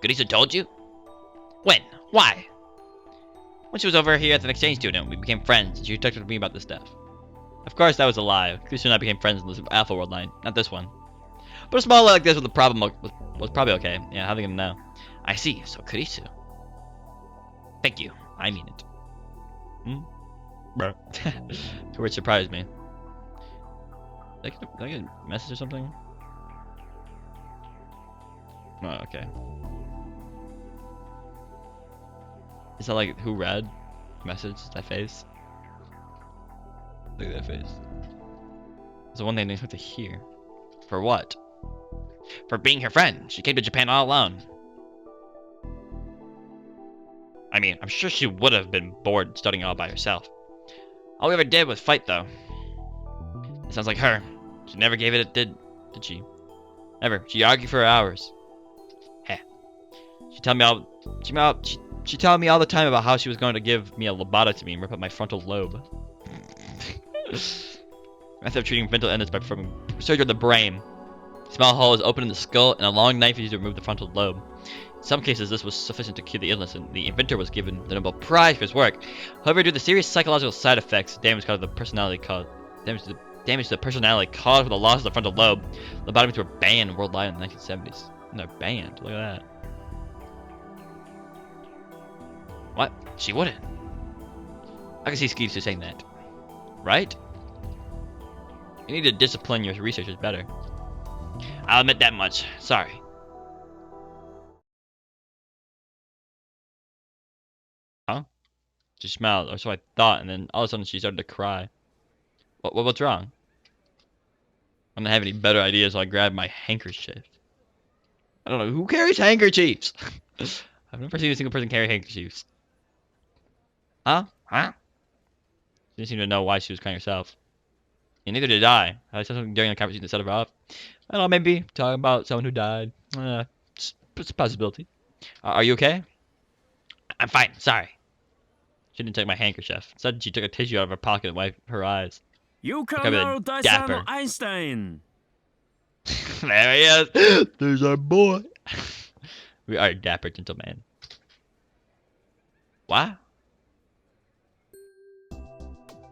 Kurisu told you? When? Why? When she was over here as an exchange student, we became friends, and she talked to me about this stuff. Of course, that was a lie. Kurisu and I became friends in this Alpha World line, not this one. But a small like this with a problem was probably okay. Yeah, having him know. I see. So Kurisu. Thank you. I mean it. Bro. The word surprised me. Did I get a message or something? Oh, okay. Is that like who read? Message? That face? Look at that face. It's the one thing they expect to hear. For what? For being her friend. She came to Japan all alone. I mean, I'm sure she would have been bored studying all by herself. All we ever did was fight, though. It sounds like her. She never gave it a did she? Never. She argued for hours. Heh. She told me all the time about how she was going to give me a lobotomy and rip up my frontal lobe. Method of treating mental illness by performing surgery of the brain. A small hole is opened in the skull, and a long knife is used to remove the frontal lobe. In some cases, this was sufficient to cure the illness, and the inventor was given the Nobel Prize for his work. However, due to the serious psychological side effects, damage to the personality caused with the loss of the frontal lobe, lobotomies were banned worldwide in the 1970s. And they're banned. Look at that. What? She wouldn't. I can see Skeeves saying that. Right? You need to discipline your researchers better. I'll admit that much. Sorry. Huh? She smiled, or so I thought, and then all of a sudden she started to cry. What's wrong? I don't have any better ideas, so I grabbed my handkerchief. I don't know, who carries handkerchiefs? I've never seen a single person carry handkerchiefs. Huh? Huh? She didn't seem to know why she was crying herself. And neither did I. I said something during the conversation that set her off. I don't know, maybe talking about someone who died. It's a possibility. Are you okay? I'm fine, sorry. She didn't take my handkerchief. Instead, she took a tissue out of her pocket and wiped her eyes. You Like come I'm a out, Dyson dapper. Einstein. There he is. There's our boy. We are a dapper gentleman. What?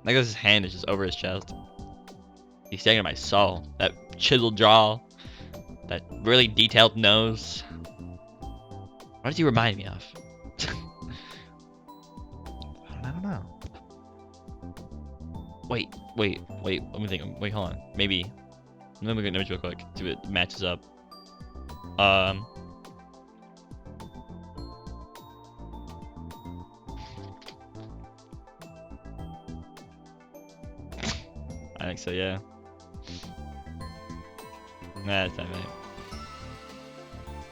Like his hand is just over his chest. He's staring at my soul. That chiseled jaw. That really detailed nose. What does he remind me of? I don't know. Wait. Let me think. Wait, hold on. Maybe. Let me look at an image real quick. See if it matches up. I think so, yeah. Nah, that's not right.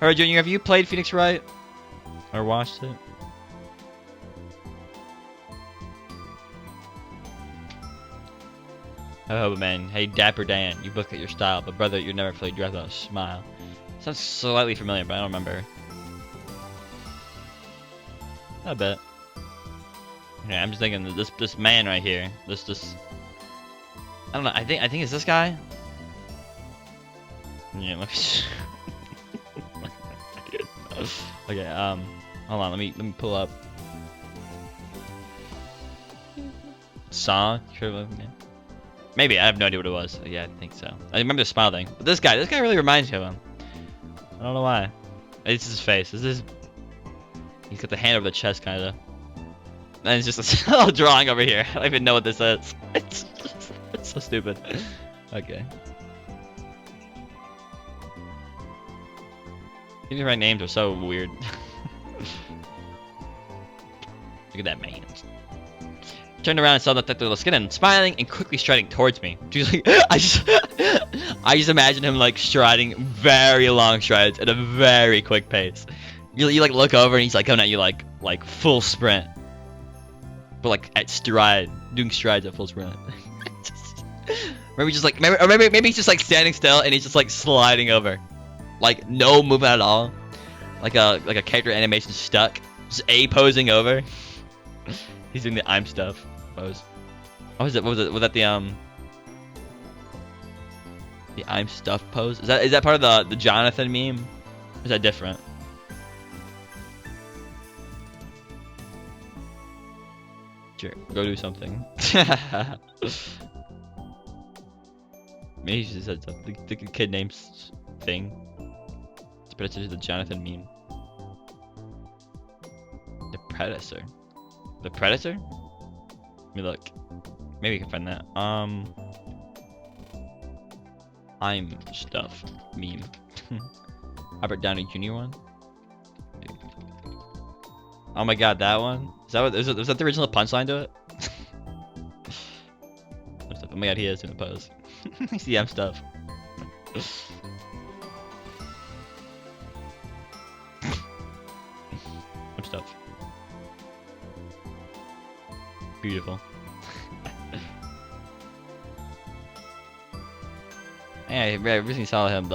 Alright, Junior, have you played Phoenix Wright? Or watched it? Oh man, hey Dapper Dan, you book at your style, but brother, you never fully dressed without a smile. Sounds slightly familiar, but I don't remember. I bet. Yeah, I'm just thinking that this man right here, this I don't know. I think it's this guy. Yeah. Okay. Hold on. Let me pull up. Song. Sure. Maybe I have no idea what it was. Yeah, I think so. I remember the smile thing. But this guy really reminds me of him. I don't know why. It's his face. He's got the hand over the chest, kind of. And it's just a little drawing over here. I don't even know what this is. It's so stupid. Okay. These right names are so weird. Look at that man. Turned around and saw the thick little skin and smiling and quickly striding towards me. She's like, I just imagine him like striding very long strides at a very quick pace. You like look over and he's like coming at you like full sprint. But like at stride, doing strides at full sprint. Maybe he's just like standing still and he's just like sliding over, like no movement at all, like a character animation stuck, just posing over. He's doing the I'm stuff pose. What was it? Was that the I'm stuff pose? Is that part of the Jonathan meme? Or is that different? Sure, go do something. Maybe he just said something. The kid names thing. It's predecessor to the Jonathan meme. The Predator. The Predator? Let me look. Maybe we can find that. I'm stuff meme. Robert Downey Jr. one. Oh my god, that one? Is that was that the original punchline to it? Oh my god, he is doing the pose. See, I'm stuff. I'm stuff. Beautiful. Yeah, I recently saw him.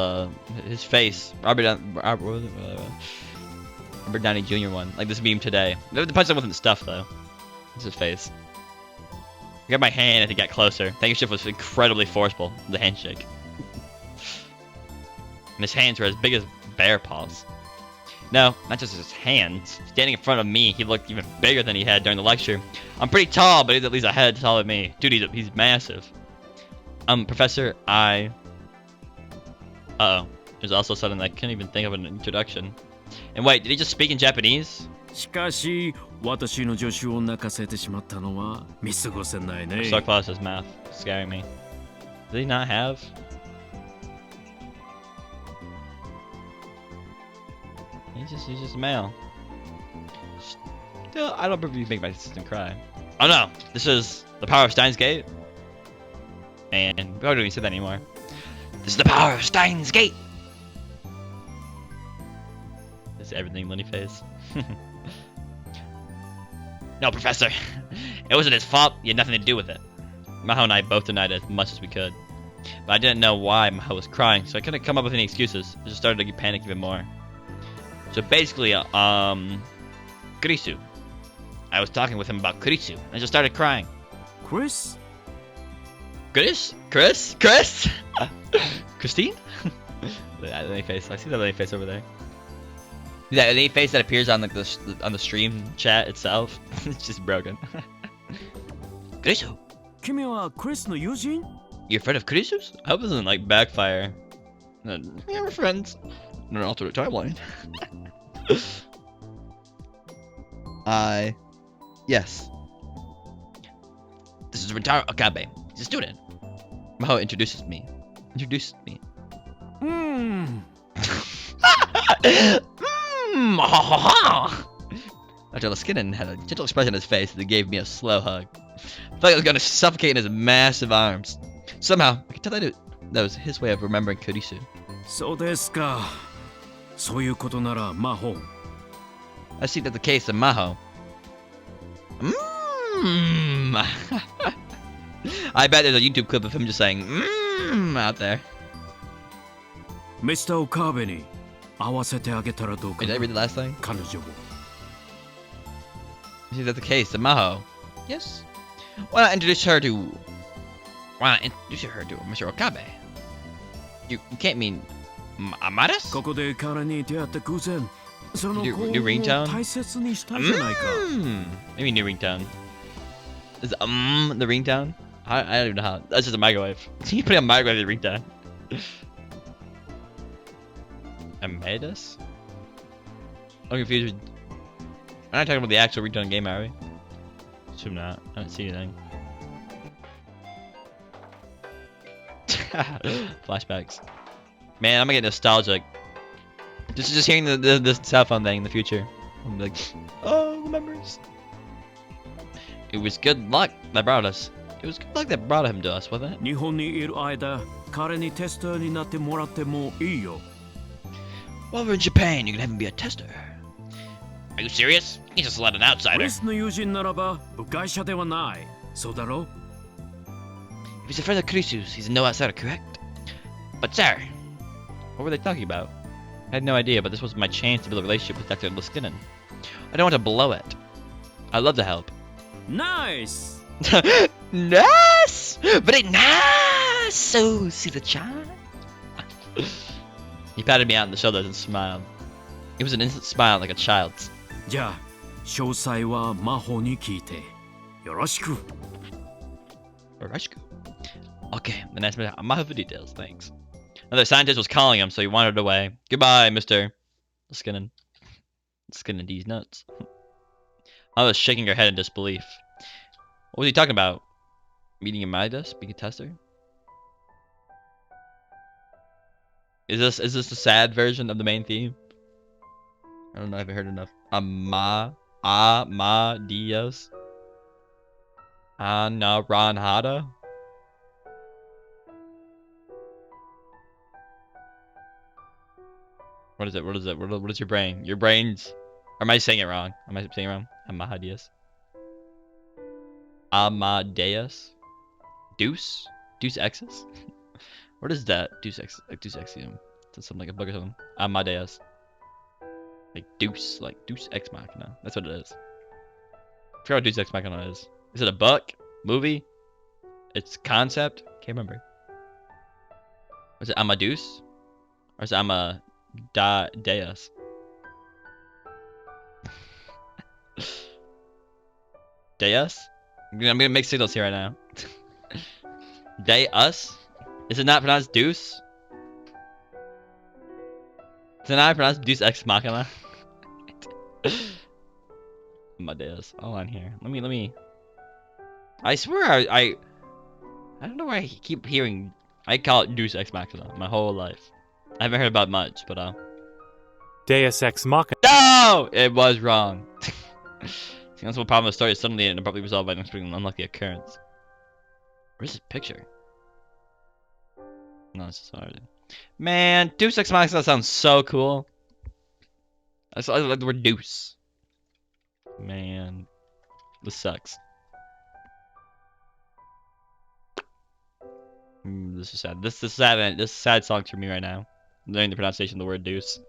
His face, Robert Downey Jr. one, like this meme today. The punchline wasn't stuff though. It's his face. I got my hand as he got closer. Thank you, Shift was incredibly forceful. The handshake. And his hands were as big as bear paws. No, not just his hands. Standing in front of me, he looked even bigger than he had during the lecture. I'm pretty tall, but he's at least a head taller than me. Dude, he's massive. Professor, Uh-oh. There's also something I couldn't even think of an introduction. And wait, did he just speak in Japanese? しかし、私の助手を泣かせてしまったのは見過ごせないね。 So close to his mouth. Scaring me. Does he not have? He's just a male. Still, I don't believe you make my assistant cry. Oh no! This is the power of Steins Gate. And we don't even say that anymore. This is the power of Steins Gate! This is everything Lenny face. No, Professor. It wasn't his fault. He had nothing to do with it. Maho and I both denied it as much as we could. But I didn't know why Maho was crying, so I couldn't come up with any excuses. I just started to panic even more. So basically, Kurisu. I was talking with him about Kurisu. I just started crying. Chris? Chris? Christine? That Lenny face. I see that Lenny face over there. That Lenny face that appears on like on the stream chat itself. It's just broken. Kurisu? 君はクリスの友人? You're a friend of Kurisu's? I hope it doesn't like backfire. Yeah, we're friends. In an alternate timeline. Yes. This is Rentaro Okabe. He's a student. Maho introduced me. Ha ha ha! Dr. Liskinen had a gentle expression on his face as he gave me a slow hug. I felt like I was going to suffocate in his massive arms. Somehow, I could tell that was his way of remembering Kurisu. そうですか。そういうことなら魔法。 I see that the case of Maho. I bet there's a YouTube clip of him just saying out there. ミスターオカーベに合わせてあげたらどうか Did な I read the last thing? 彼女を。 I see that the case of Maho. Yes. Why not introduce her to Mr. Okabe? You can't mean Amadas? ここで彼に出会った偶然、その New 子を ringtone? 大切にしたいじゃないか。 Maybe new ringtone. Is the ringtone? I don't even know how. That's just a microwave. You put a microwave in the ringtone. Amadas? I'm confused. We're not talking about the actual ringtone game, are we? Assume not. I don't see anything. Flashbacks. Man, I'm gonna get nostalgic. Just hearing the cell phone thing in the future. I'm like, oh, memories. It was good luck that brought us. It was good luck that brought him to us, wasn't it? 日本にいる間、彼にテスターになってもらってもいいよ。 While we're in Japan, you can have him be a tester. Are you serious? He's just let an ウ outsider. ェスの友人ならば部外者ではない。そうだろ If he's a friend of Kurisu's, he's no outsider, correct? But sir, what were they talking about? I had no idea, but this was my chance to build a relationship with Dr. Liskinen. I don't want to blow it. I'd love to help. ナイス Nice! Very nice! So, see the charm? He patted me out on the shoulders and smiled. It was an instant smile like a child's. じゃあ、詳細は魔法に聞いて。よろしく。 Orashku. Okay, then asked me Maho for details, thanks. Another scientist was calling him, so he wandered away. Goodbye, Mr. Liskinen. Liskinen these nuts. I was shaking her head in disbelief. What was he talking about? Meeting Amadas? Being a tester? Is this the sad version of the main theme? I don't know, I haven't heard enough. Amadeus? Anaranhada? What is it? What is it? What is your brain? Your brain's... Or am I saying it wrong? Am I saying it wrong? Amadeus? Amadeus? Deuce? Deuce X's? What is that? Deuce X... Deuce Exium. That's something like a bug or something. Amadeus. Like Deuce. Like Deuce Ex Machina. That's what it is. I forgot what Deuce Ex Machina is. Is it a book? Movie? It's concept? Can't remember. Was it Amadeus? Or is it Amadeus? Deus? I'm gonna make signals here right now. Deus? Is it not pronounced Deuce? Is it not pronounced Deuce Ex Machina? Amadeus. Hold on here. Let me. I swear I don't know why I keep hearing. I call it Deus Ex Machina my whole life. I haven't heard about it much, but Deus Ex Machina. No! It was wrong. See, that's what problem with the story is suddenly and abruptly resolved by an unlucky occurrence. Where's this picture? No, it's just already. Man, Deus Ex Machina sounds so cool. I like the word deuce. Man, this sucks. This is sad. This is sad. This is sad song for me right now. I'm learning the pronunciation of the word deuce.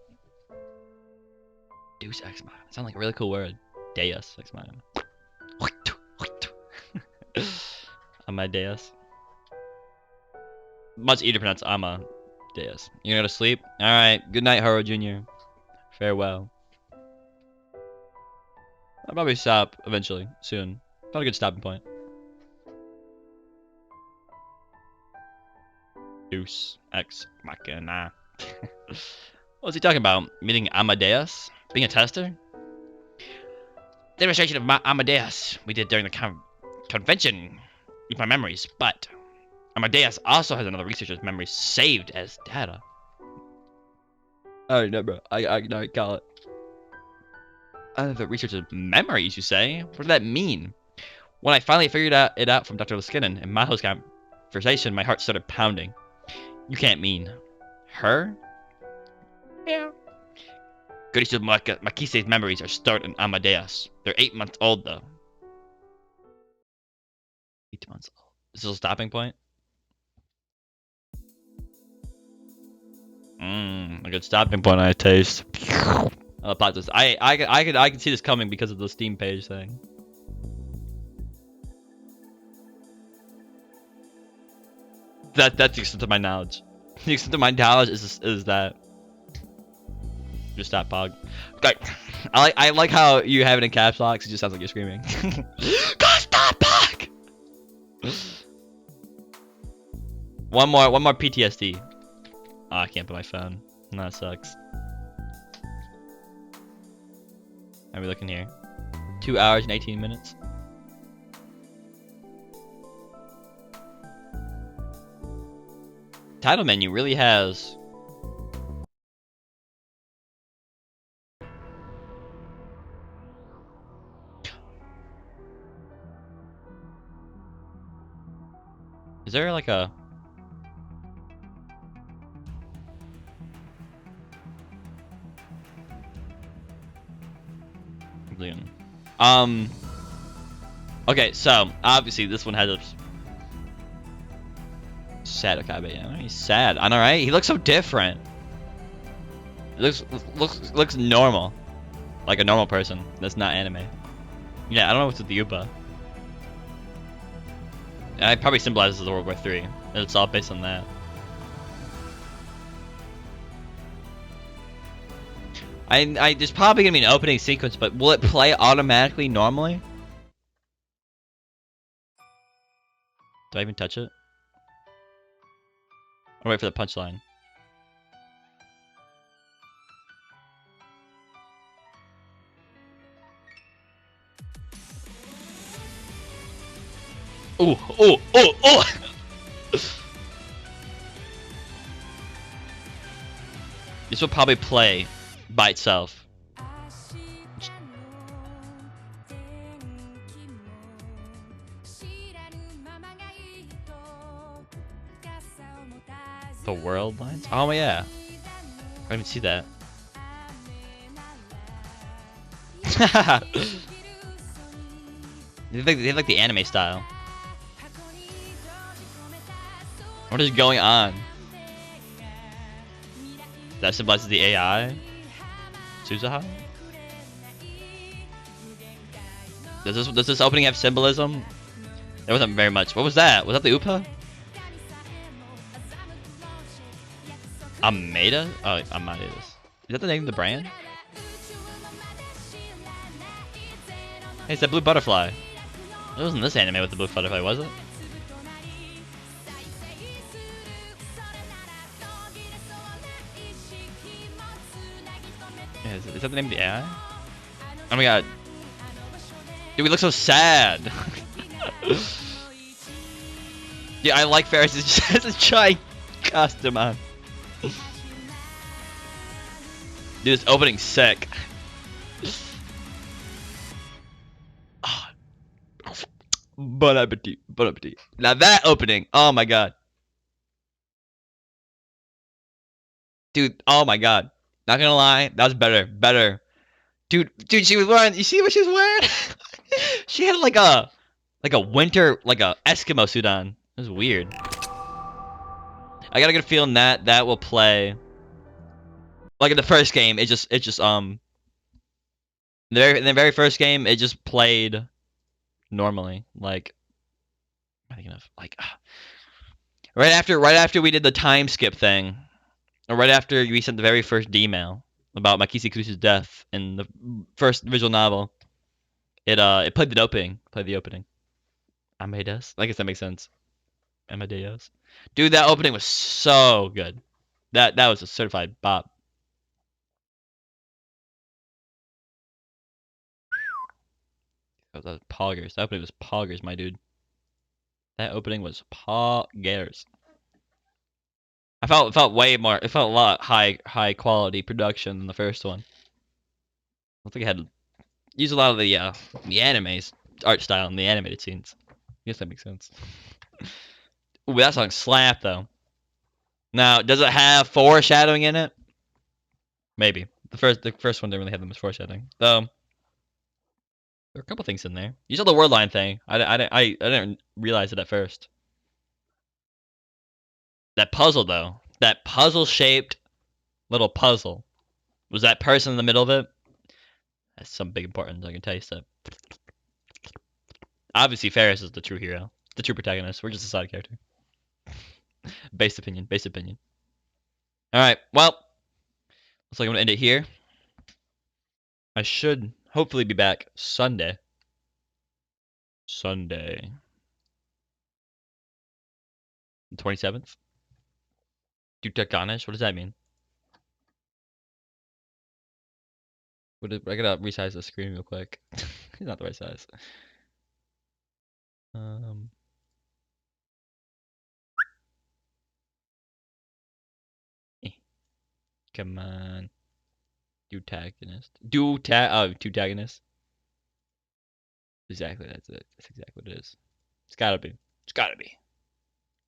Deus Ex Machina. Sounds like a really cool word. Deus Ex Machina. Amadeus. Much easier to pronounce Amadeus. You gonna go to sleep? Alright. Good night, Haro Jr. Farewell. I'll probably stop eventually. Soon. Not a good stopping point. Deus Ex Machina. What was he talking about? Meeting Amadeus? Being a tester? Demonstration of Amadeus we did during the convention with my memories, but Amadeus also has another researcher's memories saved as data. Oh no, bro. I no, call it. The research of memories, you say? What does that mean? When I finally figured it out from Dr. Liskinen and Milo's conversation, my heart started pounding. You can't mean her? Yeah. Goodies Makise's memories are stored in Amadeus. They're 8 months old, though. 8 months old. Is this a stopping point? A good stopping point, I taste. I'll pause this. I can see this coming because of the Steam page thing. That's the extent of my knowledge. The extent of my knowledge is that. Just stop, Pog. Okay. I like how you have it in caps lock. It just sounds like you're screaming. Go stop, Pog. One more PTSD. Oh, I can't put my phone. That sucks. How are we looking here? 2 hours and 18 minutes. Title menu really has. Is there like a? Okay, so obviously this one has a sad Okabe. Yeah, he's sad. I know, right? He looks so different. He looks normal, like a normal person. That's not anime. Yeah, I don't know what's with the Upa. And it probably symbolizes the World War III. It's all based on that. There's probably gonna be an opening sequence, but will it play automatically normally? Do I even touch it? Or wait for the punchline? Ooh, ooh, ooh, ooh! This will probably play by itself. The world lines? Oh yeah. I didn't even see that. They have like the anime style. What is going on? That symbolizes the AI? Suzuha? Does this opening have symbolism? There wasn't very much. What was that? Was that the Upa? Ameda? Oh, Amadeus. Is that the name of the brand? Hey, it's that blue butterfly. It wasn't this anime with the blue butterfly, was it? Yeah, is that the name of the AI? Oh my god. Dude, we look so sad. Dude, I like Ferris as a giant costume on. Dude, this opening's sick. Bon appetit, bon appetit. Now that opening, oh my god. Dude, oh my god. Not gonna lie, that was better. Dude, she was wearing, you see what she was wearing? She had like a winter, like a Eskimo suit on. It was weird. I got a good feeling that will play. Like in the first game, in the very first game, it just played normally. Like, I'm thinking of like right after we did the time skip thing, or right after we sent the very first D-mail about Makise Kurusu's death in the first visual novel, it played the opening. Amadeus. I guess that makes sense. Amadeus. Dude, that opening was so good. That was a certified bop. That was poggers. That opening was poggers, my dude. That opening was poggers. It felt way more. It felt a lot high quality production than the first one. I think I had used a lot of the anime's art style in the animated scenes. I guess that makes sense. Ooh, that song slap though. Now, does it have foreshadowing in it? Maybe. The first one didn't really have that much foreshadowing. Though there are a couple things in there. You saw the word line thing. I didn't realize it at first. That puzzle though. That puzzle shaped little puzzle. Was that person in the middle of it? That's some big importance, I can tell you so. Obviously Ferris is the true hero. The true protagonist. We're just a side character. Based opinion. Alright, well. Looks like I'm gonna end it here. I should hopefully be back Sunday. The 27th. Dutagonish? What does that mean? I gotta resize the screen real quick. It's not the right size. Come on. Dutagonist. Exactly, that's it. That's exactly what it is. It's gotta be. It's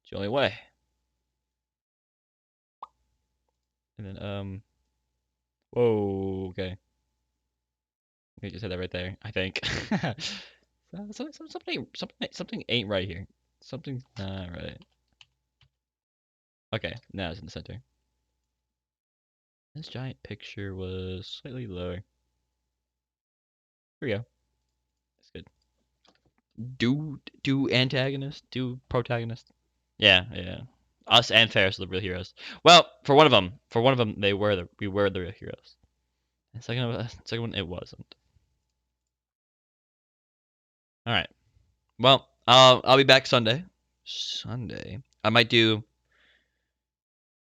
the only way. And then, whoa, okay. We just had that right there, I think. Something ain't right here. Something's not right. Okay, now it's in the center. This giant picture was slightly lower. Here we go. That's good. Do antagonist? Do protagonist? Yeah. Us and Ferris are the real heroes. Well, for one of them, we were the real heroes. The second one, it wasn't. All right. Well, I'll be back Sunday. I might do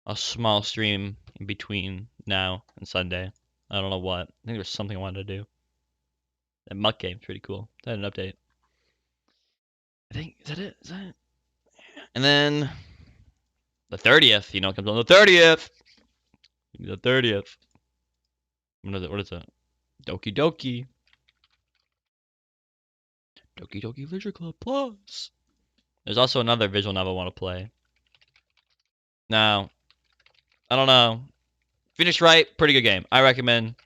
a small stream in between now and Sunday. I don't know what. I think there's something I wanted to do. That Muck game's pretty cool. That had an update. I think is that it? And then the 30th, comes on the 30th. The 30th. What is it? Doki Doki. Doki Doki Literature Club Plus. There's also another visual novel I want to play. Now, I don't know. Phoenix Wright, pretty good game. I recommend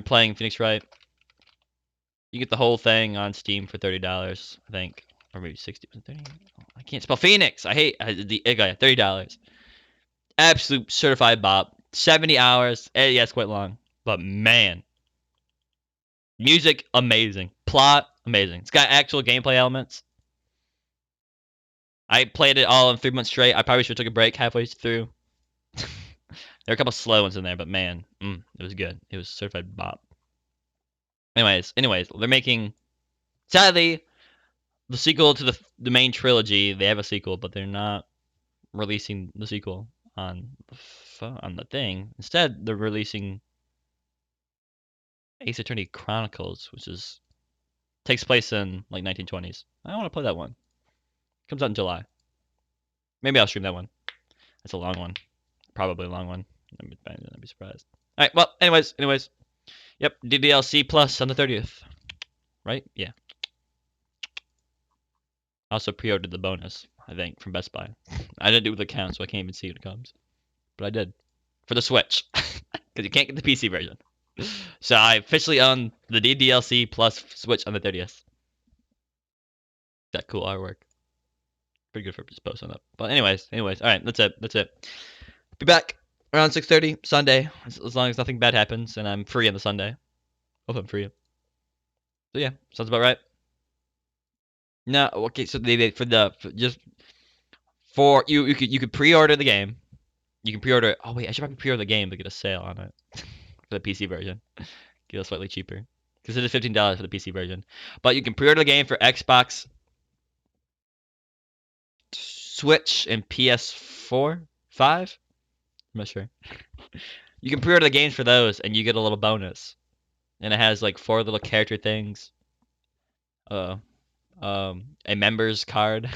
playing Phoenix Wright. You get the whole thing on Steam for $30, I think, or maybe 60. 30? Oh, I can't spell Phoenix. I hate the guy. $30. Absolute certified bop. 70 hours. Yeah, it's quite long, but man, music amazing. Plot amazing. It's got actual gameplay elements. I played it all in 3 months straight. I probably should have took a break halfway through. There are a couple slow ones in there, but man, it was good. It was certified bop. Anyways, they're making, sadly, the sequel to the main trilogy. They have a sequel, but they're not releasing the sequel on the thing. Instead, they're releasing Ace Attorney Chronicles, which takes place in like 1920s. I want to play that one. Comes out in July. Maybe I'll stream that one. That's a long one. Probably a long one. I'd be surprised. All right. Well, anyways. Yep. DDLC Plus on the 30th. Right? Yeah. Also pre-ordered the bonus, I think, from Best Buy. I didn't do it with the account, so I can't even see when it comes. But I did. For the Switch. Because you can't get the PC version. So I officially own the DDLC Plus Switch on the 30th. That cool artwork. Pretty good for just posting up. But anyways. Alright, that's it. Be back around 6:30 Sunday. As long as nothing bad happens and I'm free on the Sunday. Hope I'm free. So yeah, sounds about right. No, okay, so you could pre-order the game. You can pre-order. Oh wait, I should probably pre-order the game to get a sale on it for the PC version. Get it slightly cheaper because it is $15 for the PC version. But you can pre-order the game for Xbox, Switch, and PS4, 5. I'm not sure. You can pre-order the games for those, and you get a little bonus. And it has like 4 little character things. A members card.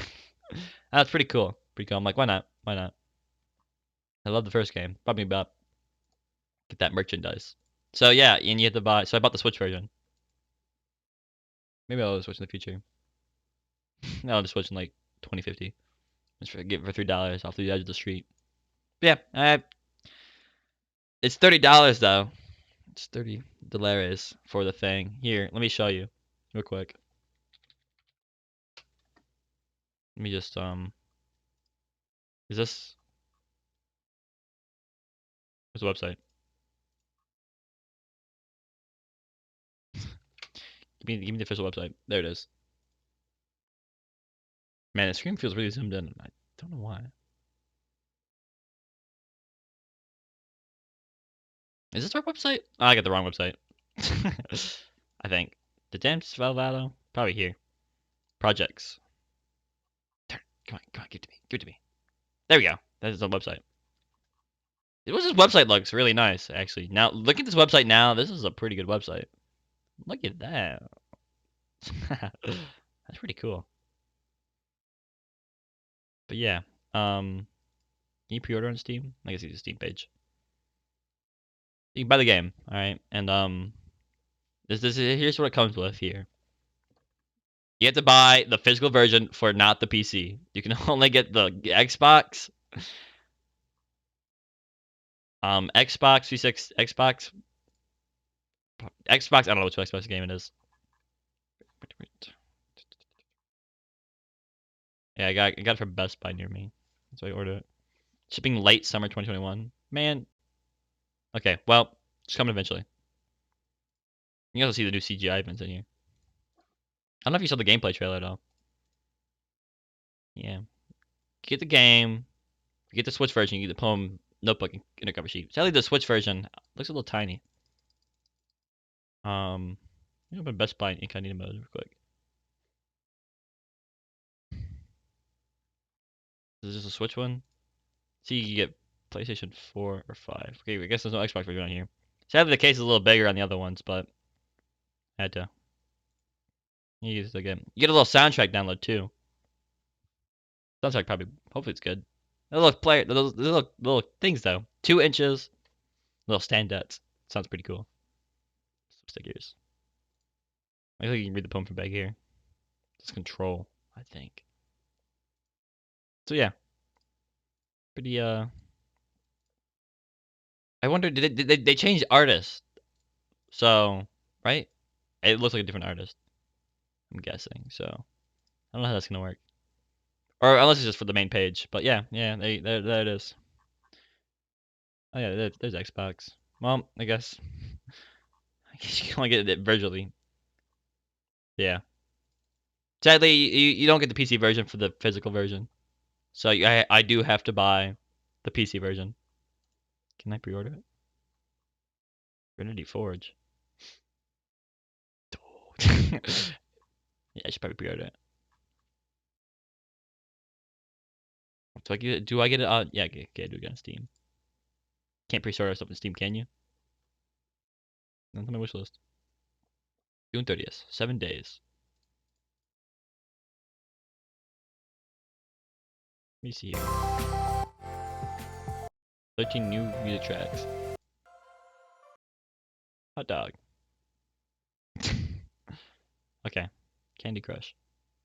That's pretty cool. I'm like, why not? I love the first game. Brought me up. Get that merchandise. So yeah, and you have to buy. So I bought the Switch version. Maybe I'll switch in the future. No, I'll just switch in like 2050. Just get it for $3 off the edge of the street. But yeah, it's $30 though. It's $30 for the thing. Here, let me show you real quick. Let me just is this what's the website? Give me the official website. There it is. Man, the screen feels really zoomed in. I don't know why. Is this our website? Oh, I got the wrong website. I think. The damn Svalvado? Probably here. Projects. Turn. Come on, give it to me. Give it to me. There we go. That is the website. This website looks really nice, actually. Now, look at this website now. This is a pretty good website. Look at that. That's pretty cool. But yeah, can you pre-order on Steam? I guess it's the Steam page. You can buy the game, all right? And here's what it comes with here. You have to buy the physical version for not the PC. You can only get the Xbox, Xbox 360, Xbox. I don't know which Xbox game it is. Yeah, I got it from Best Buy near me. That's why I ordered it. Shipping late summer 2021. Man. Okay, well, it's coming eventually. You can also see the new CGI events in here. I don't know if you saw the gameplay trailer though. Yeah. Get the game. You get the Switch version. You get the Poem notebook and a cover sheet. Sadly, the Switch version looks a little tiny. I'm gonna open Best Buy in incognito mode real quick. Is this a Switch one? See, you get PlayStation 4 or 5. Okay, I guess there's no Xbox version on here. Sadly, the case is a little bigger on the other ones, but I had to use it again. You get a little soundtrack download too. Soundtrack probably, hopefully it's good. Those little things though. 2 inches, little standouts. Sounds pretty cool. Some stickers. I think you can read the poem from back here. It's control, I think. So yeah, pretty. I wonder, did they change artists? So right, it looks like a different artist. I'm guessing. So I don't know how that's gonna work. Or unless it's just for the main page. But yeah, there it is. Oh yeah, there's Xbox. Well, I guess you can only get it virtually. Yeah. Sadly, you don't get the PC version for the physical version. So I do have to buy the PC version. Can I pre-order it? Trinity Forge. Yeah, I should probably pre-order it. Do I get it? Yeah, okay, do it on Steam. Can't pre-order stuff on Steam, can you? That's on my wish list. June 30th, 7 days. Let me see here. 13 new music tracks. Hot dog. Okay. Candy Crush.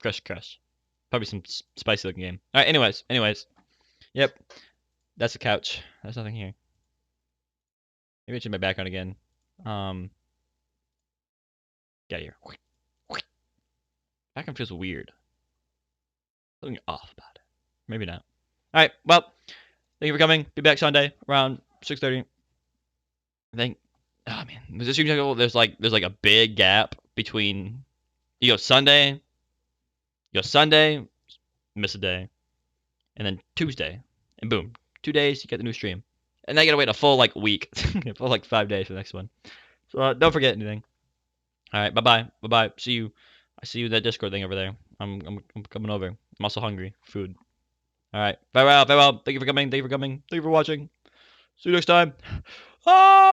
Crush. Probably some spicy looking game. Alright, anyways. Yep. That's the couch. There's nothing here. Maybe I change my background again. Get here. Background feels weird. Something off about it. Maybe not. Alright, well, thank you for coming. Be back Sunday around 6:30. I think. Oh man, this seems like there's like a big gap between you go Sunday, miss a day, and then Tuesday, and boom, 2 days you get the new stream, and then you gotta wait a full like week, full like 5 days for the next one. So don't forget anything. All right, bye. See you. I see you in that Discord thing over there. I'm coming over. I'm also hungry. Food. All right, farewell. Thank you for coming. Thank you for watching. See you next time. Ah!